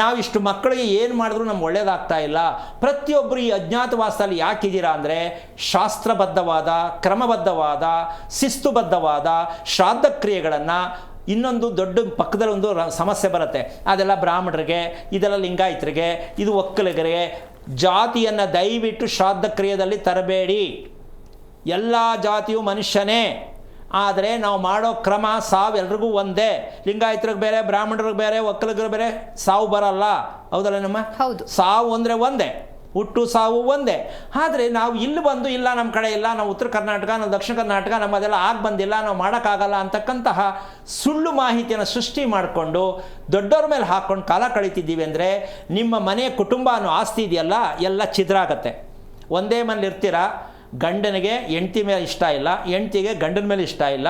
ನಾವು ಇಷ್ಟು ಮಕ್ಕಳಿಗೆ ಏನು ಮಾಡಿದ್ರೂ ನಮ್ಗೆ ಒಳ್ಳೇದಾಗ್ತಾ ಇಲ್ಲ. ಪ್ರತಿಯೊಬ್ಬರು ಈ ಅಜ್ಞಾತವಾಸದಲ್ಲಿ ಯಾಕಿದ್ದೀರಾ ಅಂದರೆ ಶಾಸ್ತ್ರಬದ್ಧವಾದ, ಕ್ರಮಬದ್ಧವಾದ, ಶಿಸ್ತುಬದ್ಧವಾದ ಶ್ರಾದ್ದ ಕ್ರಿಯೆಗಳನ್ನು ಇನ್ನೊಂದು ದೊಡ್ಡ ಪಕ್ಕದಲ್ಲಿ ಒಂದು ಸಮಸ್ಯೆ ಬರುತ್ತೆ. ಅದೆಲ್ಲ ಬ್ರಾಹ್ಮಣರಿಗೆ, ಇದೆಲ್ಲ ಲಿಂಗಾಯತರಿಗೆ, ಇದು ಒಕ್ಕಲಿಗರಿಗೆ. ಜಾತಿಯನ್ನು ದಯವಿಟ್ಟು ಶ್ರಾದ್ದ ಕ್ರಿಯೆಯಲ್ಲಿ ತರಬೇಡಿ. ಎಲ್ಲ ಜಾತಿಯು ಮನುಷ್ಯನೇ, ಆದರೆ ನಾವು ಮಾಡೋ ಕ್ರಮ ಸಾವು ಎಲ್ರಿಗೂ ಒಂದೇ. ಲಿಂಗಾಯತರಿಗೆ ಬೇರೆ, ಬ್ರಾಹ್ಮಣರಿಗೆ ಬೇರೆ, ಒಕ್ಕಲಿಗರಿಗೆ ಬೇರೆ ಸಾವು ಬರಲ್ಲ. ಹೌದಲ್ಲ ನಮ್ಮ? ಹೌದು. ಸಾವು ಅಂದರೆ ಒಂದೇ, ಹುಟ್ಟು ಸಾವು ಒಂದೇ. ಆದರೆ ನಾವು ಇಲ್ಲಿ ಬಂದು ಇಲ್ಲ ನಮ್ಮ ಕಡೆ ಇಲ್ಲ, ನಾವು ಉತ್ತರ ಕರ್ನಾಟಕ, ನಾವು ದಕ್ಷಿಣ ಕರ್ನಾಟಕ, ನಮ್ಮದೆಲ್ಲ ಆಗಿ ಬಂದಿಲ್ಲ, ನಾವು ಮಾಡೋಕ್ಕಾಗಲ್ಲ ಅಂತಕ್ಕಂತಹ ಸುಳ್ಳು ಮಾಹಿತಿಯನ್ನು ಸೃಷ್ಟಿ ಮಾಡಿಕೊಂಡು ದೊಡ್ಡವ್ರ ಮೇಲೆ ಹಾಕ್ಕೊಂಡು ಕಾಲ ಕಳೀತಿದ್ದೀವಿ ಅಂದರೆ ನಿಮ್ಮ ಮನೆಯ ಕುಟುಂಬ ಅನ್ನೋ ಆಸ್ತಿ ಇದೆಯಲ್ಲ ಎಲ್ಲ ಛಿದ್ರ ಆಗುತ್ತೆ. ಒಂದೇ ಮನೇಲಿ ಇರ್ತೀರ, ಗಂಡನಿಗೆ ಹೆಂಡತಿ ಮೇಲೆ ಇಷ್ಟ ಇಲ್ಲ, ಹೆಂಡತಿಗೆ ಗಂಡನ ಮೇಲೆ ಇಷ್ಟ ಇಲ್ಲ,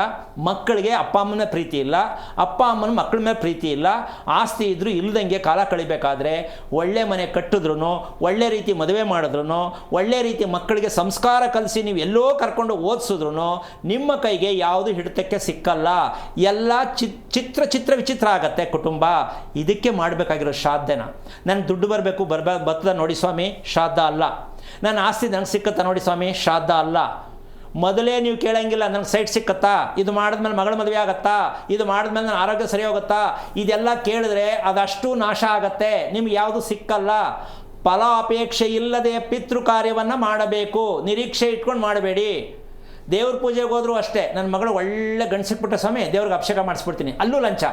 ಮಕ್ಕಳಿಗೆ ಅಪ್ಪ ಅಮ್ಮನ ಪ್ರೀತಿ ಇಲ್ಲ, ಅಪ್ಪ ಅಮ್ಮನ ಮಕ್ಕಳ ಮೇಲೆ ಪ್ರೀತಿ ಇಲ್ಲ, ಆಸ್ತಿ ಇದ್ದರೂ ಇಲ್ಲದಂಗೆ ಕಾಲ ಕಳಿಬೇಕಾದ್ರೆ ಒಳ್ಳೆ ಮನೆ ಕಟ್ಟಿದ್ರು, ಒಳ್ಳೆ ರೀತಿ ಮದುವೆ ಮಾಡಿದ್ರು, ಒಳ್ಳೆ ರೀತಿ ಮಕ್ಕಳಿಗೆ ಸಂಸ್ಕಾರ ಕಲಿಸಿ ನೀವು ಎಲ್ಲೋ ಕರ್ಕೊಂಡು ಓದಿಸಿದ್ರು ನಿಮ್ಮ ಕೈಗೆ ಯಾವುದು ಹಿಡಿತಕ್ಕೆ ಸಿಕ್ಕಲ್ಲ. ಎಲ್ಲ ಚಿತ್ರ ವಿಚಿತ್ರ ಆಗತ್ತೆ ಕುಟುಂಬ. ಇದಕ್ಕೆ ಮಾಡಬೇಕಾಗಿರೋ ಶ್ರಾದ್ದನ. ನನಗೆ ದುಡ್ಡು ಬರಬೇಕು ಬರ್ತದ ನೋಡಿ ಸ್ವಾಮಿ, ಶ್ರಾದ್ದ ಅಲ್ಲ. ನನ್ನ ಆಸ್ತಿ ನನಗೆ ಸಿಕ್ಕತ್ತಾ ನೋಡಿ ಸ್ವಾಮಿ, ಶ್ರಾದ್ದ ಅಲ್ಲ. ಮೊದಲೇ ನೀವು ಕೇಳಂಗಿಲ್ಲ ನನಗೆ ಸೈಟ್ ಸಿಕ್ಕತ್ತಾ, ಇದು ಮಾಡಿದ್ಮೇಲೆ ಮಗಳ ಮದುವೆ ಆಗತ್ತಾ, ಇದು ಮಾಡಿದ್ಮೇಲೆ ನನ್ನ ಆರೋಗ್ಯ ಸರಿ ಹೋಗುತ್ತಾ, ಇದೆಲ್ಲ ಕೇಳಿದ್ರೆ ಅದಷ್ಟು ನಾಶ ಆಗತ್ತೆ, ನಿಮ್ಗೆ ಯಾವುದು ಸಿಕ್ಕಲ್ಲ. ಫಲ ಅಪೇಕ್ಷೆ ಇಲ್ಲದೆ ಪಿತೃ ಕಾರ್ಯವನ್ನು ಮಾಡಬೇಕು, ನಿರೀಕ್ಷೆ ಇಟ್ಕೊಂಡು ಮಾಡಬೇಡಿ. ದೇವ್ರ ಪೂಜೆಗೆ ಹೋದರೂ ಅಷ್ಟೇ, ನನ್ನ ಮಗಳು ಒಳ್ಳೆ ಗಂಡು ಸಿಕ್ಬಿಟ್ರೆ ಸ್ವಾಮಿ ದೇವ್ರಿಗೆ ಅಭಿಷೇಕ ಮಾಡಿಸ್ಬಿಡ್ತೀನಿ, ಅಲ್ಲೂ ಲಂಚ.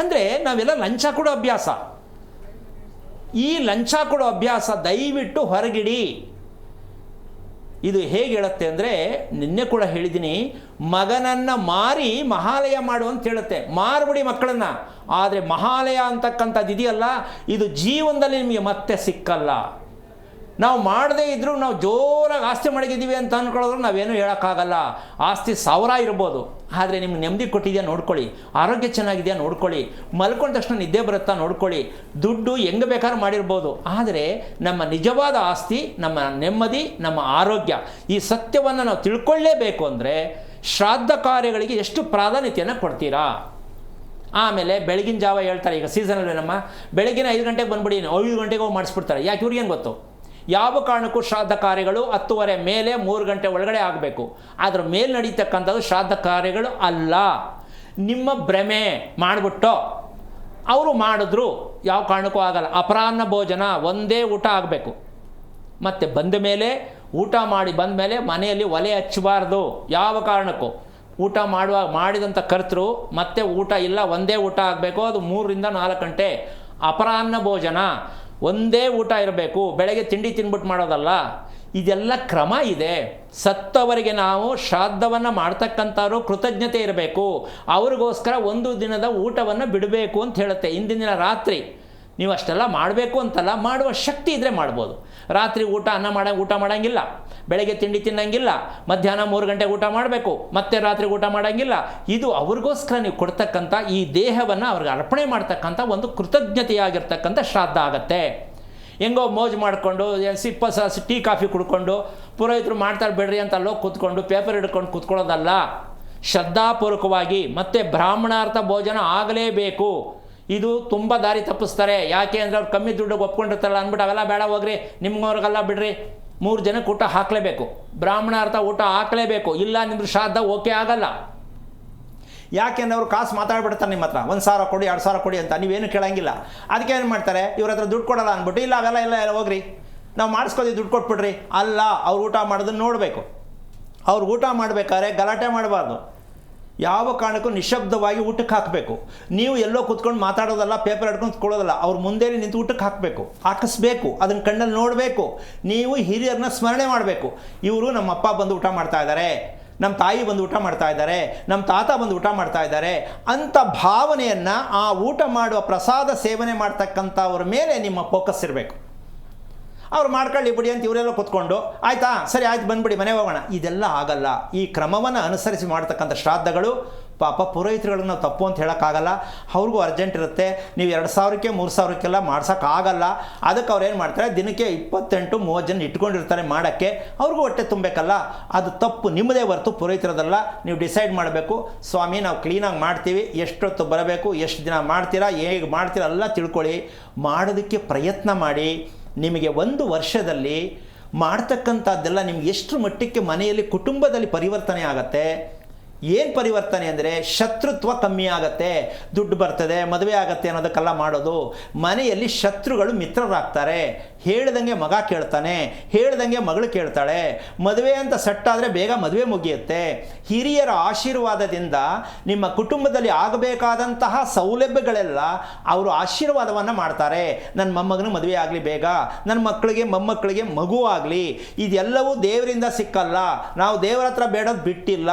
ಅಂದರೆ ನಾವೆಲ್ಲ ಲಂಚ ಕೊಡೋ ಅಭ್ಯಾಸ. ಈ ಲಂಚ ಕೊಡೋ ಅಭ್ಯಾಸ ದಯವಿಟ್ಟು ಹೊರಗಿಡಿ. ಇದು ಹೇಗೆ ಹೇಳುತ್ತೆ ಅಂದರೆ, ನಿನ್ನೆ ಕೂಡ ಹೇಳಿದ್ದೀನಿ, ಮಗನನ್ನು ಮಾರಿ ಮಹಾಲಯ ಮಾಡು ಅಂತ ಹೇಳುತ್ತೆ. ಮಾರ್ಬಿಡಿ ಮಕ್ಕಳನ್ನು. ಆದರೆ ಮಹಾಲಯ ಅಂತಕ್ಕಂಥದ್ದು ಇದೆಯಲ್ಲ, ಇದು ಜೀವನದಲ್ಲಿ ನಿಮಗೆ ಮತ್ತೆ ಸಿಕ್ಕಲ್ಲ. ನಾವು ಮಾಡದೇ ಇದ್ದರೂ ನಾವು ಜೋರಾಗಿ ಆಸ್ತಿ ಮಡಗಿದ್ದೀವಿ ಅಂತ ಅಂದ್ಕೊಳ್ಳೋದ್ರು ನಾವೇನು ಹೇಳೋಕ್ಕಾಗಲ್ಲ. ಆಸ್ತಿ 1000 ಇರ್ಬೋದು, ಆದರೆ ನಿಮ್ಗೆ ನೆಮ್ಮದಿ ಕೊಟ್ಟಿದೆಯಾ ನೋಡ್ಕೊಳ್ಳಿ, ಆರೋಗ್ಯ ಚೆನ್ನಾಗಿದೆಯಾ ನೋಡ್ಕೊಳ್ಳಿ, ಮಲ್ಕೊಂಡ ತಕ್ಷಣ ನಿದ್ದೆ ಬರುತ್ತಾ ನೋಡ್ಕೊಳ್ಳಿ. ದುಡ್ಡು ಹೆಂಗೆ ಬೇಕಾದ್ರೂ ಮಾಡಿರ್ಬೋದು, ಆದರೆ ನಮ್ಮ ನಿಜವಾದ ಆಸ್ತಿ ನಮ್ಮ ನೆಮ್ಮದಿ, ನಮ್ಮ ಆರೋಗ್ಯ. ಈ ಸತ್ಯವನ್ನು ನಾವು ತಿಳ್ಕೊಳ್ಳೇಬೇಕು. ಅಂದರೆ ಶ್ರಾದ್ದ ಕಾರ್ಯಗಳಿಗೆ ಎಷ್ಟು ಪ್ರಾಧಾನ್ಯತೆಯನ್ನು ಕೊಡ್ತೀರಾ? ಆಮೇಲೆ ಬೆಳಗಿನ ಜಾವ ಹೇಳ್ತಾರೆ, ಈಗ ಸೀಸನಲ್ಲಿ ನಮ್ಮ ಬೆಳಗಿನ 5 ಗಂಟೆಗೆ ಬಂದುಬಿಡಿ, 5 ಗಂಟೆಗೆ ಹೋಗಿ ಮಾಡಿಸ್ಬಿಡ್ತಾರೆ. ಯಾಕೆ? ಇವ್ರಿಗೇನು ಗೊತ್ತು? ಯಾವ ಕಾರಣಕ್ಕೂ ಶ್ರಾದ್ದ ಕಾರ್ಯಗಳು 10:30 ಮೇಲೆ 3 ಗಂಟೆ ಒಳಗಡೆ ಆಗಬೇಕು. ಅದರ ಮೇಲೆ ನಡೀತಕ್ಕಂಥದ್ದು ಶ್ರಾದ್ದ ಕಾರ್ಯಗಳು ಅಲ್ಲ. ನಿಮ್ಮ ಭ್ರಮೆ ಮಾಡಿಬಿಟ್ಟು ಅವರು ಮಾಡಿದ್ರು, ಯಾವ ಕಾರಣಕ್ಕೂ ಆಗಲ್ಲ. ಅಪರಾಹ್ನ ಭೋಜನ ಒಂದೇ ಊಟ ಆಗಬೇಕು. ಮತ್ತು ಬಂದ ಮೇಲೆ ಊಟ ಮಾಡಿ ಬಂದ ಮೇಲೆ ಮನೆಯಲ್ಲಿ ಒಲೆ ಹಚ್ಚಬಾರ್ದು ಯಾವ ಕಾರಣಕ್ಕೂ. ಊಟ ಮಾಡಿದಂಥ ಕರ್ತರು ಮತ್ತೆ ಊಟ ಇಲ್ಲ, ಒಂದೇ ಊಟ ಆಗಬೇಕು. ಅದು 3 ರಿಂದ 4 ಗಂಟೆ ಅಪರಾಹ್ನ ಭೋಜನ, ಒಂದೇ ಊಟ ಇರಬೇಕು. ಬೆಳಗ್ಗೆ ತಿಂಡಿ ತಿನ್ಬಿಟ್ಟು ಮಾಡೋದಲ್ಲ. ಇದೆಲ್ಲ ಕ್ರಮ ಇದೆ. ಸತ್ತವರಿಗೆ ನಾವು ಶ್ರಾದ್ದವನ್ನು ಮಾಡ್ತಕ್ಕಂಥವ್ರು ಕೃತಜ್ಞತೆ ಇರಬೇಕು. ಅವ್ರಿಗೋಸ್ಕರ ಒಂದು ದಿನದ ಊಟವನ್ನು ಬಿಡಬೇಕು ಅಂತ ಹೇಳುತ್ತೆ. ಇಂದಿನ ದಿನ ರಾತ್ರಿ ನೀವು ಅಷ್ಟೆಲ್ಲ ಮಾಡಬೇಕು ಅಂತಲ್ಲ, ಮಾಡುವ ಶಕ್ತಿ ಇದ್ದರೆ ಮಾಡ್ಬೋದು. ರಾತ್ರಿ ಊಟ ಮಾಡೋಂಗಿಲ್ಲ, ಬೆಳಗ್ಗೆ ತಿಂಡಿ ತಿನ್ನೋಂಗಿಲ್ಲ, ಮಧ್ಯಾಹ್ನ 3 ಗಂಟೆಗೆ ಊಟ ಮಾಡಬೇಕು, ಮತ್ತೆ ರಾತ್ರಿ ಊಟ ಮಾಡೋಂಗಿಲ್ಲ. ಇದು ಅವ್ರಿಗೋಸ್ಕರ ನೀವು ಕೊಡ್ತಕ್ಕಂಥ ಈ ದೇಹವನ್ನು ಅವ್ರಿಗೆ ಅರ್ಪಣೆ ಮಾಡ್ತಕ್ಕಂಥ ಒಂದು ಕೃತಜ್ಞತೆಯಾಗಿರ್ತಕ್ಕಂಥ ಶ್ರಾದ್ದ ಆಗತ್ತೆ. ಹೆಂಗೋ ಮೋಜು ಮಾಡಿಕೊಂಡು 20 ಟೀ ಕಾಫಿ ಕುಡ್ಕೊಂಡು ಪುರೋಹಿತರು ಮಾಡ್ತಾರೆ ಬಿಡ್ರಿ ಅಂತ ಅಲ್ಲೋಗಿ ಕೂತ್ಕೊಂಡು ಪೇಪರ್ ಹಿಡ್ಕೊಂಡು ಕೂತ್ಕೊಳ್ಳೋದಲ್ಲ. ಶ್ರದ್ಧಾಪೂರ್ವಕವಾಗಿ ಮತ್ತು ಬ್ರಾಹ್ಮಣಾರ್ಥ ಭೋಜನ ಆಗಲೇಬೇಕು. ಇದು ತುಂಬ ದಾರಿ ತಪ್ಪಿಸ್ತಾರೆ. ಯಾಕೆ ಅಂದರೆ ಅವ್ರು ಕಮ್ಮಿ ದುಡ್ಡಿಗೆ ಒಪ್ಕೊಂಡಿರ್ತಾರಲ್ಲ ಅಂದ್ಬಿಟ್ಟು ಅವೆಲ್ಲ ಬೇಡ ಹೋಗ್ರಿ, ನಿಮ್ಗವ್ರಿಗೆಲ್ಲ ಬಿಡ್ರಿ, 3 ಜನಕ್ಕೆ ಊಟ ಹಾಕಲೇಬೇಕು, ಬ್ರಾಹ್ಮಣಾರ್ಥ ಊಟ ಹಾಕಲೇಬೇಕು, ಇಲ್ಲ ನಿಮ್ದು ಶ್ರಾದ್ದ ಓಕೆ ಆಗಲ್ಲ. ಯಾಕೆಂದ್ರೆ ಅವ್ರು ಕಾಸು ಮಾತಾಡ್ಬಿಡ್ತಾರೆ ನಿಮ್ಮ ಹತ್ರ, 1,000 ಕೊಡಿ 2,000 ಕೊಡಿ ಅಂತ, ನೀವೇನು ಕೇಳೋಂಗಿಲ್ಲ. ಅದಕ್ಕೆ ಏನು ಮಾಡ್ತಾರೆ, ಇವ್ರ ಹತ್ರ ದುಡ್ಡು ಕೊಡಲ್ಲ ಅಂದ್ಬಿಟ್ಟು, ಇಲ್ಲ ಅವೆಲ್ಲ ಎಲ್ಲ ಹೋಗ್ರಿ ನಾವು ಮಾಡಿಸ್ಕೊತೀವಿ ದುಡ್ಡು ಕೊಟ್ಬಿಡ್ರಿ. ಅಲ್ಲ, ಅವ್ರು ಊಟ ಮಾಡೋದನ್ನು ನೋಡಬೇಕು. ಅವ್ರು ಊಟ ಮಾಡಬೇಕಾದ್ರೆ ಗಲಾಟೆ ಮಾಡಬಾರ್ದು. ಯಾವ ಕಾರಣಕ್ಕೂ ನಿಶಬ್ದವಾಗಿ ಊಟಕ್ಕೆ ಹಾಕಬೇಕು. ನೀವು ಎಲ್ಲೋ ಕೂತ್ಕೊಂಡು ಮಾತಾಡೋದಲ್ಲ, ಪೇಪರ್ ಹಿಡ್ಕೊಂಡು ಕೂತ್ಕೊಳ್ಳೋದಲ್ಲ. ಅವ್ರ ಮುಂದೆ ನಿಂತು ಊಟಕ್ಕೆ ಹಾಕಿಸ್ಬೇಕು, ಅದನ್ನು ಕಣ್ಣಲ್ಲಿ ನೋಡಬೇಕು. ನೀವು ಹಿರಿಯರನ್ನ ಸ್ಮರಣೆ ಮಾಡಬೇಕು. ಇವರು ನಮ್ಮ ಅಪ್ಪ ಬಂದು ಊಟ ಮಾಡ್ತಾ ಇದ್ದಾರೆ, ನಮ್ಮ ತಾಯಿ ಬಂದು ಊಟ ಮಾಡ್ತಾ ಇದ್ದಾರೆ, ನಮ್ಮ ತಾತ ಬಂದು ಊಟ ಮಾಡ್ತಾ ಇದ್ದಾರೆ ಅಂತ ಭಾವನೆಯನ್ನು ಆ ಊಟ ಮಾಡುವ ಪ್ರಸಾದ ಸೇವನೆ ಮಾಡ್ತಕ್ಕಂಥವ್ರ ಮೇಲೆ ನಿಮ್ಮ ಫೋಕಸ್ ಇರಬೇಕು. ಅವ್ರು ಮಾಡ್ಕೊಳ್ಳಿ ಬಿಡಿ ಅಂತ ಇವರೆಲ್ಲ ಕೂತ್ಕೊಂಡು ಆಯಿತಾ ಸರಿ ಆಯ್ತು ಬಂದುಬಿಡಿ ಮನೆ ಹೋಗೋಣ, ಇದೆಲ್ಲ ಆಗಲ್ಲ. ಈ ಕ್ರಮವನ್ನು ಅನುಸರಿಸಿ ಮಾಡ್ತಕ್ಕಂಥ ಶ್ರಾದ್ದಗಳು ಪಾಪ ಪುರೋಹಿತರುಗಳನ್ನ ನಾವು ತಪ್ಪು ಅಂತ ಹೇಳೋಕ್ಕಾಗಲ್ಲ. ಅವ್ರಿಗೂ ಅರ್ಜೆಂಟ್ ಇರುತ್ತೆ. ನೀವು 2,000ಕ್ಕೆ 3,000ಕ್ಕೆಲ್ಲ ಮಾಡ್ಸೋಕ್ಕಾಗಲ್ಲ. ಅದಕ್ಕೆ ಅವ್ರು ಏನು ಮಾಡ್ತಾರೆ, ದಿನಕ್ಕೆ 28-30 ಜನ ಇಟ್ಕೊಂಡಿರ್ತಾರೆ ಮಾಡೋಕ್ಕೆ. ಅವ್ರಿಗೂ ಹೊಟ್ಟೆ ತುಂಬಬೇಕಲ್ಲ. ಅದು ತಪ್ಪು ನಿಮ್ಮದೇ ಹೊರತು ಪುರೋಹಿತರದಲ್ಲ. ನೀವು ಡಿಸೈಡ್ ಮಾಡಬೇಕು, ಸ್ವಾಮಿ ನಾವು ಕ್ಲೀನಾಗಿ ಮಾಡ್ತೀವಿ, ಎಷ್ಟೊತ್ತು ಬರಬೇಕು, ಎಷ್ಟು ದಿನ ಮಾಡ್ತೀರಾ, ಹೇಗೆ ಮಾಡ್ತೀರಾ ಎಲ್ಲ ತಿಳ್ಕೊಳ್ಳಿ. ಮಾಡೋದಕ್ಕೆ ಪ್ರಯತ್ನ ಮಾಡಿ. ನಿಮಗೆ 1 ವರ್ಷದಲ್ಲಿ ಮಾಡ್ತಕ್ಕಂಥದ್ದೆಲ್ಲ ನಿಮ್ಗೆ ಎಷ್ಟು ಮಟ್ಟಕ್ಕೆ ಮನೆಯಲ್ಲಿ ಕುಟುಂಬದಲ್ಲಿ ಪರಿವರ್ತನೆ ಆಗತ್ತೆ. ಏನು ಪರಿವರ್ತನೆ ಅಂದರೆ ಶತ್ರುತ್ವ ಕಮ್ಮಿ ಆಗತ್ತೆ, ದುಡ್ಡು ಬರ್ತದೆ, ಮದುವೆ ಆಗತ್ತೆ ಅನ್ನೋದಕ್ಕೆಲ್ಲ ಮಾಡೋದು. ಮನೆಯಲ್ಲಿ ಶತ್ರುಗಳು ಮಿತ್ರರಾಗ್ತಾರೆ. ಹೇಳ್ದಂಗೆ ಮಗ ಕೇಳ್ತಾನೆ, ಹೇಳ್ದಂಗೆ ಮಗಳು ಕೇಳ್ತಾಳೆ. ಮದುವೆ ಅಂತ ಸೆಟ್ಟಾದರೆ ಬೇಗ ಮದುವೆ ಮುಗಿಯುತ್ತೆ. ಹಿರಿಯರ ಆಶೀರ್ವಾದದಿಂದ ನಿಮ್ಮ ಕುಟುಂಬದಲ್ಲಿ ಆಗಬೇಕಾದಂತಹ ಸೌಲಭ್ಯಗಳೆಲ್ಲ ಅವರು ಆಶೀರ್ವಾದವನ್ನು ಮಾಡ್ತಾರೆ. ನನ್ನ ಮೊಮ್ಮಗನ ಮದುವೆ ಆಗಲಿ ಬೇಗ, ನನ್ನ ಮಕ್ಕಳಿಗೆ ಮೊಮ್ಮಕ್ಕಳಿಗೆ ಮಗು ಆಗಲಿ. ಇದೆಲ್ಲವೂ ದೇವರಿಂದ ಸಿಕ್ಕಲ್ಲ. ನಾವು ದೇವರ ಹತ್ರ ಬೇಡೋದು ಬಿಟ್ಟಿಲ್ಲ,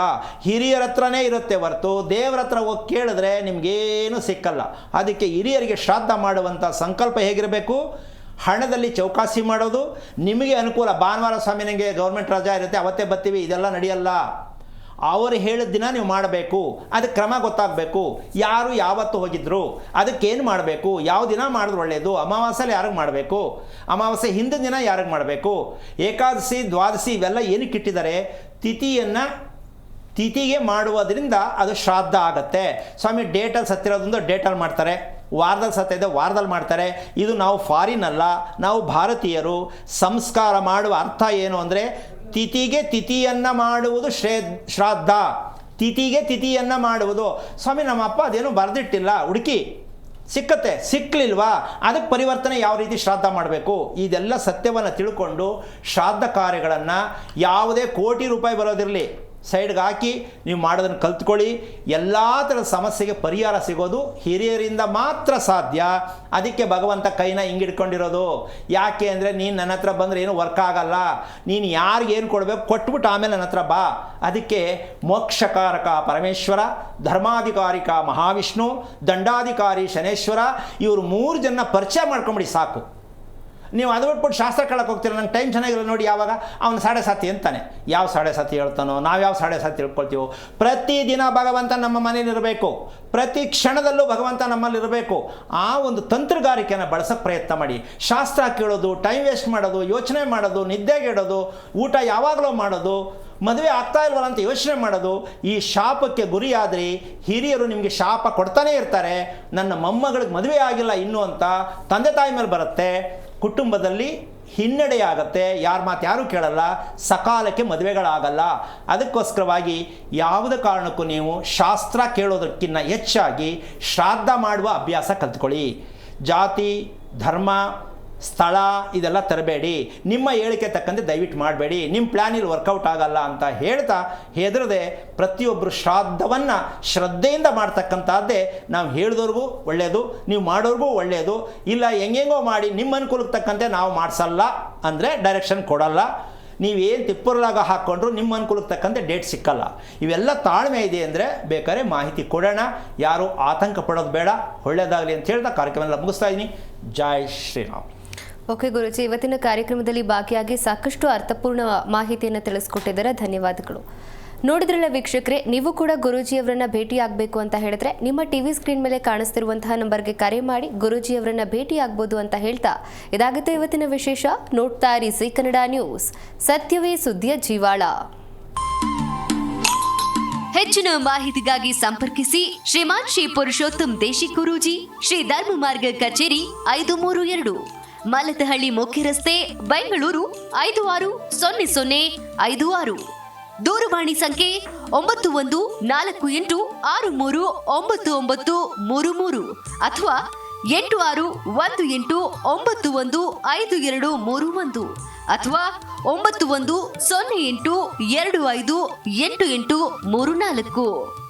ಹಿರಿಯರ ಹತ್ರನೇ ಇರುತ್ತೆ ಹೊರತು ದೇವರ ಹತ್ರ ಹೋಗಿ ಕೇಳಿದ್ರೆ ನಿಮಗೇನು ಸಿಕ್ಕಲ್ಲ. ಅದಕ್ಕೆ ಹಿರಿಯರಿಗೆ ಶ್ರಾದ್ದ ಮಾಡುವಂಥ ಸಂಕಲ್ಪ ಹೇಗಿರಬೇಕು, ಹಣದಲ್ಲಿ ಚೌಕಾಸಿ ಮಾಡೋದು, ನಿಮಗೆ ಅನುಕೂಲ ಭಾನುವಾರ ಸ್ವಾಮಿ ನನಗೆ ಗೌರ್ಮೆಂಟ್ ರಜಾ ಇರುತ್ತೆ ಅವತ್ತೇ ಬರ್ತೀವಿ, ಇದೆಲ್ಲ ನಡೆಯಲ್ಲ. ಅವರು ಹೇಳಿದ ದಿನ ನೀವು ಮಾಡಬೇಕು, ಅದಕ್ಕೆ ಕ್ರಮ ಗೊತ್ತಾಗಬೇಕು. ಯಾರು ಯಾವತ್ತು ಹೋಗಿದ್ರು, ಅದಕ್ಕೇನು ಮಾಡಬೇಕು, ಯಾವ ದಿನ ಮಾಡಿದ್ರು ಒಳ್ಳೆಯದು, ಅಮಾವಾಸ್ಯೆಯಲ್ಲಿ ಯಾರಿಗೆ ಮಾಡಬೇಕು, ಅಮಾವಾಸ್ಯೆ ಹಿಂದಿನ ದಿನ ಯಾರಿಗೆ ಮಾಡಬೇಕು, ಏಕಾದಶಿ ದ್ವಾದಶಿ ಇವೆಲ್ಲ ಏನಕ್ಕೆ ಇಟ್ಟಿದ್ದಾರೆ, ತಿಥಿಗೆ ಮಾಡುವುದರಿಂದ ಅದು ಶ್ರಾದ್ದ ಆಗುತ್ತೆ. ಸ್ವಾಮಿ ಡೇಟಲ್ಲಿ ಸತ್ತಿರೋದೊಂದು ಡೇಟಲ್ಲಿ ಮಾಡ್ತಾರೆ, ವಾರದಲ್ಲಿ ಸತ್ತಿದೆ ವಾರದಲ್ಲಿ ಮಾಡ್ತಾರೆ. ಇದು ನಾವು ಫಾರಿನ್ ಅಲ್ಲ, ನಾವು ಭಾರತೀಯರು. ಸಂಸ್ಕಾರ ಮಾಡುವ ಅರ್ಥ ಏನು ಅಂದರೆ ತಿಥಿಗೆ ತಿಥಿಯನ್ನು ಮಾಡುವುದು ಶ್ರಾದ್ದ, ತಿಥಿಗೆ ತಿಥಿಯನ್ನು ಮಾಡುವುದು. ಸ್ವಾಮಿ ನಮ್ಮ ಅಪ್ಪ ಅದೇನು ಬರೆದಿಟ್ಟಿಲ್ಲ, ಹುಡುಕಿ ಸಿಕ್ಕತ್ತೆ, ಸಿಕ್ಕಲಿಲ್ವಾ ಅದಕ್ಕೆ ಪರಿವರ್ತನೆ ಯಾವ ರೀತಿ ಶ್ರಾದ್ದ ಮಾಡಬೇಕು, ಇದೆಲ್ಲ ಸತ್ಯವನ್ನು ತಿಳ್ಕೊಂಡು ಶ್ರಾದ್ದ ಕಾರ್ಯಗಳನ್ನು ಯಾವುದೇ ಕೋಟಿ ರೂಪಾಯಿ ಬರೋದಿರಲಿ ಸೈಡ್ಗೆ ಹಾಕಿ ನೀವು ಮಾಡೋದನ್ನು ಕಲ್ತ್ಕೊಳ್ಳಿ. ಎಲ್ಲ ಥರದ ಸಮಸ್ಯೆಗೆ ಪರಿಹಾರ ಸಿಗೋದು ಹಿರಿಯರಿಂದ ಮಾತ್ರ ಸಾಧ್ಯ. ಅದಕ್ಕೆ ಭಗವಂತ ಕೈನ ಹಿಂಗಿಡ್ಕೊಂಡಿರೋದು. ಯಾಕೆ ಅಂದರೆ ನೀನು ನನ್ನ ಹತ್ರ ಬಂದರೆ ಏನು ವರ್ಕ್ ಆಗಲ್ಲ, ನೀನು ಯಾರಿಗೇನು ಕೊಡಬೇಕು ಕೊಟ್ಬಿಟ್ಟು ಆಮೇಲೆ ನನ್ನ ಹತ್ರ ಬಾ. ಅದಕ್ಕೆ ಮೋಕ್ಷಕಾರಕ ಪರಮೇಶ್ವರ, ಧರ್ಮಾಧಿಕಾರಿಕ ಮಹಾವಿಷ್ಣು, ದಂಡಾಧಿಕಾರಿ ಶನೇಶ್ವರ, ಇವರು 3 ಜನ ಪರಿಚಯ ಮಾಡ್ಕೊಂಬಿಡಿ ಸಾಕು. ನೀವು ಅದು ಬಿಟ್ಬಿಟ್ಟು ಶಾಸ್ತ್ರ ಕೇಳಕ್ಕೆ ಹೋಗ್ತೀರ, ನಂಗೆ ಟೈಮ್ ಚೆನ್ನಾಗಿಲ್ಲ ನೋಡಿ, ಯಾವಾಗ ಅವನು 7:30 ಅಂತಾನೆ, ಯಾವ 7:30 ಹೇಳ್ತಾನೋ, ನಾವು ಯಾವ 7:30 ತಿಳ್ಕೊಳ್ತೀವೋ. ಪ್ರತಿದಿನ ಭಗವಂತ ನಮ್ಮ ಮನೇಲಿರಬೇಕು, ಪ್ರತಿ ಕ್ಷಣದಲ್ಲೂ ಭಗವಂತ ನಮ್ಮಲ್ಲಿರಬೇಕು. ಆ ಒಂದು ತಂತ್ರಗಾರಿಕೆಯನ್ನು ಬಳಸೋಕ್ಕೆ ಪ್ರಯತ್ನ ಮಾಡಿ. ಶಾಸ್ತ್ರ ಕೇಳೋದು, ಟೈಮ್ ವೇಸ್ಟ್ ಮಾಡೋದು, ಯೋಚನೆ ಮಾಡೋದು, ನಿದ್ದೆಗೆಡೋದು, ಊಟ ಯಾವಾಗಲೂ ಮಾಡೋದು, ಮದುವೆ ಆಗ್ತಾ ಇಲ್ವಲ್ಲ ಅಂತ ಯೋಚನೆ ಮಾಡೋದು, ಈ ಶಾಪಕ್ಕೆ ಗುರಿಯಾದ್ರಿ ಹಿರಿಯರು ನಿಮಗೆ ಶಾಪ ಕೊಡ್ತಾನೇ ಇರ್ತಾರೆ. ನನ್ನ ಮೊಮ್ಮಗಳಿಗೆ ಮದುವೆ ಆಗಿಲ್ಲ ಇನ್ನೂ ಅಂತ ತಂದೆ ತಾಯಿ ಮೇಲೆ ಬರುತ್ತೆ, ಕುಟುಂಬದಲ್ಲಿ ಹಿನ್ನಡೆಯಾಗತ್ತೆ, ಯಾರ ಮಾತು ಯಾರೂ ಕೇಳಲ್ಲ, ಸಕಾಲಕ್ಕೆ ಮದುವೆಗಳಾಗಲ್ಲ. ಅದಕ್ಕೋಸ್ಕರವಾಗಿ ಯಾವುದೇ ಕಾರಣಕ್ಕೂ ನೀವು ಶಾಸ್ತ್ರ ಕೇಳೋದಕ್ಕಿಂತ ಹೆಚ್ಚಾಗಿ ಶ್ರಾದ್ದ ಮಾಡುವ ಅಭ್ಯಾಸ ಕಲ್ತ್ಕೊಳ್ಳಿ. ಜಾತಿ ಧರ್ಮ ಸ್ಥಳ ಇದೆಲ್ಲ ತರಬೇಡಿ, ನಿಮ್ಮ ಹೇಳಿಕೆ ತಕ್ಕಂತೆ ದಯವಿಟ್ಟು ಮಾಡಬೇಡಿ, ನಿಮ್ಮ ಪ್ಲ್ಯಾನಿಲ್ಲಿ ವರ್ಕೌಟ್ ಆಗಲ್ಲ ಅಂತ ಹೇಳ್ತಾ ಹೆದರದೆ ಪ್ರತಿಯೊಬ್ಬರು ಶ್ರಾದ್ದವನ್ನು ಶ್ರದ್ಧೆಯಿಂದ ಮಾಡ್ತಕ್ಕಂಥದ್ದೇ ನಾವು ಹೇಳಿದವ್ರಿಗೂ ಒಳ್ಳೆಯದು, ನೀವು ಮಾಡೋರಿಗೂ ಒಳ್ಳೆಯದು. ಇಲ್ಲ ಹೆಂಗೆಂಗೋ ಮಾಡಿ ನಿಮ್ಮ ಅನುಕೂಲಕ್ಕೆ ತಕ್ಕಂತೆ ನಾವು ಮಾಡಿಸಲ್ಲ ಅಂದರೆ ಡೈರೆಕ್ಷನ್ ಕೊಡಲ್ಲ. ನೀವೇನು ತಿಪ್ಪುರಲಾಗ ಹಾಕ್ಕೊಂಡ್ರು ನಿಮ್ಮ ಅನುಕೂಲಕ್ಕೆ ತಕ್ಕಂತೆ ಡೇಟ್ ಸಿಕ್ಕಲ್ಲ. ಇವೆಲ್ಲ ತಾಳ್ಮೆ ಇದೆ ಅಂದರೆ ಬೇಕಾದ್ರೆ ಮಾಹಿತಿ ಕೊಡೋಣ, ಯಾರು ಆತಂಕ ಪಡೋದು ಬೇಡ. ಒಳ್ಳೆಯದಾಗಲಿ ಅಂತ ಹೇಳ್ತಾ ಕಾರ್ಯಕ್ರಮ ಎಲ್ಲ ಮುಗಿಸ್ತಾ ಇದ್ದೀನಿ. ಜೈ ಶ್ರೀರಾಮ್. ಓಕೆ ಗುರೂಜಿ, ಇವತ್ತಿನ ಕಾರ್ಯಕ್ರಮದಲ್ಲಿ ಭಾಗಿಯಾಗಿ ಸಾಕಷ್ಟು ಅರ್ಥಪೂರ್ಣ ಮಾಹಿತಿಯನ್ನು ತಿಳಿಸ್ಕೊಟ್ಟಿದ್ದಾರೆ, ಧನ್ಯವಾದಗಳು. ನೋಡಿದ್ರಲ್ಲ ವೀಕ್ಷಕರೇ, ನೀವು ಕೂಡ ಗುರೂಜಿಯವರನ್ನ ಭೇಟಿಯಾಗಬೇಕು ಅಂತ ಹೇಳಿದ್ರೆ ನಿಮ್ಮ ಟಿವಿ ಸ್ಕ್ರೀನ್ ಮೇಲೆ ಕಾಣಿಸ್ತಿರುವಂತಹ ನಂಬರ್ಗೆ ಕರೆ ಮಾಡಿ ಗುರೂಜಿಯವರನ್ನ ಭೇಟಿಯಾಗಬಹುದು ಅಂತ ಹೇಳ್ತಾ ಇದಾಗುತ್ತೆ ಇವತ್ತಿನ ವಿಶೇಷ. ನೋಡ್ತಾ ಇರಿ ಜೀ ಕನ್ನಡ ನ್ಯೂಸ್, ಸತ್ಯವೇ ಸುದ್ದಿಯ ಜೀವಾಳ. ಹೆಚ್ಚಿನ ಮಾಹಿತಿಗಾಗಿ ಸಂಪರ್ಕಿಸಿ ಶ್ರೀಮಾನ್ ಶ್ರೀ ಪುರುಷೋತ್ತಮ್ ದೇಶಿ ಗುರೂಜಿ, ಶ್ರೀ ಧರ್ಮ ಮಾರ್ಗ ಕಚೇರಿ 532, ಮಲತಹಳ್ಳಿ ಮುಖ್ಯ ರಸ್ತೆ, ಬೆಂಗಳೂರು 560056. ದೂರವಾಣಿ ಸಂಖ್ಯೆ 9148639933 ಅಥವಾ 8618915231 ಅಥವಾ 9108258834.